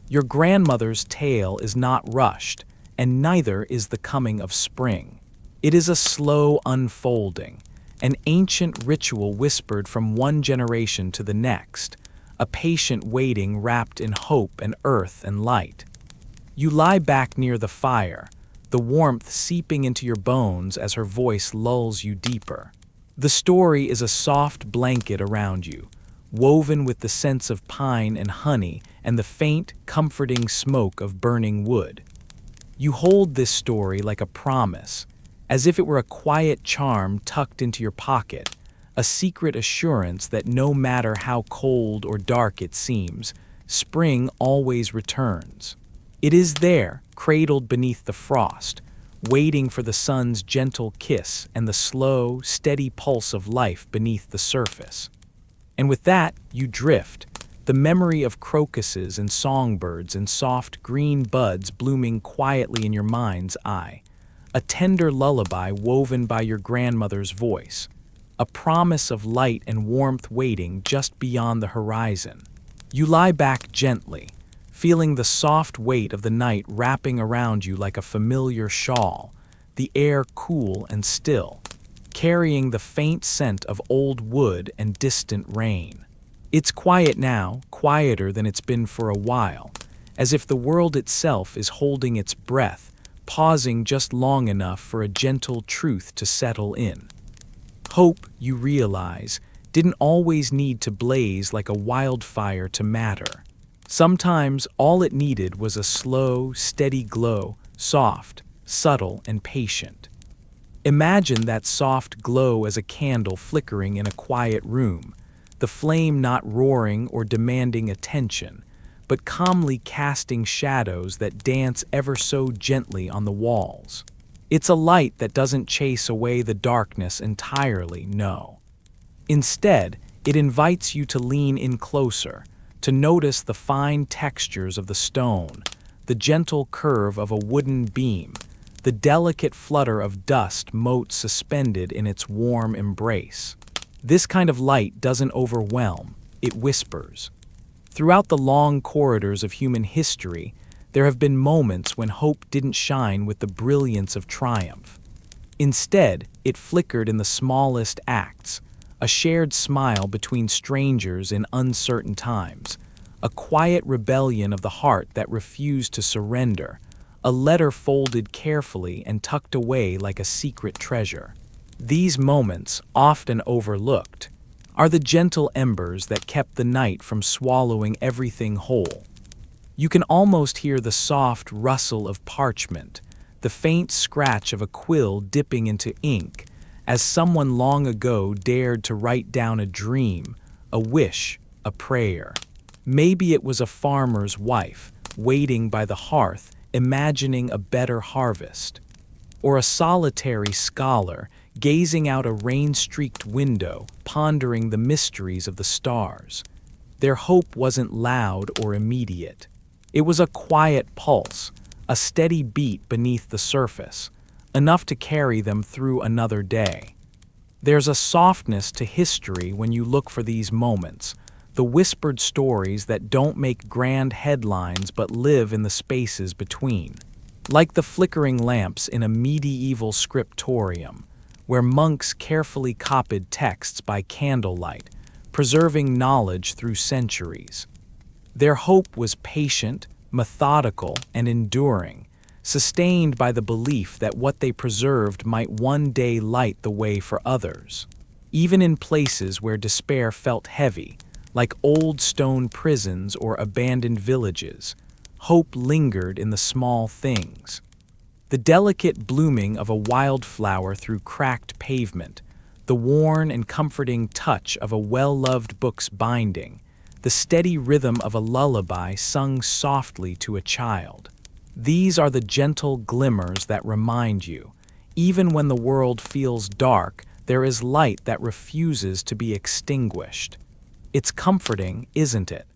Your grandmother's tale is not rushed, and neither is the coming of spring. It is a slow unfolding, an ancient ritual whispered from one generation to the next, a patient waiting wrapped in hope and earth and light. You lie back near the fire, the warmth seeping into your bones as her voice lulls you deeper. The story is a soft blanket around you, woven with the scents of pine and honey and the faint, comforting smoke of burning wood. You hold this story like a promise, as if it were a quiet charm tucked into your pocket, a secret assurance that no matter how cold or dark it seems, spring always returns. It is there, cradled beneath the frost, waiting for the sun's gentle kiss and the slow, steady pulse of life beneath the surface. And with that, you drift, the memory of crocuses and songbirds and soft green buds blooming quietly in your mind's eye, a tender lullaby woven by your grandmother's voice, a promise of light and warmth waiting just beyond the horizon. You lie back gently, feeling the soft weight of the night wrapping around you like a familiar shawl, the air cool and still, carrying the faint scent of old wood and distant rain. It's quiet now, quieter than it's been for a while, as if the world itself is holding its breath, pausing just long enough for a gentle truth to settle in. Hope, you realize, didn't always need to blaze like a wildfire to matter. Sometimes all it needed was a slow, steady glow, soft, subtle, and patient. Imagine that soft glow as a candle flickering in a quiet room, the flame not roaring or demanding attention, but calmly casting shadows that dance ever so gently on the walls. It's a light that doesn't chase away the darkness entirely, no. Instead, it invites you to lean in closer, to notice the fine textures of the stone, the gentle curve of a wooden beam, the delicate flutter of dust mote suspended in its warm embrace. This kind of light doesn't overwhelm, it whispers. Throughout the long corridors of human history, there have been moments when hope didn't shine with the brilliance of triumph. Instead, it flickered in the smallest acts, a shared smile between strangers in uncertain times, a quiet rebellion of the heart that refused to surrender, a letter folded carefully and tucked away like a secret treasure. These moments, often overlooked, are the gentle embers that kept the night from swallowing everything whole. You can almost hear the soft rustle of parchment, the faint scratch of a quill dipping into ink, as someone long ago dared to write down a dream, a wish, a prayer. Maybe it was a farmer's wife, waiting by the hearth, imagining a better harvest. Or a solitary scholar, gazing out a rain-streaked window, pondering the mysteries of the stars. Their hope wasn't loud or immediate. It was a quiet pulse, a steady beat beneath the surface, enough to carry them through another day. There's a softness to history when you look for these moments, the whispered stories that don't make grand headlines but live in the spaces between. Like the flickering lamps in a medieval scriptorium, where monks carefully copied texts by candlelight, preserving knowledge through centuries. Their hope was patient, methodical, and enduring, sustained by the belief that what they preserved might one day light the way for others. Even in places where despair felt heavy, like old stone prisons or abandoned villages, hope lingered in the small things. The delicate blooming of a wildflower through cracked pavement, the worn and comforting touch of a well-loved book's binding, the steady rhythm of a lullaby sung softly to a child. These are the gentle glimmers that remind you, even when the world feels dark, there is light that refuses to be extinguished. It's comforting, isn't it,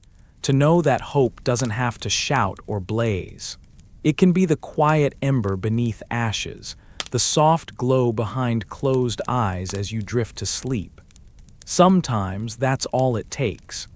to know that hope doesn't have to shout or blaze. It can be the quiet ember beneath ashes, the soft glow behind closed eyes as you drift to sleep. Sometimes that's all it takes.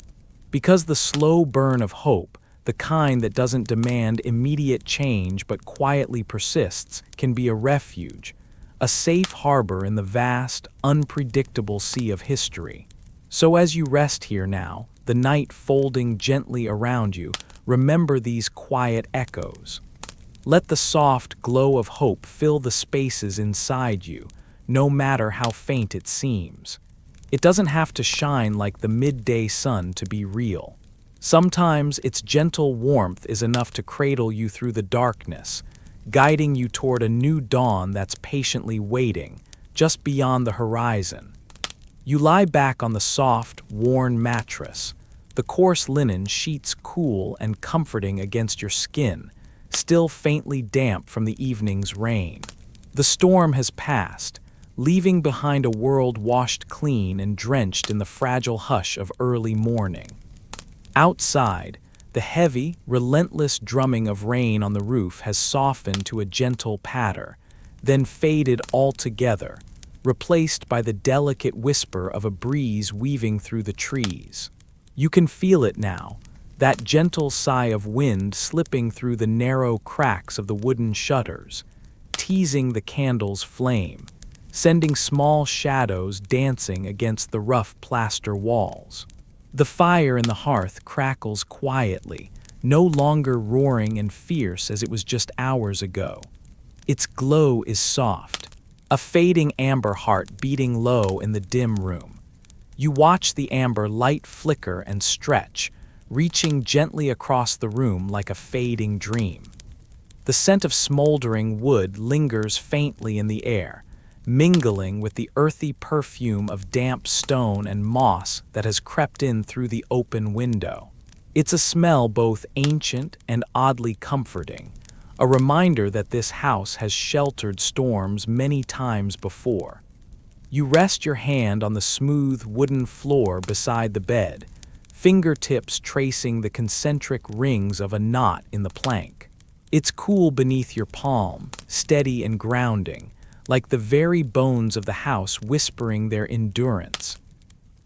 Because the slow burn of hope, the kind that doesn't demand immediate change but quietly persists, can be a refuge, a safe harbor in the vast, unpredictable sea of history. So as you rest here now, the night folding gently around you, remember these quiet echoes. Let the soft glow of hope fill the spaces inside you, no matter how faint it seems. It doesn't have to shine like the midday sun to be real. Sometimes its gentle warmth is enough to cradle you through the darkness, guiding you toward a new dawn that's patiently waiting, just beyond the horizon. You lie back on the soft, worn mattress, the coarse linen sheets cool and comforting against your skin, still faintly damp from the evening's rain. The storm has passed, leaving behind a world washed clean and drenched in the fragile hush of early morning. Outside, the heavy, relentless drumming of rain on the roof has softened to a gentle patter, then faded altogether, replaced by the delicate whisper of a breeze weaving through the trees. You can feel it now, that gentle sigh of wind slipping through the narrow cracks of the wooden shutters, teasing the candle's flame, sending small shadows dancing against the rough plaster walls. The fire in the hearth crackles quietly, no longer roaring and fierce as it was just hours ago. Its glow is soft, a fading amber heart beating low in the dim room. You watch the amber light flicker and stretch, reaching gently across the room like a fading dream. The scent of smoldering wood lingers faintly in the air, mingling with the earthy perfume of damp stone and moss that has crept in through the open window. It's a smell both ancient and oddly comforting, a reminder that this house has sheltered storms many times before. You rest your hand on the smooth wooden floor beside the bed, fingertips tracing the concentric rings of a knot in the plank. It's cool beneath your palm, steady and grounding, like the very bones of the house whispering their endurance.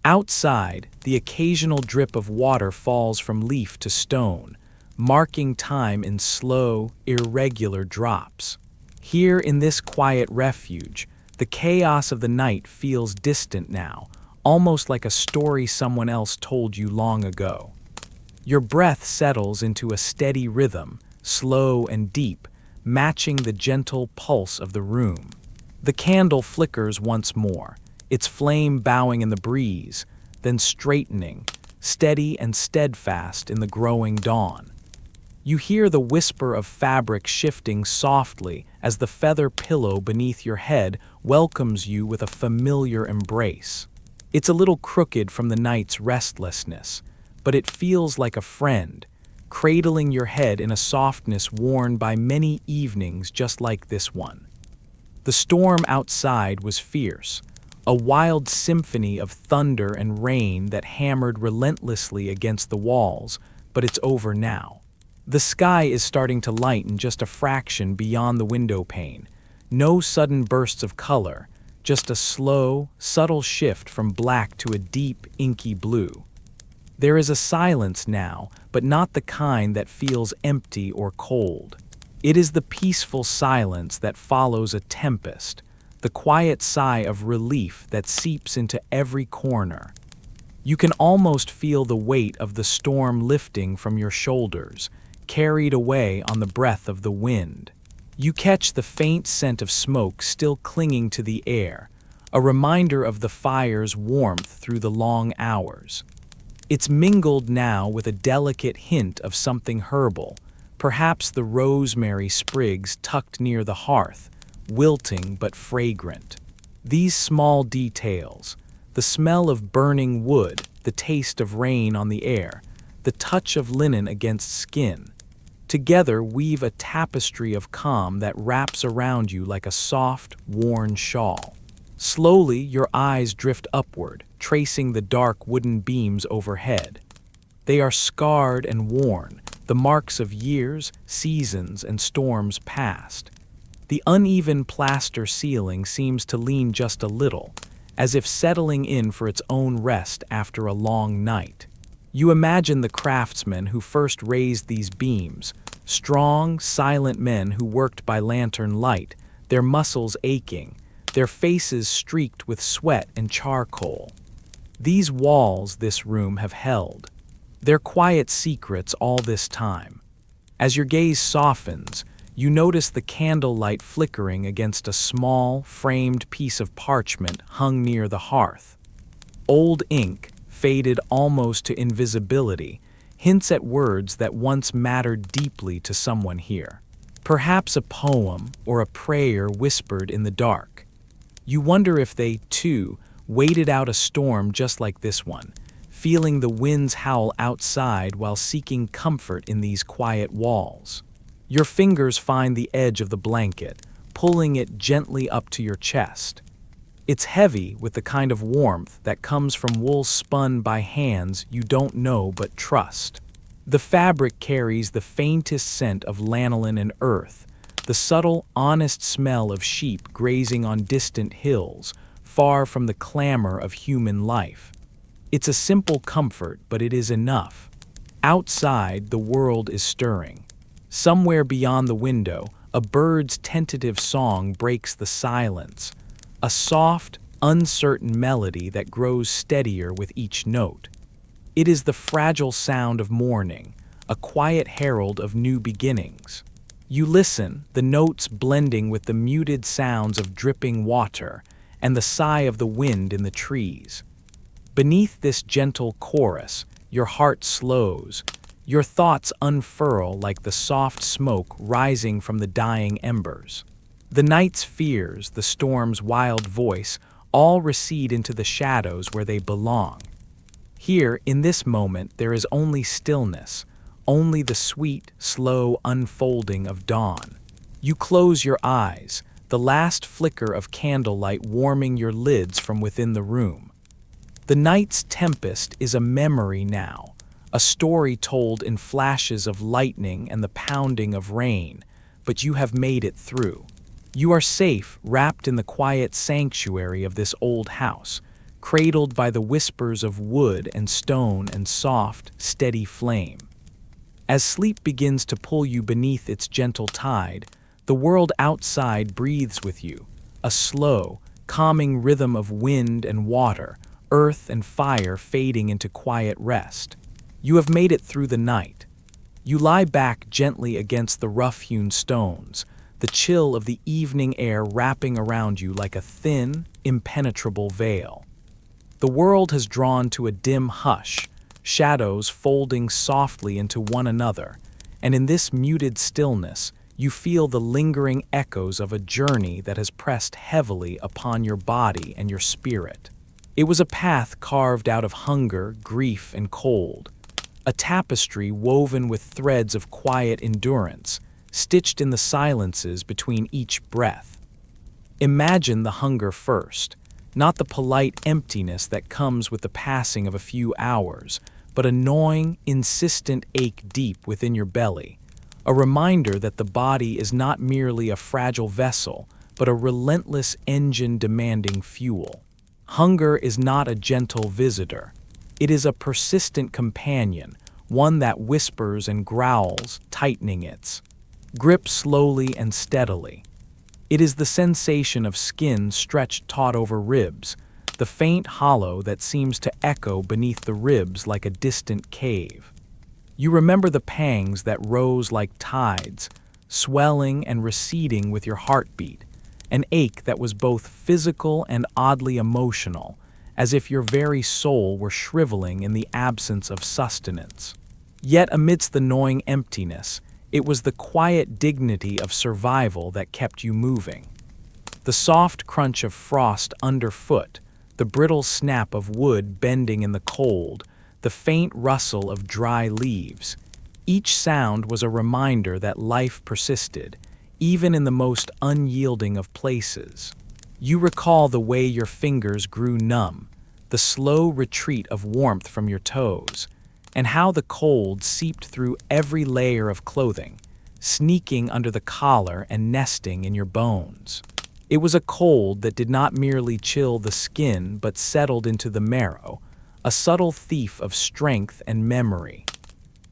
Outside, the occasional drip of water falls from leaf to stone, marking time in slow, irregular drops. Here in this quiet refuge, the chaos of the night feels distant now, almost like a story someone else told you long ago. Your breath settles into a steady rhythm, slow and deep, matching the gentle pulse of the room. The candle flickers once more, its flame bowing in the breeze, then straightening, steady and steadfast in the growing dawn. You hear the whisper of fabric shifting softly as the feather pillow beneath your head welcomes you with a familiar embrace. It's a little crooked from the night's restlessness, but it feels like a friend, cradling your head in a softness worn by many evenings just like this one. The storm outside was fierce, a wild symphony of thunder and rain that hammered relentlessly against the walls, but it's over now. The sky is starting to lighten just a fraction beyond the window pane. No sudden bursts of color, just a slow, subtle shift from black to a deep, inky blue. There is a silence now, but not the kind that feels empty or cold. It is the peaceful silence that follows a tempest, the quiet sigh of relief that seeps into every corner. You can almost feel the weight of the storm lifting from your shoulders, carried away on the breath of the wind. You catch the faint scent of smoke still clinging to the air, a reminder of the fire's warmth through the long hours. It's mingled now with a delicate hint of something herbal, perhaps the rosemary sprigs tucked near the hearth, wilting but fragrant. These small details, the smell of burning wood, the taste of rain on the air, the touch of linen against skin, together weave a tapestry of calm that wraps around you like a soft, worn shawl. Slowly, your eyes drift upward, tracing the dark wooden beams overhead. They are scarred and worn, the marks of years, seasons, and storms past. The uneven plaster ceiling seems to lean just a little, as if settling in for its own rest after a long night. You imagine the craftsmen who first raised these beams, strong, silent men who worked by lantern light, their muscles aching, their faces streaked with sweat and charcoal. These walls this room have held, their quiet secrets all this time. As your gaze softens, you notice the candlelight flickering against a small, framed piece of parchment hung near the hearth. Old ink, faded almost to invisibility, hints at words that once mattered deeply to someone here. Perhaps a poem or a prayer whispered in the dark. You wonder if they, too, waited out a storm just like this one, feeling the winds howl outside while seeking comfort in these quiet walls. Your fingers find the edge of the blanket, pulling it gently up to your chest. It's heavy with the kind of warmth that comes from wool spun by hands you don't know but trust. The fabric carries the faintest scent of lanolin and earth, the subtle, honest smell of sheep grazing on distant hills, far from the clamor of human life. It's a simple comfort, but it is enough. Outside, the world is stirring. Somewhere beyond the window, a bird's tentative song breaks the silence, a soft, uncertain melody that grows steadier with each note. It is the fragile sound of morning, a quiet herald of new beginnings. You listen, the notes blending with the muted sounds of dripping water and the sigh of the wind in the trees. Beneath this gentle chorus, your heart slows, your thoughts unfurl like the soft smoke rising from the dying embers. The night's fears, the storm's wild voice, all recede into the shadows where they belong. Here, in this moment, there is only stillness, only the sweet, slow unfolding of dawn. You close your eyes, the last flicker of candlelight warming your lids from within the room. The night's tempest is a memory now, a story told in flashes of lightning and the pounding of rain, but you have made it through. You are safe, wrapped in the quiet sanctuary of this old house, cradled by the whispers of wood and stone and soft, steady flame. As sleep begins to pull you beneath its gentle tide, the world outside breathes with you, a slow, calming rhythm of wind and water, earth and fire fading into quiet rest. You have made it through the night. You lie back gently against the rough-hewn stones, the chill of the evening air wrapping around you like a thin, impenetrable veil. The world has drawn to a dim hush, shadows folding softly into one another, and in this muted stillness, you feel the lingering echoes of a journey that has pressed heavily upon your body and your spirit. It was a path carved out of hunger, grief, and cold, a tapestry woven with threads of quiet endurance, stitched in the silences between each breath. Imagine the hunger first, not the polite emptiness that comes with the passing of a few hours, but a gnawing, insistent ache deep within your belly, a reminder that the body is not merely a fragile vessel, but a relentless engine demanding fuel. Hunger is not a gentle visitor. It is a persistent companion, one that whispers and growls, tightening its grip slowly and steadily. It is the sensation of skin stretched taut over ribs, the faint hollow that seems to echo beneath the ribs like a distant cave. You remember the pangs that rose like tides, swelling and receding with your heartbeat, an ache that was both physical and oddly emotional, as if your very soul were shriveling in the absence of sustenance. Yet amidst the gnawing emptiness, it was the quiet dignity of survival that kept you moving. The soft crunch of frost underfoot, the brittle snap of wood bending in the cold, the faint rustle of dry leaves. Each sound was a reminder that life persisted, even in the most unyielding of places. You recall the way your fingers grew numb, the slow retreat of warmth from your toes, and how the cold seeped through every layer of clothing, sneaking under the collar and nesting in your bones. It was a cold that did not merely chill the skin but settled into the marrow, a subtle thief of strength and memory.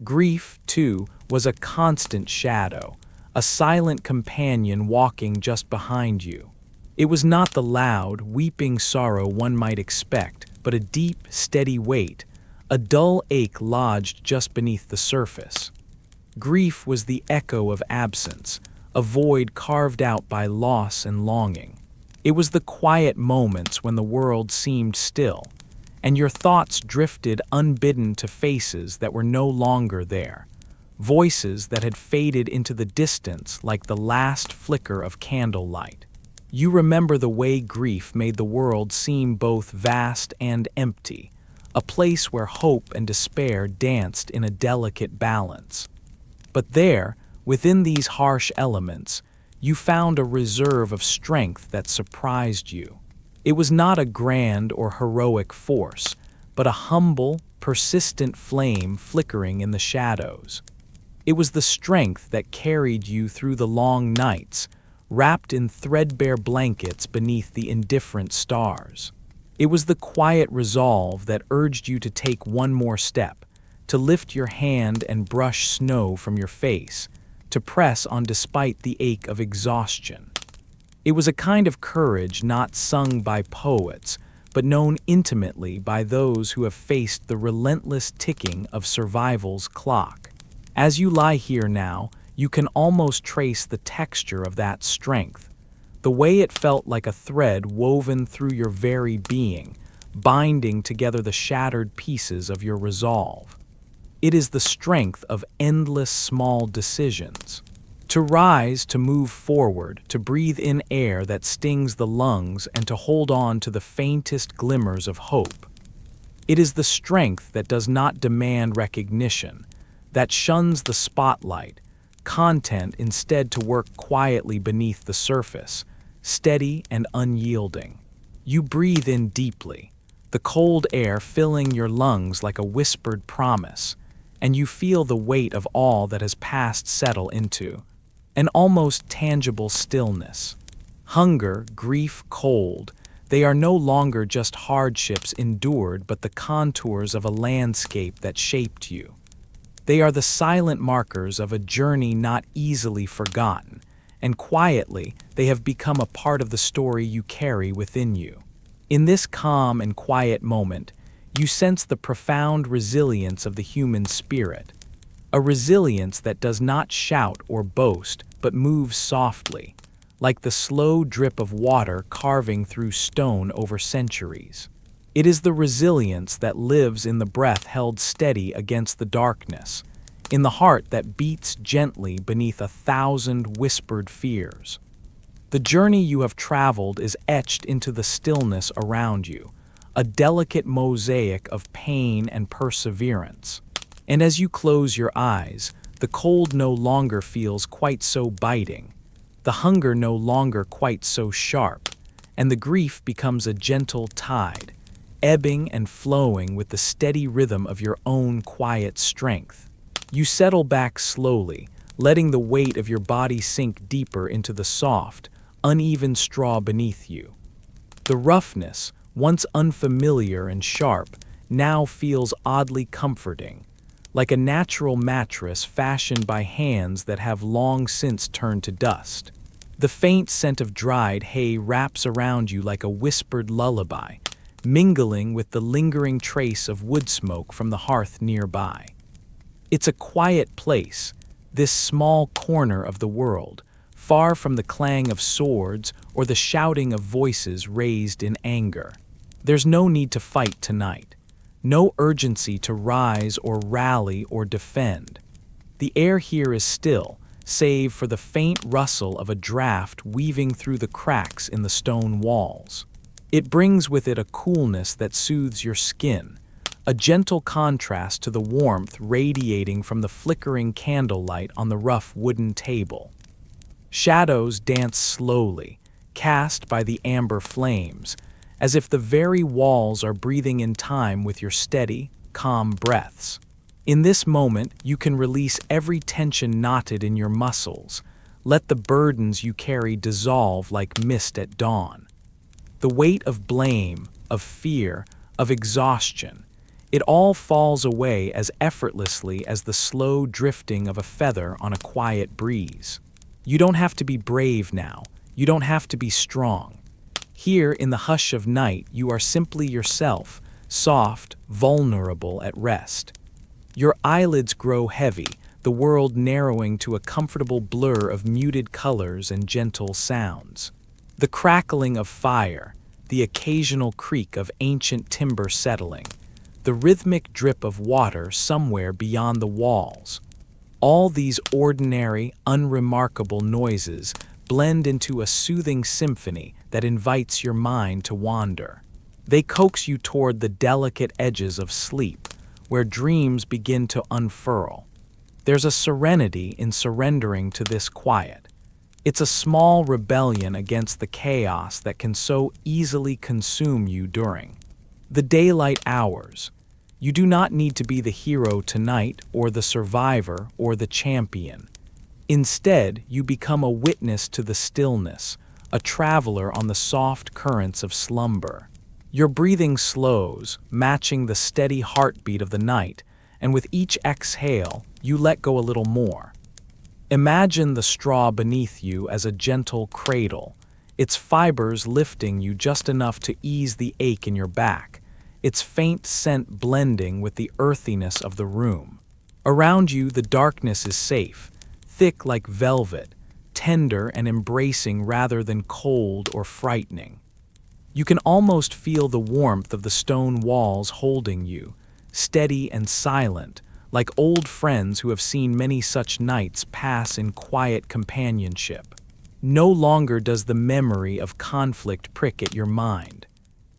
Grief, too, was a constant shadow, a silent companion walking just behind you. It was not the loud, weeping sorrow one might expect, but a deep, steady weight, a dull ache lodged just beneath the surface. Grief was the echo of absence, a void carved out by loss and longing. It was the quiet moments when the world seemed still, and your thoughts drifted unbidden to faces that were no longer there, voices that had faded into the distance like the last flicker of candlelight. You remember the way grief made the world seem both vast and empty, a place where hope and despair danced in a delicate balance. But there, within these harsh elements, you found a reserve of strength that surprised you. It was not a grand or heroic force, but a humble, persistent flame flickering in the shadows. It was the strength that carried you through the long nights, wrapped in threadbare blankets beneath the indifferent stars. It was the quiet resolve that urged you to take one more step, to lift your hand and brush snow from your face, to press on despite the ache of exhaustion. It was a kind of courage not sung by poets, but known intimately by those who have faced the relentless ticking of survival's clock. As you lie here now, you can almost trace the texture of that strength, the way it felt like a thread woven through your very being, binding together the shattered pieces of your resolve. It is the strength of endless small decisions. To rise, to move forward, to breathe in air that stings the lungs, and to hold on to the faintest glimmers of hope. It is the strength that does not demand recognition, that shuns the spotlight, content instead to work quietly beneath the surface, steady and unyielding. You breathe in deeply, the cold air filling your lungs like a whispered promise, and you feel the weight of all that has passed settle into an almost tangible stillness. Hunger, grief, cold, they are no longer just hardships endured but the contours of a landscape that shaped you. They are the silent markers of a journey not easily forgotten, and quietly they have become a part of the story you carry within you. In this calm and quiet moment, you sense the profound resilience of the human spirit, a resilience that does not shout or boast but moves softly, like the slow drip of water carving through stone over centuries. It is the resilience that lives in the breath held steady against the darkness, in the heart that beats gently beneath 1,000 whispered fears. The journey you have traveled is etched into the stillness around you, a delicate mosaic of pain and perseverance. And as you close your eyes, the cold no longer feels quite so biting, the hunger no longer quite so sharp, and the grief becomes a gentle tide, ebbing and flowing with the steady rhythm of your own quiet strength. You settle back slowly, letting the weight of your body sink deeper into the soft, uneven straw beneath you. The roughness, once unfamiliar and sharp, now feels oddly comforting, like a natural mattress fashioned by hands that have long since turned to dust. The faint scent of dried hay wraps around you like a whispered lullaby, mingling with the lingering trace of wood smoke from the hearth nearby. It's a quiet place, this small corner of the world, far from the clang of swords or the shouting of voices raised in anger. There's no need to fight tonight, no urgency to rise or rally or defend. The air here is still, save for the faint rustle of a draft weaving through the cracks in the stone walls. It brings with it a coolness that soothes your skin, a gentle contrast to the warmth radiating from the flickering candlelight on the rough wooden table. Shadows dance slowly, cast by the amber flames, as if the very walls are breathing in time with your steady, calm breaths. In this moment, you can release every tension knotted in your muscles, let the burdens you carry dissolve like mist at dawn. The weight of blame, of fear, of exhaustion, it all falls away as effortlessly as the slow drifting of a feather on a quiet breeze. You don't have to be brave now, you don't have to be strong. Here in the hush of night, you are simply yourself, soft, vulnerable, at rest. Your eyelids grow heavy, the world narrowing to a comfortable blur of muted colors and gentle sounds. The crackling of fire, the occasional creak of ancient timber settling, the rhythmic drip of water somewhere beyond the walls. All these ordinary, unremarkable noises blend into a soothing symphony that invites your mind to wander. They coax you toward the delicate edges of sleep, where dreams begin to unfurl. There's a serenity in surrendering to this quiet. It's a small rebellion against the chaos that can so easily consume you during the daylight hours. You do not need to be the hero tonight, or the survivor, or the champion. Instead, you become a witness to the stillness, a traveler on the soft currents of slumber. Your breathing slows, matching the steady heartbeat of the night, and with each exhale, you let go a little more. Imagine the straw beneath you as a gentle cradle, its fibers lifting you just enough to ease the ache in your back, its faint scent blending with the earthiness of the room. Around you, the darkness is safe, thick like velvet, tender and embracing rather than cold or frightening. You can almost feel the warmth of the stone walls holding you, steady and silent, like old friends who have seen many such nights pass in quiet companionship. No longer does the memory of conflict prick at your mind.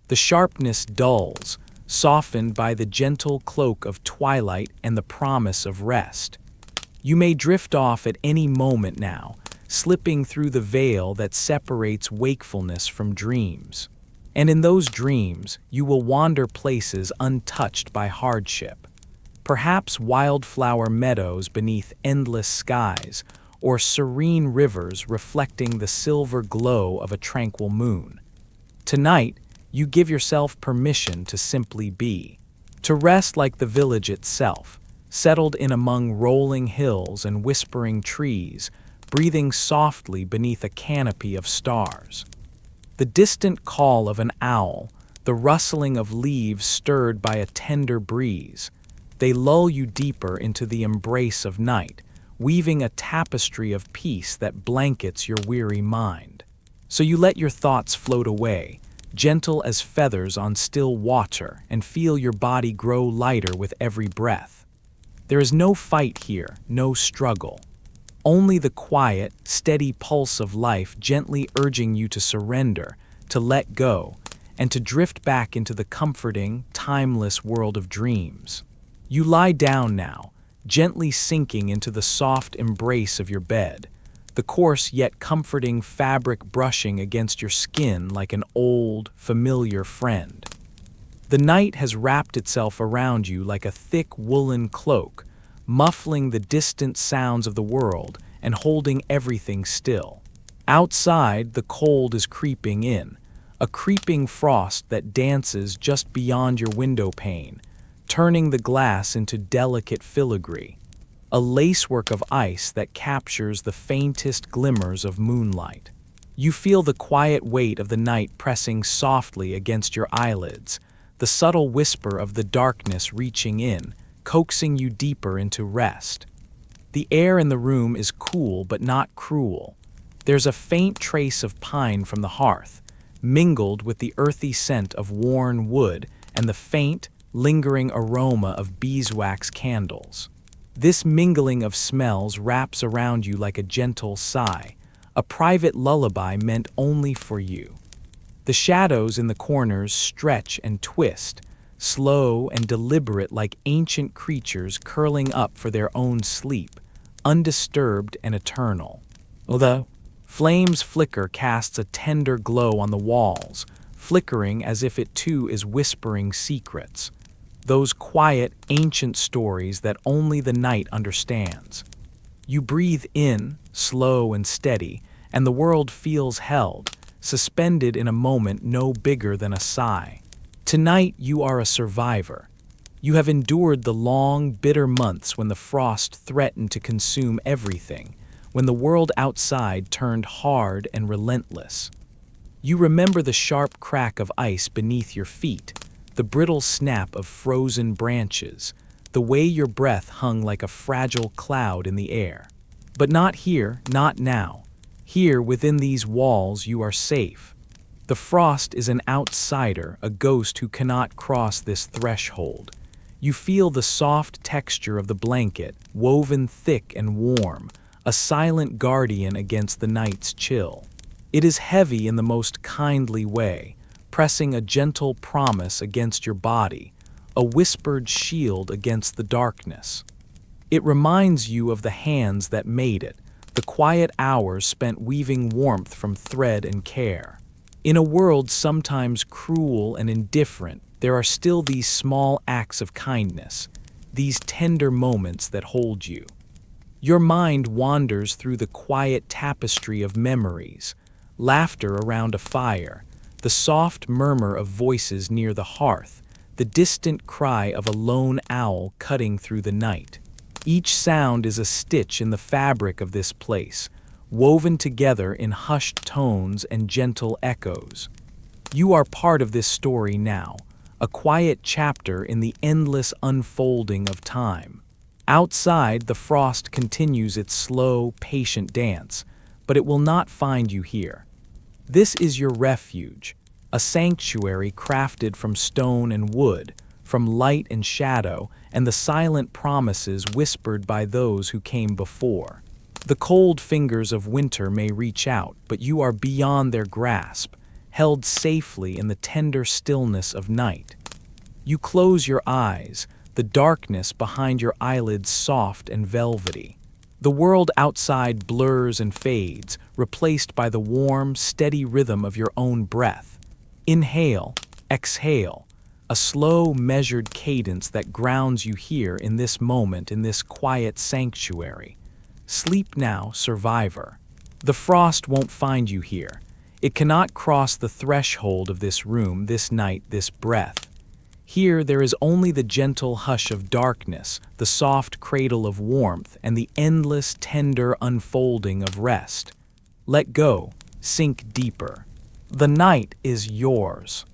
The sharpness dulls, softened by the gentle cloak of twilight and the promise of rest. You may drift off at any moment now, slipping through the veil that separates wakefulness from dreams. And in those dreams, you will wander places untouched by hardship. Perhaps wildflower meadows beneath endless skies, or serene rivers reflecting the silver glow of a tranquil moon. Tonight, you give yourself permission to simply be, to rest like the village itself, settled in among rolling hills and whispering trees, breathing softly beneath a canopy of stars. The distant call of an owl, the rustling of leaves stirred by a tender breeze, they lull you deeper into the embrace of night, weaving a tapestry of peace that blankets your weary mind. So you let your thoughts float away, gentle as feathers on still water, and feel your body grow lighter with every breath. There is no fight here, no struggle. Only the quiet, steady pulse of life gently urging you to surrender, to let go, and to drift back into the comforting, timeless world of dreams. You lie down now, gently sinking into the soft embrace of your bed, the coarse yet comforting fabric brushing against your skin like an old, familiar friend. The night has wrapped itself around you like a thick woolen cloak, muffling the distant sounds of the world and holding everything still. Outside, the cold is creeping in, a creeping frost that dances just beyond your window pane, turning the glass into delicate filigree, a lacework of ice that captures the faintest glimmers of moonlight. You feel the quiet weight of the night pressing softly against your eyelids, the subtle whisper of the darkness reaching in, coaxing you deeper into rest. The air in the room is cool but not cruel. There's a faint trace of pine from the hearth, mingled with the earthy scent of worn wood and the faint, lingering aroma of beeswax candles. This mingling of smells wraps around you like a gentle sigh, a private lullaby meant only for you. The shadows in the corners stretch and twist, slow and deliberate like ancient creatures curling up for their own sleep, undisturbed and eternal. The flame's flicker casts a tender glow on the walls, flickering as if it too is whispering secrets. Those quiet, ancient stories that only the night understands. You breathe in, slow and steady, and the world feels held, suspended in a moment no bigger than a sigh. Tonight you are a survivor. You have endured the long, bitter months when the frost threatened to consume everything, when the world outside turned hard and relentless. You remember the sharp crack of ice beneath your feet, the brittle snap of frozen branches, the way your breath hung like a fragile cloud in the air. But not here, not now. Here, within these walls, you are safe. The frost is an outsider, a ghost who cannot cross this threshold. You feel the soft texture of the blanket, woven thick and warm, a silent guardian against the night's chill. It is heavy in the most kindly way, pressing a gentle promise against your body, a whispered shield against the darkness. It reminds you of the hands that made it, the quiet hours spent weaving warmth from thread and care. In a world sometimes cruel and indifferent, there are still these small acts of kindness, these tender moments that hold you. Your mind wanders through the quiet tapestry of memories, laughter around a fire, the soft murmur of voices near the hearth, the distant cry of a lone owl cutting through the night. Each sound is a stitch in the fabric of this place, woven together in hushed tones and gentle echoes. You are part of this story now, a quiet chapter in the endless unfolding of time. Outside, the frost continues its slow, patient dance, but it will not find you here. This is your refuge, a sanctuary crafted from stone and wood, from light and shadow, and the silent promises whispered by those who came before. The cold fingers of winter may reach out, but you are beyond their grasp, held safely in the tender stillness of night. You close your eyes, the darkness behind your eyelids soft and velvety. The world outside blurs and fades, replaced by the warm, steady rhythm of your own breath. Inhale, exhale, a slow, measured cadence that grounds you here in this moment, in this quiet sanctuary. Sleep now, survivor. The frost won't find you here. It cannot cross the threshold of this room, this night, this breath. Here there is only the gentle hush of darkness, the soft cradle of warmth, and the endless, tender unfolding of rest. Let go, sink deeper. The night is yours.